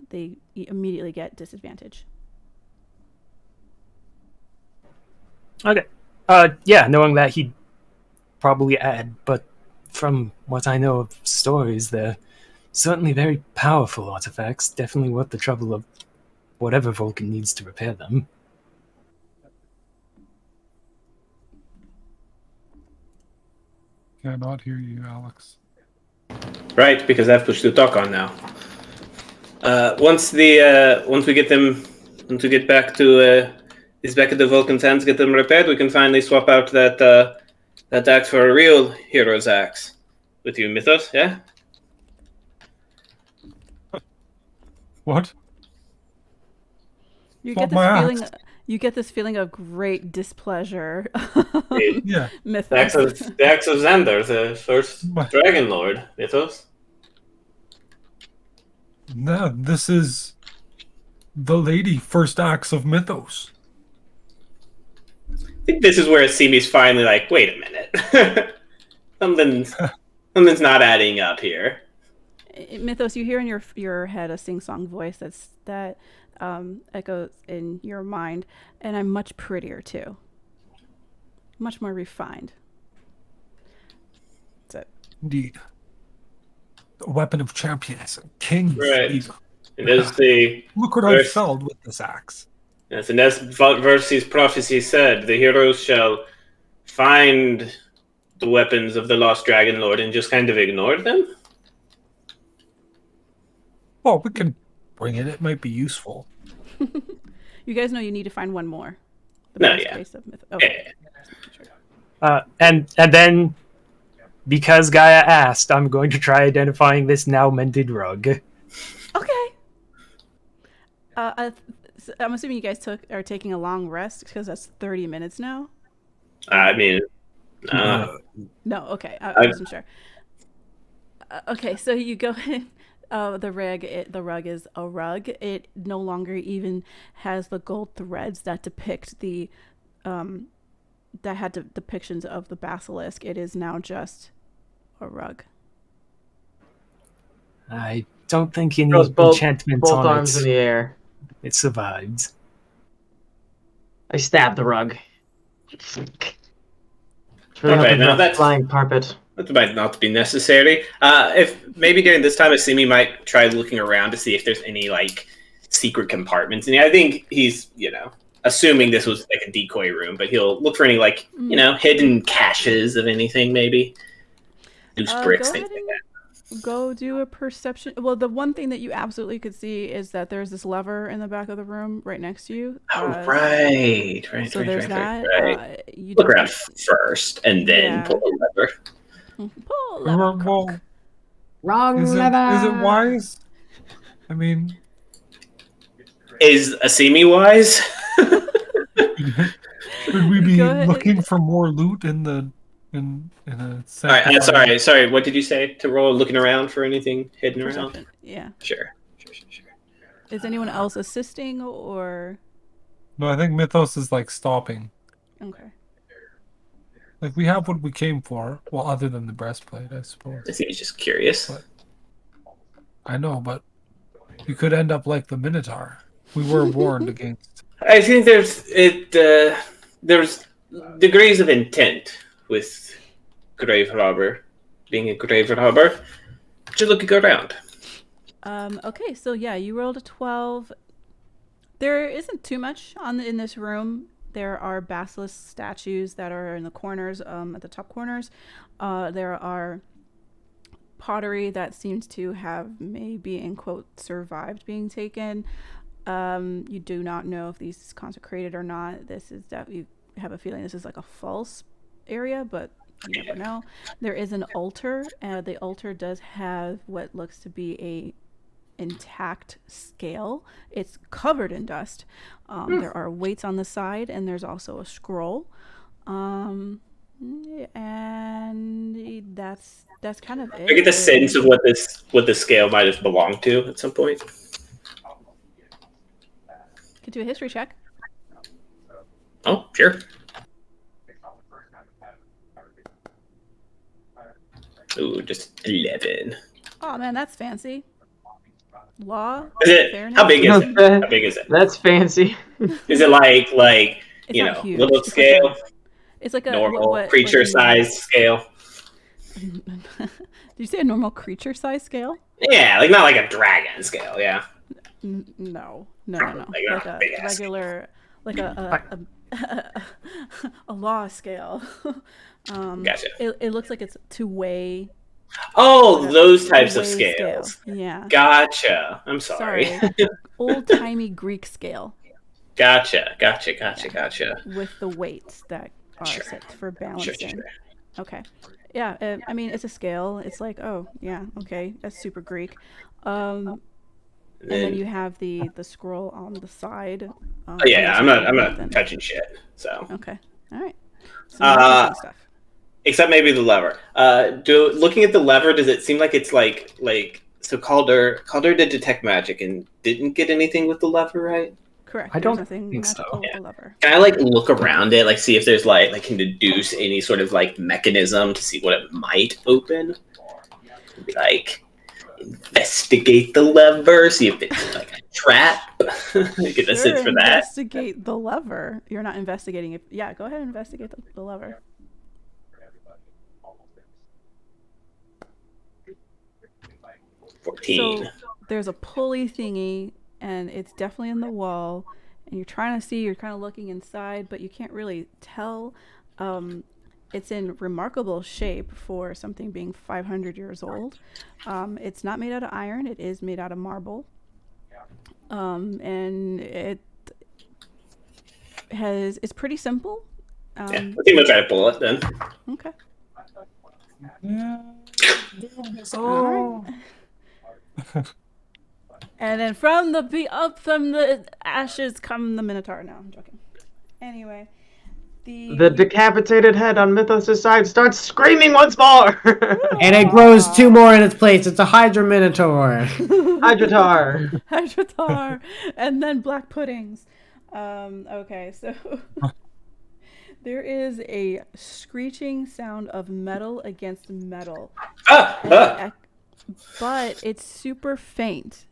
they immediately get disadvantage. Okay. Yeah, knowing that he'd probably add, but from what I know of stories, they're certainly very powerful artifacts, definitely worth the trouble of whatever Vulcan needs to repair them. Cannot hear you, Alex. Right, because I have push to talk on now. Once we get back to back at the Vulcan's hands, get them repaired, we can finally swap out that axe for a real hero's axe. With you, Mythos, yeah? What? You Swap get this my feeling. axe. You get this feeling of great displeasure. Yeah. Mythos. The axe of Xander, the first Dragonlord, Mythos. No, this is the lady first axe of Mythos. I think this is where Simi's finally like, wait a minute. Something's not adding up here. Mythos, you hear in your head a sing-song voice that echoes in your mind, and I'm much prettier too. Much more refined. That's it. Indeed. The weapon of champions, kings. Right. And as the Look what I felled with this axe. yes, and as Versi's prophecy said, the heroes shall find the weapons of the lost Dragonlord and just kind of ignore them. Well, we can bring it. It might be useful. You guys know you need to find one more. No, yeah. Of okay. And then, because Gaia asked, I'm going to try identifying this now mended rug. Okay. I'm assuming you guys are taking a long rest because that's 30 minutes now. I mean, No, okay. I wasn't sure. Okay, so you go in. The rug is a rug. It no longer even has the gold threads that depict that had depictions of the basilisk. It is now just a rug. I don't think any Throws both enchantments on arms in it. the air. It survived. I stab the rug. Okay, now that's flying carpet. that might not be necessary. If maybe during this time, Asimi might try looking around to see if there's any like secret compartments. And I think he's assuming this was like a decoy room, but he'll look for any like hidden caches of anything, maybe loose bricks, Go things ahead like and that. go do a perception. Well, the one thing that you absolutely could see is that there's this lever in the back of the room right next to you. Oh, right. So there's that. You Look don't around first, and then pull the lever. pull lever. Well, Wrong is it wise? I mean, Is Asimi wise? should we be Go ahead. looking for more loot in a All right. Sorry. What did you say to roll? Looking around for anything hidden around? Perception. Yeah. Sure. Is anyone else assisting or? No, I think Mythos is like stopping. Okay. Like we have what we came for. Well, other than the breastplate, I suppose. Asimi's just curious. But, I know, but you could end up like the Minotaur. We were warned against. I think there's degrees of intent with grave robber being a grave robber. Just looking around. Okay, so yeah, you rolled a 12. There isn't too much in this room. There are basilisk statues that are in the corners, at the top corners. There are pottery that seems to have maybe, in quote, survived being taken. You do not know if these is consecrated or not. This is you have a feeling this is like a false area, but you never know. There is an altar. The altar does have what looks to be a intact scale. It's covered in dust. There are weights on the side, and there's also a scroll. And that's kind of it. I get the sense of what this scale might have belonged to at some point. Could do a history check. Oh, sure. Ooh, just 11. Oh man, that's fancy. Law? Is it? Fairness? How big is it? How big is it? That's fancy. Is it like It's not huge. little It's scale, It's like a normal creature size scale? Did you say a normal creature size scale? Yeah, like not like a dragon scale. Yeah. No. Like Like a a big ass regular, like a law scale. Gotcha. It looks like it's two-way. Oh, like a those types of two-way scales. scale. Yeah. Gotcha. I'm sorry. Old-timey Greek scale Gotcha. with the weights that are Sure. set for balancing. Sure. Okay. Yeah, I mean, it's a scale. It's like, oh, yeah, okay, that's super Greek. And then you have the scroll on the side. Oh yeah, I'm not touching shit. So Okay, all right. So no stuff. except maybe the lever. Looking at the lever, does it seem like it's like so Calder did detect magic and didn't get anything with the lever, right? Correct. I don't There's nothing think so. magical with the lever. Can I like look around it, like see if there's like can deduce any sort of like mechanism to see what it might open? Be like investigate the lever, see if it's like a trap. Get a sense for that. Investigate the lever. You're not investigating it. Yeah, go ahead and investigate the lever. 14. So there's a pulley thingy, and it's definitely in the wall. And you're trying to see. You're kind of looking inside, but you can't really tell. It's in remarkable shape for something being 500 years old. It's not made out of iron. It is made out of marble. And it's pretty simple. Yeah, I think we'll try to pull it then. Okay. Yeah. All right. And then from the ashes come the Minotaur. No, I'm joking. Anyway, The decapitated head on Mythos' side starts screaming once more. And it grows two more in its place. It's a Hydra Minotaur. Hydrotar. Hydrotar, and then black puddings. Okay, so there is a screeching sound of metal against metal, but it's super faint.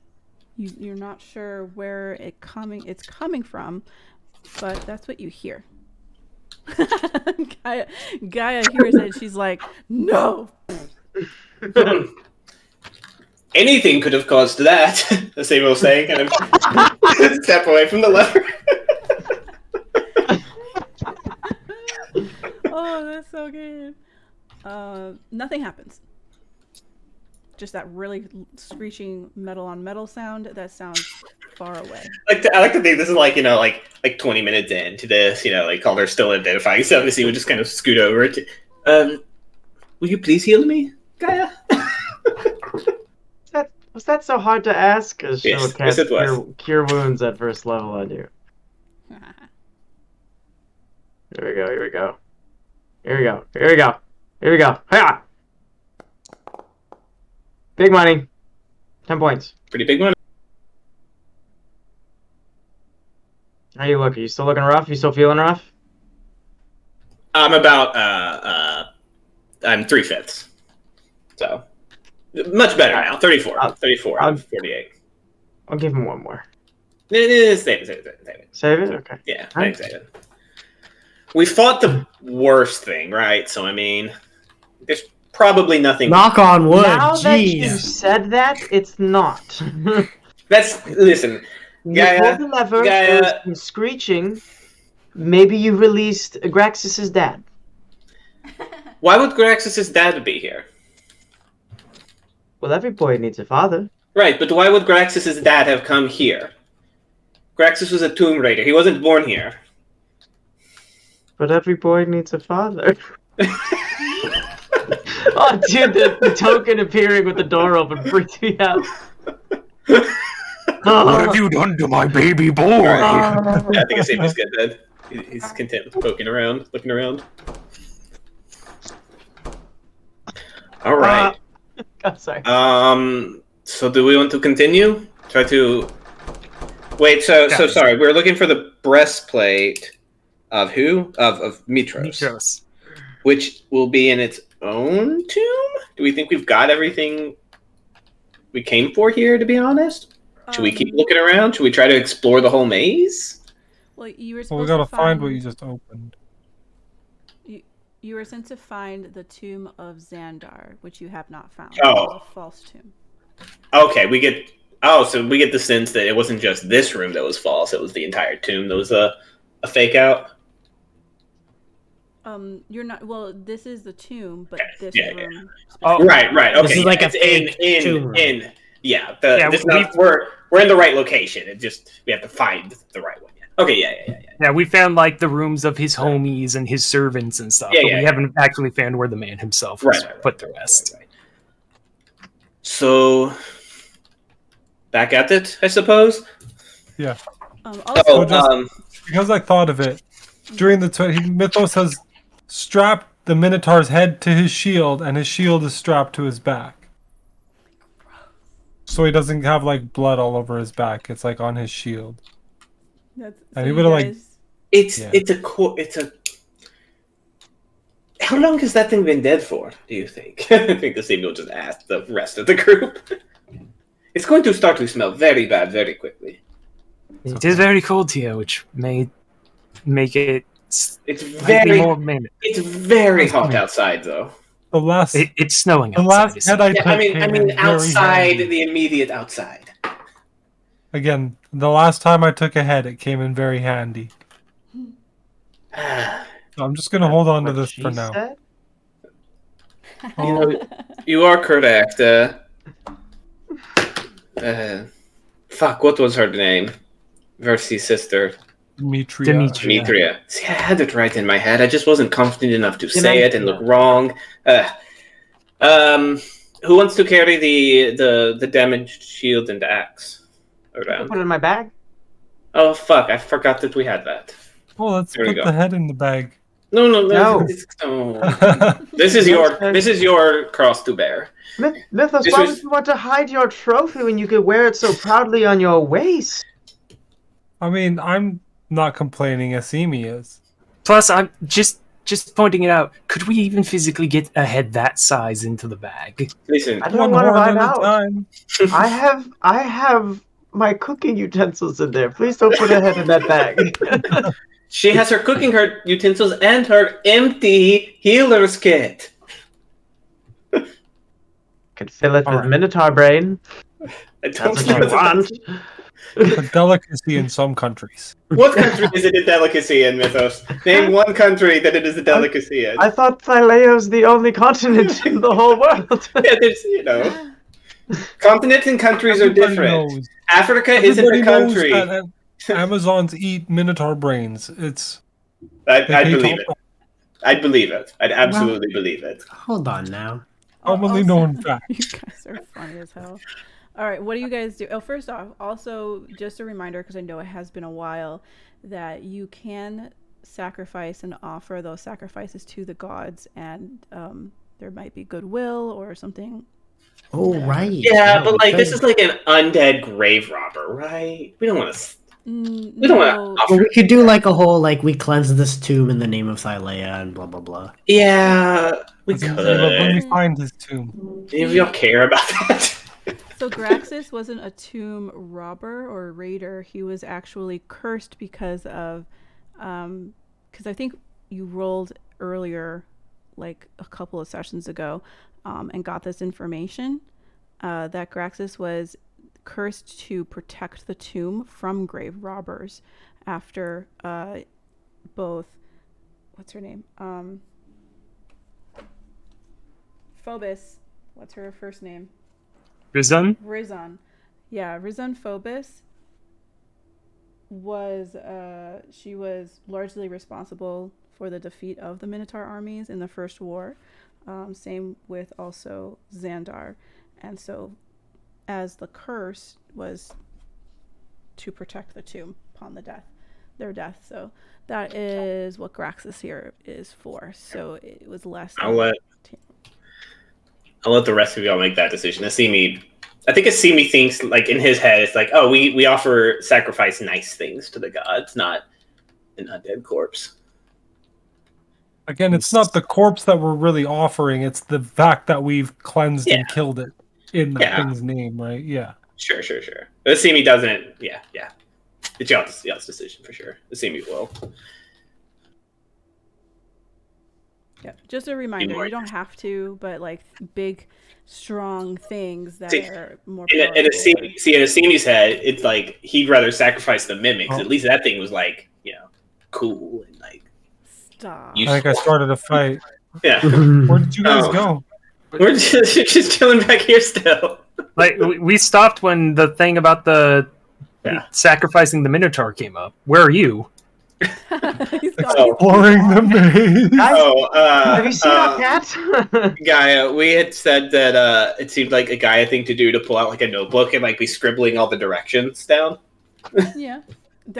You're not sure where it's coming from, but that's what you hear. Gaia hears it. She's like, "No." Anything could have caused that. The same old saying, kind of step away from the lever. Nothing happens. Just that really screeching metal on metal sound that sounds far away. I like to think this is like 20 minutes into this, like Calder still identifying stuff. So he would just kind of scoot over to, will you please heal me, Gaia? Was that so hard to ask? Yes, yes, it was. Cure wounds at first level on you. Here we go. Here we go. Here we go. Here we go. Here we go. Hiya! Big money. 10 points. Pretty big one. How you look? Are you still looking rough? You still feeling rough? I'm about I'm 3/5. So much better now. 34. 34 out of 48. I'll give him one more. Save it. Save it? Okay. Yeah, thanks, David. We fought the worst thing, right? So I mean, there's probably nothing. Knock on wood. Now that you Jeez. said that, it's not. Listen. You Gaia, pulled the lever, there was some screeching. Maybe you released Graxus's dad. Why would Graxus's dad be here? Well, every boy needs a father. Right, but why would Graxus's dad have come here? Graxus was a Tomb Raider. He wasn't born here. But every boy needs a father. Oh, dude, the token appearing with the door open freaked me out. What have you done to my baby boy? Yeah, I think it's safe to get dead. He's content with poking around, looking around. All right. Oh, sorry. So do we want to continue? Try to wait. So sorry. We're looking for the breastplate of who? Of Mitros, which will be in its own tomb. Do we think we've got everything we came for here? To be honest, should we keep looking around? Should we try to explore the whole maze? Well, you were Well, supposed we gotta to find what you just opened. You were sent to find the tomb of Xandar, which you have not found. Oh. It was a false tomb. Okay, so we get the sense that it wasn't just this room that was false; it was the entire tomb that was a fake out. You're not. Well, this is the tomb, but this room. Oh, Right. Okay. This is like a It's fake tomb. We're in the right location. It just we have to find the right one. Okay. Yeah. Yeah, we found like the rooms of his homies and his servants and stuff, Yeah, but yeah, we yeah. haven't actually found where the man himself was put to rest. Right. So, back at it, I suppose. Yeah. Also, Because I thought of it, during the Mythos has strapped the Minotaur's head to his shield, and his shield is strapped to his back. So he doesn't have like blood all over his back. It's like on his shield. And he would have like. It's a. How long has that thing been dead for? Do you think? I think the same will just ask the rest of the group. It's going to start to smell very bad very quickly. It is very cold here, which may make it. It's very It's very hot outside, though. The last. It's snowing The outside. last head I took. I mean, came in very outside, handy. the immediate outside. Again, the last time I took a head, it came in very handy. So I'm just gonna hold on to this for now. Said? You are correct. Fuck, what was her name? Versi's sister. Demetria. See, I had it right in my head. I just wasn't confident enough to say it and look wrong. Who wants to carry the damaged shield and axe around? Put it in my bag. Oh fuck! I forgot that we had that. Oh, let's There we put go. the head in the bag. No. No. This is your cross to bear. Mythos, This why was- would you want to hide your trophy when you could wear it so proudly on your waist? I mean, I'm not complaining. Asimi is. Plus, I'm just pointing it out. Could we even physically get a head that size into the bag? Listen, I don't want to horn find at a out. time. I have my cooking utensils in there. Please don't put a head in that bag. she has her cooking her utensils and her empty healer's kit. Could fill it with Alright. Minotaur brain. I don't That's what you want. a delicacy in some countries. What country is it a delicacy in, Mythos? Name one country that it is a delicacy in. I thought Thylea's the only continent in the whole world. Yeah, there's, continents and countries are Everybody different. knows. Africa Everybody isn't a knows country. that Amazons eat minotaur brains. I'd they pay believe top it. I'd believe it. I'd absolutely believe it. Hold on now. commonly known fact. You guys are funny as hell. All right, what do you guys do? Oh, first off, also just a reminder, because I know it has been a while, that you can sacrifice and offer those sacrifices to the gods, and there might be goodwill or something. Oh, right. Yeah, but like this because- is like an undead grave robber, right? We don't want to. We don't No, want to. Well, we could do like a whole like we cleanse this tomb in the name of Thylea and blah blah blah. Yeah, we Let could. me find his tomb. Do y'all care about that? So Graxus wasn't a tomb robber or raider. He was actually cursed because of, because I think you rolled earlier, like a couple of sessions ago, and got this information, that Graxus was cursed to protect the tomb from grave robbers after both, what's her name? Phobos, what's her first name? Rizun? Rizon. Yeah, Rizon Phobos was she was largely responsible for the defeat of the Minotaur armies in the First War. Same with also Xandar. And so as the curse was to protect the tomb upon their death. So that is what Graxus here is for. So it was less I'll let the rest of y'all make that decision. I think Asimi thinks like in his head, it's like, oh, we offer sacrifice nice things to the gods, not an undead corpse. Again, it's not the corpse that we're really offering, it's the fact that we've cleansed Yeah. and killed it in that Yeah. thing's name, right? Yeah. Sure. But Asimi doesn't. Yeah. It's y'all's decision for sure. Asimi will. Yeah, just a reminder, more you don't have to, but like big, strong things that See, are more In powerful. Asimi's head, it's like he'd rather sacrifice the mimics. Oh. At least that thing was like, cool and like. Stop. You- I think I started a fight. Yeah. Where did you guys Oh. go? We're just chilling back here still. Like we stopped when the thing about the Yeah. sacrificing the Minotaur came up. Where are you? He's got Oh. Exploring the maze. Have you seen our cat? Gaia, we had said that it seemed like a Gaia thing to do to pull out like a notebook and like be scribbling all the directions down yeah.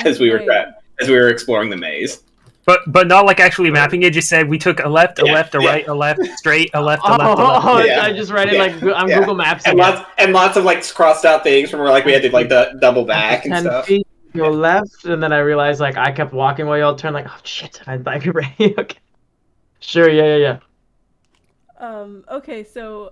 as we were exploring the maze. But not like actually mapping it. Just said we took a left, a Yeah, left, a yeah. right, a left, straight, a left, a left, a left. Oh, Yeah. I just read it Yeah. like on Yeah. Google Maps. And lots of like crossed out things from where like we had to like double back and 10 stuff. feet, go left, and then I realized like I kept walking while y'all turned. Like, oh shit, I like ready. Okay, sure, yeah. Okay, so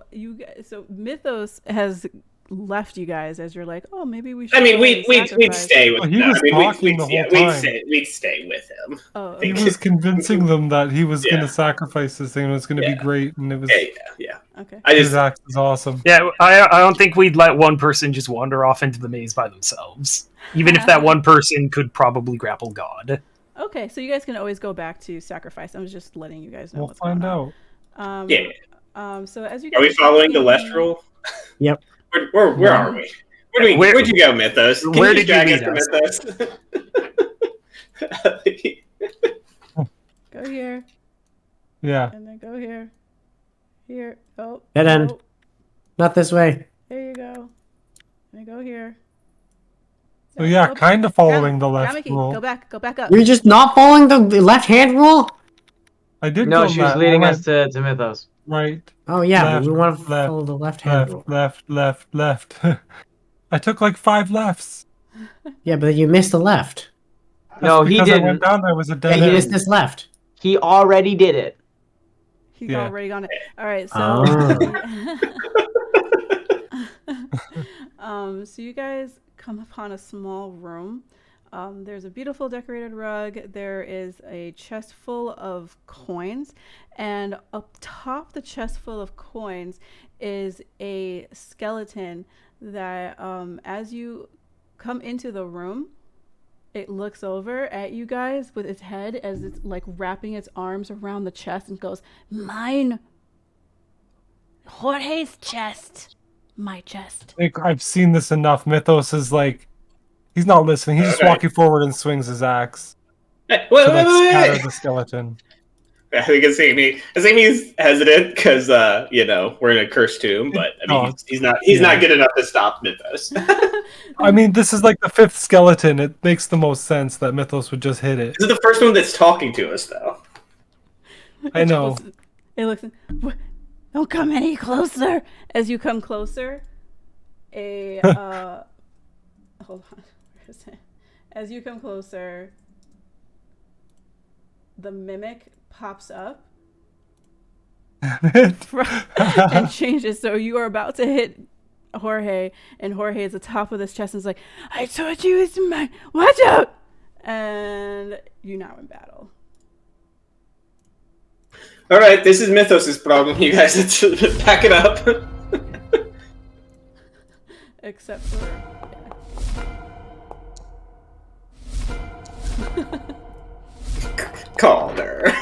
so Mythos has left you guys as you're like, oh, maybe we should. I mean, we'd sacrifice. stay with Well, he no, was I mean, talking the whole time. we'd stay with him. Oh, He okay. was convincing them that he was Yeah. going to sacrifice this thing. It was going to Yeah. be great, and it was Yeah. Okay. I his just act was awesome. Yeah, I don't think we'd let one person just wander off into the maze by themselves, even if that one person could probably grapple God. Okay, so you guys can always go back to sacrifice. I was just letting you guys know. We'll what's find going out. on. Yeah. So as you Are we guys following the walking- left rule? Yep. Where are we? Where'd you go, Mythos? Can Where you did you drag lead us to Mythos? Go here, Yeah. and then go here. Here. Oh. Dead end. oh, Not this way. There you go. And go here. So yeah, Go- kind of following the left Gamaki, rule. Go back up. You're just not following the left-hand rule. I did No, go she was left, leading I us to Mythos. right, Oh yeah, Left, but we want to left, follow the left-hand rule. left. I took like 5 lefts. Yeah, but you missed the left. That's No, he because I went didn't. down there was a Yeah, dead you end. missed this left. He already did it. He's Yeah. already on it. All right, so so you guys come upon a small room. There's a beautiful decorated rug. There is a chest full of coins, and up top the chest full of coins is a skeleton that, as you come into the room, it looks over at you guys with its head as it's like wrapping its arms around the chest and goes, "Mine. Jorge's chest. My chest." Like, I've seen this enough. Mythos is like, he's not listening. He's just Okay. walking forward and swings his axe Hey, to wait, like wait, scatter wait. the skeleton. I think Azimi's hesitant because we're in a cursed tomb, but I mean he's not good enough to stop Mythos. I mean, this is like the 5th skeleton. It makes the most sense that Mythos would just hit it. This is the first one that's talking to us, though. I know. It looks. Don't come any closer. As you come closer, hold on. Where is it? As you come closer, the mimic pops up and changes. So you are about to hit Jorge, and Jorge is at the top of this chest and is like, "I told you it's mine. Watch out!" And you now in battle. All right, this is Mythos' problem. You guys pack it up. Except for. Calder.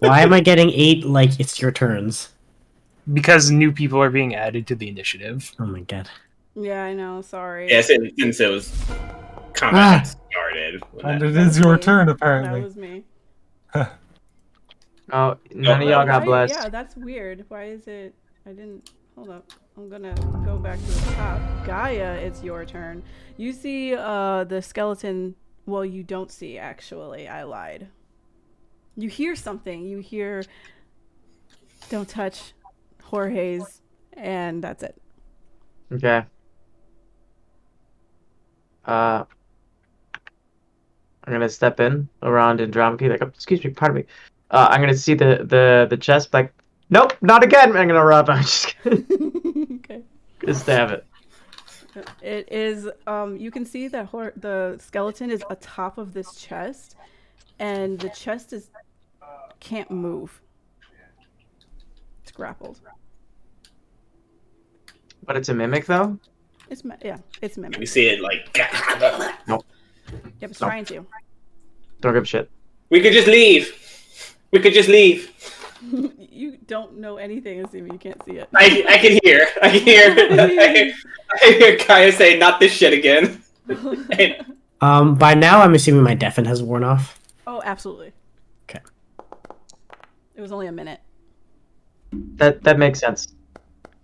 Why am I getting 8 like it's your turns? Because new people are being added to the initiative. Oh my god. Yeah, I know. Sorry. Yeah, since it was combat started. And it is your turn, apparently. That was me. Oh, none of y'all got blessed. Yeah, that's weird. Why is it? I didn't. Hold up. I'm gonna go back to the top. Gaia, it's your turn. You see the skeleton. Well, you don't see, actually. I lied. You hear something. You hear, "Don't touch Jorge's," and that's it. Okay. I'm gonna step in around Andromache, like, excuse me, pardon me. I'm gonna see the chest, like, nope, not again. I'm gonna run. I'm just Okay. gonna stab it. It is, you can see that the skeleton is atop of this chest, and the chest can't move. It's grappled. But it's a mimic, though? It's mimic. We see it like. Nope. Yep, it's trying to. Don't give a shit. We could just leave. You don't know anything, Azumi. You can't see it. I can hear. I hear Kaya say, "Not this shit again." By now I'm assuming my deafen has worn off. Oh, absolutely. Okay. It was only a minute. That makes sense.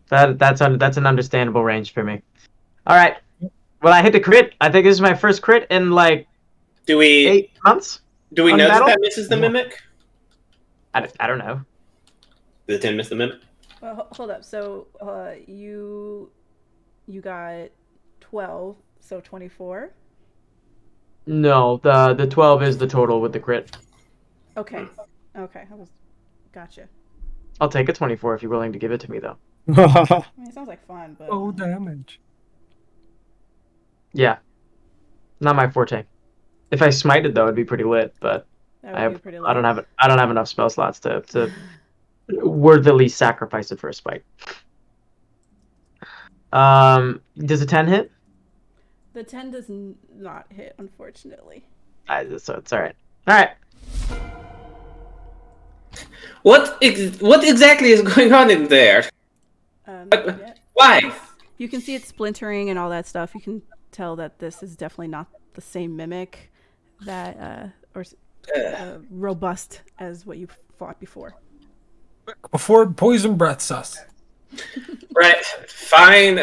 That's an understandable range for me. All right. Well, I hit the crit. I think this is my first crit in like Do we 8 months. know on that metal? that misses the mimic? I don't know. Did the 10 miss the mimic? Well, hold up. So, you got 12, so 24. No, the 12 is the total with the crit. Okay. Gotcha. I'll take a 24 if you're willing to give it to me, though. I mean, it sounds like fun, but Oh, damage. Yeah, not my forte. If I smited, though, it'd be pretty lit. But that would be pretty I don't lit. have enough spell slots to worthily sacrifice it for a spite. Does a 10 hit? The 10 does not hit, unfortunately. So it's all right. All right. What exactly is going on in there? Yeah. Why? You can see it splintering and all that stuff. You can tell that this is definitely not the same mimic that robust as what you fought before. Before poison breaths us. Right. Fine.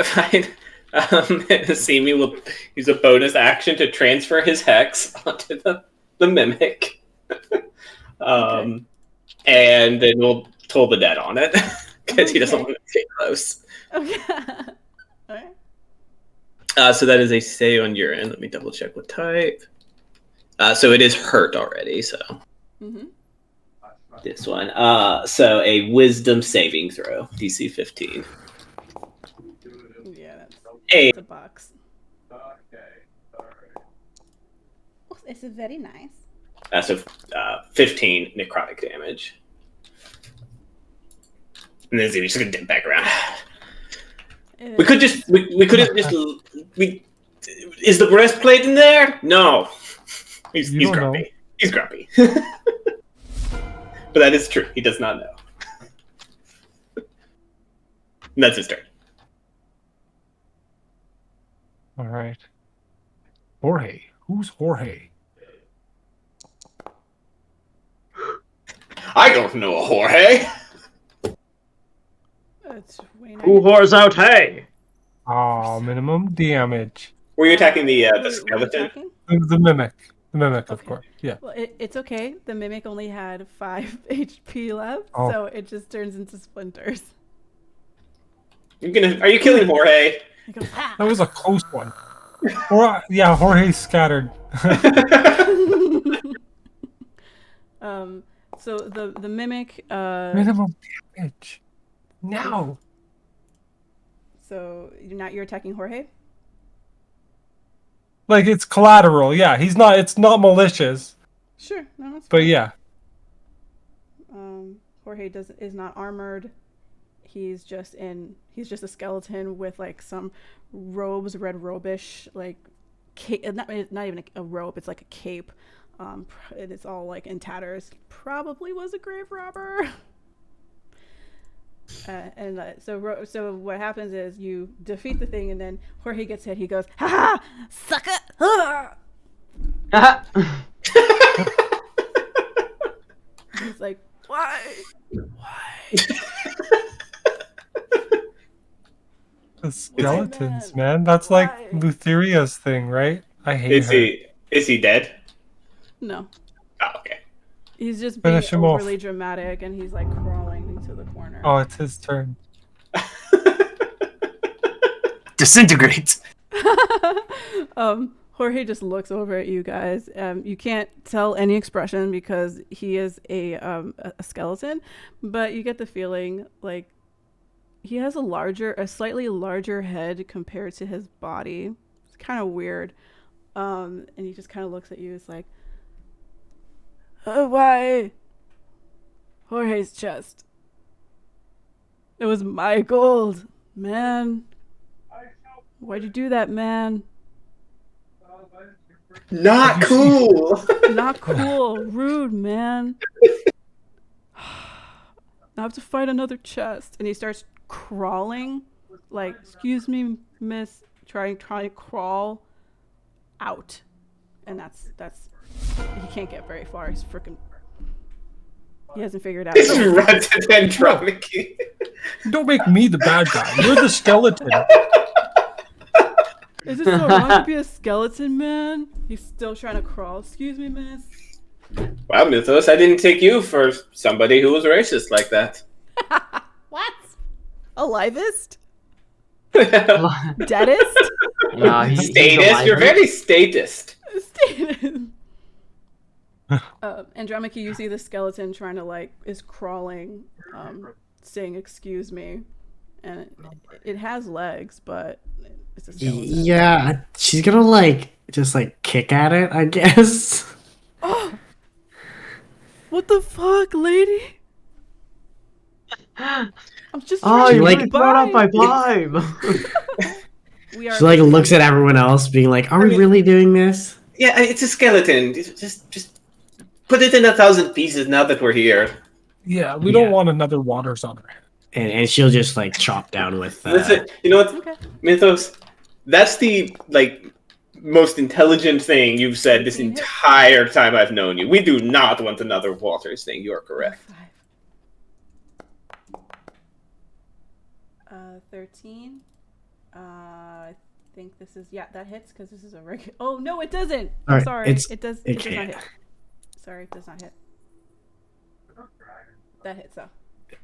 Simi will use a bonus action to transfer his hex onto the mimic. Okay. And then we'll toll the dead on it because he doesn't want to get close. Okay. Alright. So that is a save on your end. Let me double check what type. So it is hurt already. So Mm-hmm. this one. So a wisdom saving throw, DC 15. Yeah, that's Hey. a box. Oh, it's very nice. So 15 necrotic damage. And then Zimi's just gonna dip back around. We could have just Is the breastplate in there? No. He's don't grumpy. know. He's grumpy. But that is true. He does not know. And that's his turn. All right. Jorge. Who's Jorge? I don't know a Jorge. It's way Who whores out hay? Oh, minimum damage. Were you attacking the Who are you skeleton? attacking? The mimic. The mimic, of Okay. course. Yeah. Well, it's okay. The mimic only had 5 HP left, Oh. so it just turns into splinters. Are you killing Jorge? It goes, ha! That was a close one. Or, yeah, Jorge's scattered. So the mimic. Minimum damage. No. So you're attacking Jorge. Like, it's collateral. Yeah, it's not malicious. Sure, no, that's But fine. yeah. Jorge is not armored. He's just a skeleton with like some robes, red robish, like not even a robe. It's like a cape. And it's all like in tatters. Probably was a grave robber. So what happens is you defeat the thing, and then Jorge gets hit. He goes, "Ha ha, sucker!" He's like, "Why? The skeletons, man. That's like Why? Lutheria's thing, right? I hate her. Is he dead? No." Oh, okay. He's just being Finish him off. overly dramatic, and he's like crawling into the corner. Oh, it's his turn. Disintegrate. Jorge just looks over at you guys. You can't tell any expression because he is a skeleton, but you get the feeling like he has a slightly larger head compared to his body. It's kind of weird. And he just kind of looks at you. It's like, why? Jorge's chest. It was my gold, man. Why'd you do that, man? Not cool. Not cool. Rude, man. I have to fight another chest. And he starts crawling. Like, excuse me, miss. Trying to crawl out. And that's he can't get very far. He's freaking. He hasn't figured out. This is Rhododendronic. Don't make me the bad guy. You're the skeleton. Is it so wrong to be a skeleton, man? He's still trying to crawl. Excuse me, miss. Wow, Mythos, I didn't take you for somebody who was racist like that. What? Alivist? Deadest? Nah, he's Statist? alive. You're very statist. Andromache, you see the skeleton trying to is crawling, saying "excuse me," and it has legs, but it's a skeleton. Yeah, she's gonna just kick at it, I guess. What the fuck, lady? I'm just Oh, trying you to like- get brought up by. my vibe. We are She looks at everyone else, being like, "Are we really doing this?" Yeah, it's a skeleton. Just put it in 1,000 pieces now that we're here. Yeah, we don't Yeah. want another waters on her head. And she'll just chop down with. Listen, you know what, Okay. Mythos? That's the most intelligent thing you've said this entire time I've known you. We do not want another waters thing. You are correct. 13. I think this is that hits because this is a regular. Oh no, it doesn't. I'm Alright, sorry. It does. It does not can't. hit. Sorry, it does not hit. That hits though.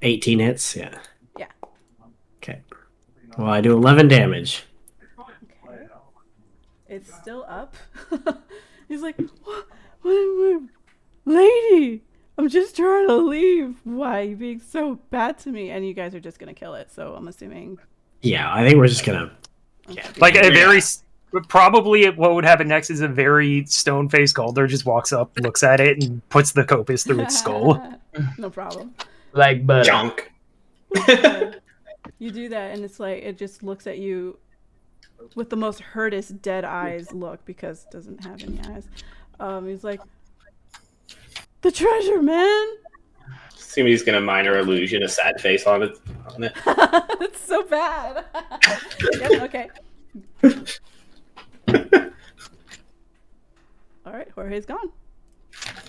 18 hits, yeah. Yeah. Okay. Well, I do 11 damage. Okay. It's still up. He's like, what, lady? I'm just trying to leave. Why are you being so bad to me? And you guys are just gonna kill it. So I'm assuming. Yeah, I think we're just gonna. Yeah. Like a very, probably what would happen next is a very stone-faced Galder just walks up, looks at it, and puts the copis through its skull. No problem. Like butter. Junk. You do that, and it's like it just looks at you, with the most hurtest dead eyes look because it doesn't have any eyes. He's like, the treasure, man. Assuming he's gonna minor illusion a sad face on it. It's so bad. Yep, okay. All right, Jorge's gone.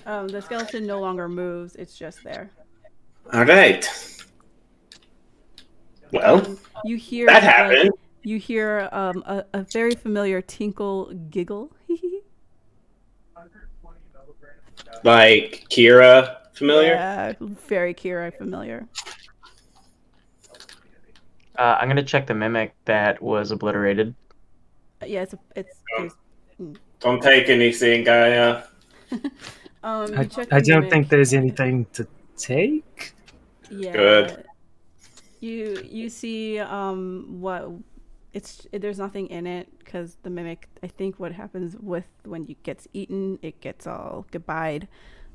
The skeleton no longer moves. It's just there. All right. Well, You hear that happened. you hear a very familiar tinkle giggle. Like Kira familiar? Yeah, very Kira familiar. I'm gonna check the mimic that was obliterated. Yeah, there's, Don't take anything, Gaia. you check I the don't mimic. think there's anything to take. Yeah. Good. You see what there's nothing in it because the mimic, I think what happens with when it gets eaten, it gets all goodbyed.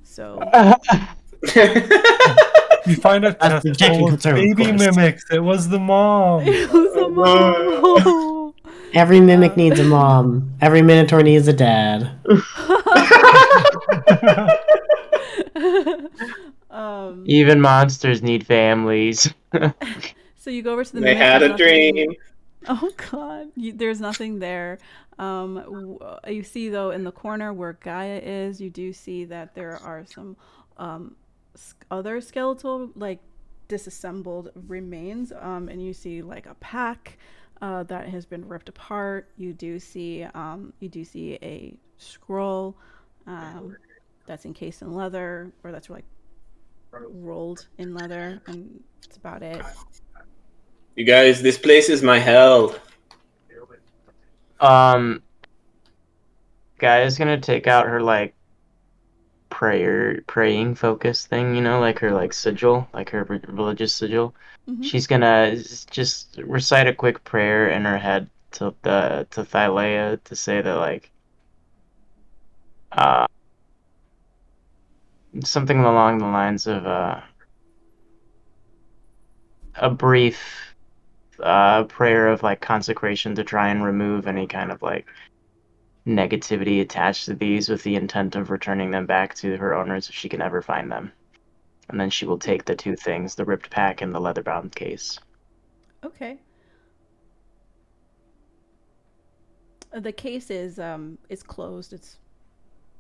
So You find a That's the chest full technical of term, of baby course. mimics. It was the mom. it was a mom. Every mimic needs a mom. Every minotaur needs a dad. Even monsters need families. So you go over to the They mimic. had there's a dream. Oh God, there's nothing there. You see though in the corner where Gaia is, you do see that there are some other skeletal like disassembled remains, and you see like a pack that has been ripped apart. You do see a scroll that's encased in leather, or that's like rolled in leather, and that's about it. You guys, this place is my hell. Gaia's gonna take out her like praying focus thing, like her like sigil, like her religious sigil. Mhm. She's gonna just recite a quick prayer in her head to Thylea to say that like something along the lines of a brief prayer of like consecration to try and remove any kind of like negativity attached to these with the intent of returning them back to her owners if she can ever find them. And then she will take the two things, the ripped pack and the leather-bound case. Okay. The case is closed.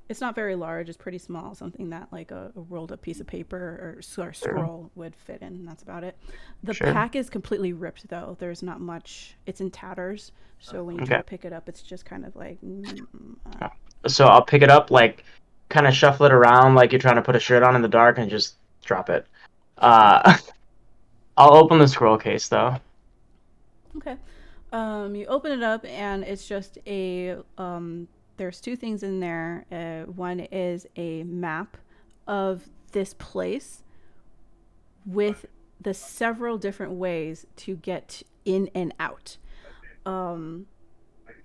It's not very large. It's pretty small. Something that like a rolled up piece of paper or scroll would fit in. And that's about it. The Sure. pack is completely ripped though. There's not much. It's in tatters. So when you try to pick it up, it's just kind of like. So I'll pick it up, like, kind of shuffle it around like you're trying to put a shirt on in the dark and just drop it. I'll open the scroll case though. Okay. You open it up and it's just a there's two things in there. One is a map of this place with the several different ways to get in and out. And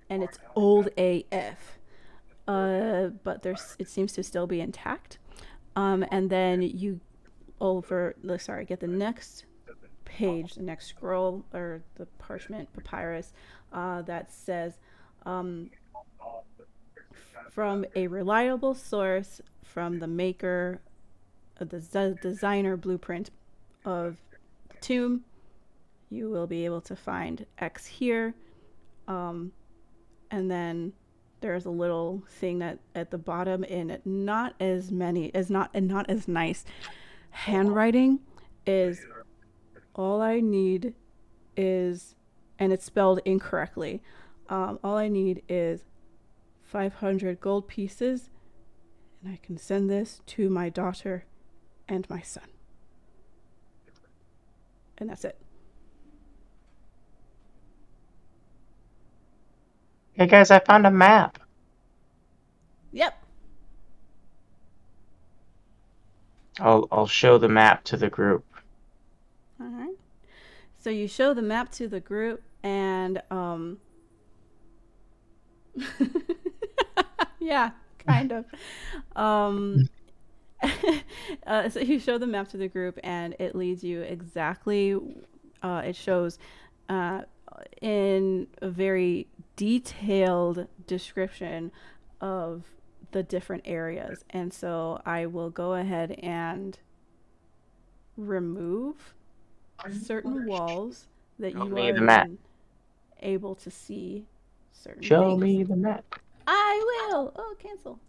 it's old AF. But it seems to still be intact. And then you get the next page, the next scroll or the parchment papyrus that says from a reliable source from the maker of the designer blueprint of the tomb, you will be able to find X here, and then there's a little thing that at the bottom in not as nice handwriting is all I need is, and it's spelled incorrectly, all I need is 500 gold pieces and I can send this to my daughter and my son. And that's it. Hey guys, I found a map. Yep. I'll show the map to the group. All right. So you show the map to the group and yeah, kind of. So you show the map to the group and it leads you exactly, it shows in a very detailed description of the different areas. And so I will go ahead and remove certain walls that Show you me are the map. then able to see certain Show things. me the map. I will. Oh, cancel.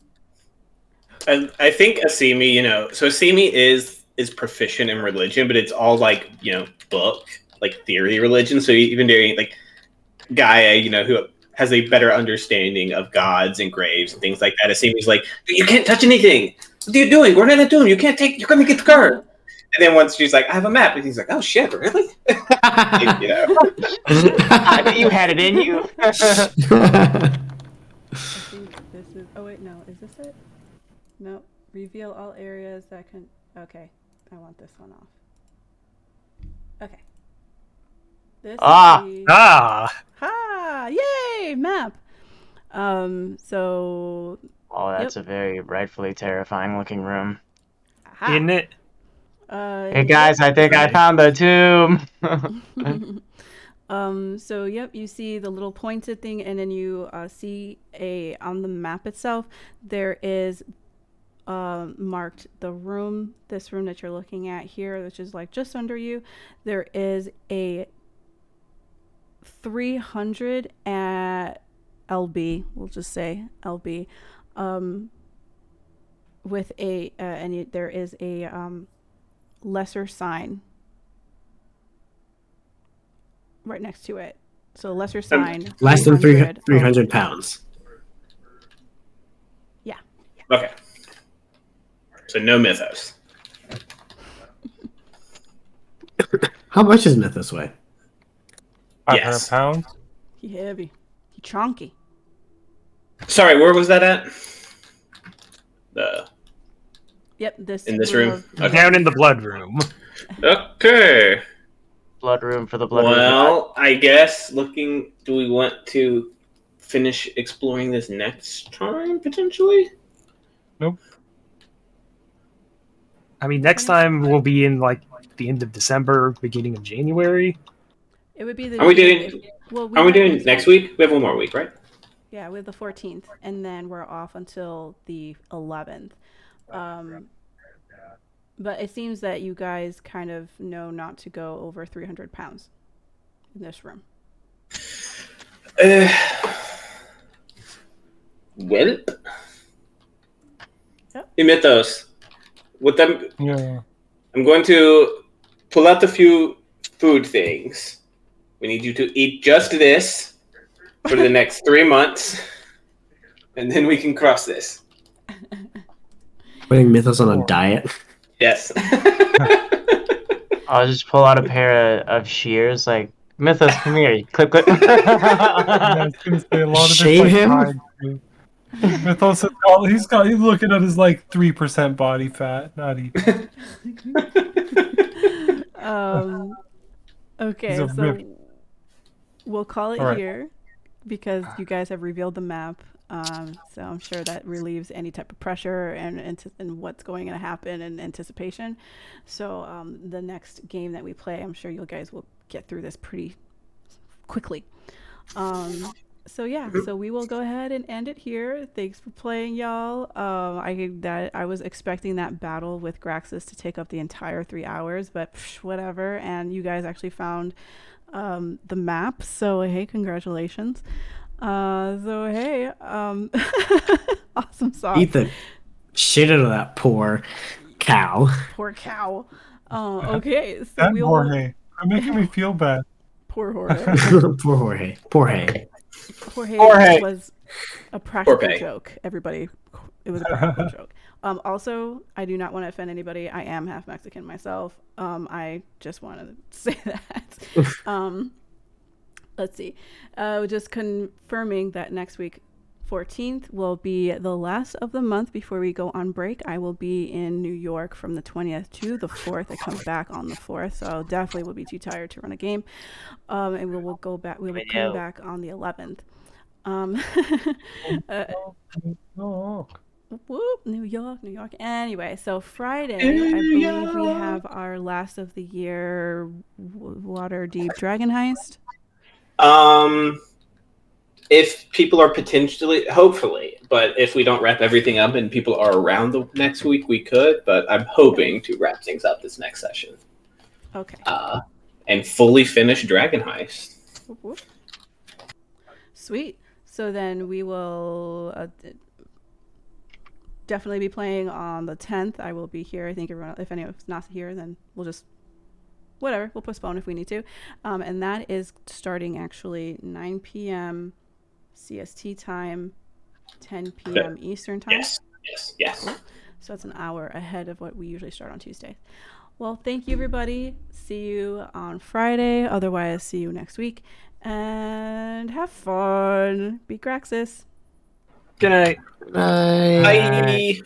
And I think Asimi, so Asimi is proficient in religion, but it's all like, book, like theory religion. So even during like Gaia, who has a better understanding of gods and graves and things like that, Asimi's like, you can't touch anything. What are you doing? We're in a tomb. You're gonna get the card. And then once she's like, I have a map, and he's like, oh shit, really? I knew you had it in you. I think this is. Oh wait, no. Is this it? No. Reveal all areas that can. Okay, I want this one off. Okay. This is the... Ha! Yay! Map. So. Oh, that's a very rightfully terrifying looking room. Aha. Isn't it? Hey guys, I think I found the tomb. So yep, you see the little pointed thing, and then you see on the map itself there is marked the room, this room that you're looking at here, which is like just under you. There is a 300 at LB, we'll just say LB, with a there is a lesser sign right next to it. So lesser sign. Less than 300 pounds. Yeah. Okay. So no mythos. How much is Mythos weigh? 500 Yes. pounds. He heavy. He chunky. Sorry, where was that at? Yep, this In this room? Okay. Down in the blood room. Okay. Blood room for the blood room. Well, I guess do we want to finish exploring this next time, potentially? Nope. I mean, next time we'll be in like the end of December, beginning of January. It would be the. Are we doing next week? We have one more week, right? Yeah, we have the 14th, and then we're off until the 11th. But it seems that you guys kind of know not to go over 300 pounds in this room. Well, Yep. Mythos. With them, Yeah. I'm going to pull out the few food things. We need you to eat just this for the next 3 months, and then we can cross this. Putting Mythos on a diet. Yes. I'll just pull out a pair of shears, like, Mythos, come here. Clip, clip. Yeah, I was gonna say a lot of Shave it's like him? tied to- Mythos is he's looking at his like 3% body fat, not even. Okay, He's a so rip. we'll call it All right. here because you guys have revealed the map. So I'm sure that relieves any type of pressure and what's going to happen and anticipation. So the next game that we play, I'm sure you guys will get through this pretty quickly. So yeah, so we will go ahead and end it here. Thanks for playing, y'all. I was expecting that battle with Graxus to take up the entire 3 hours, but whatever. And you guys actually found the map, so hey, congratulations. So hey, awesome song. Eat the shit out of that poor cow. Poor cow. Okay, so That we'll Jorge. You're making me feel bad. poor Jorge. Poor Jorge. Poor Jorge. Jorge was a practical Jorge. joke. Everybody, it was a practical joke. Also, I do not want to offend anybody. I am half Mexican myself. I just want to say that. Let's see. Just confirming that next week, 14th, will be the last of the month before we go on break. I will be in New York from the 20th to the 4th. I come back on the 4th, so I definitely will be too tired to run a game. And we will go back. We will come back on the 11th. Whoop, New York. Anyway, so Friday, I believe we have our last of the year Water Deep Dragon Heist. if people are potentially, hopefully, but if we don't wrap everything up and people are around the next week, we could. But I'm hoping to wrap things up this next session. Okay. And fully finish Dragon Heist. Whoop, whoop. Sweet. So then we will definitely be playing on the 10th. I will be here. I think everyone, if anyone's not here, then we'll just whatever. We'll postpone if we need to. And that is starting actually 9 p.m. CST time, 10 p.m. Eastern time. Yes. Cool. So it's an hour ahead of what we usually start on Tuesday. Well, thank you, everybody. See you on Friday. Otherwise, see you next week. And have fun. Be Graxis. Good night. Bye. Bye.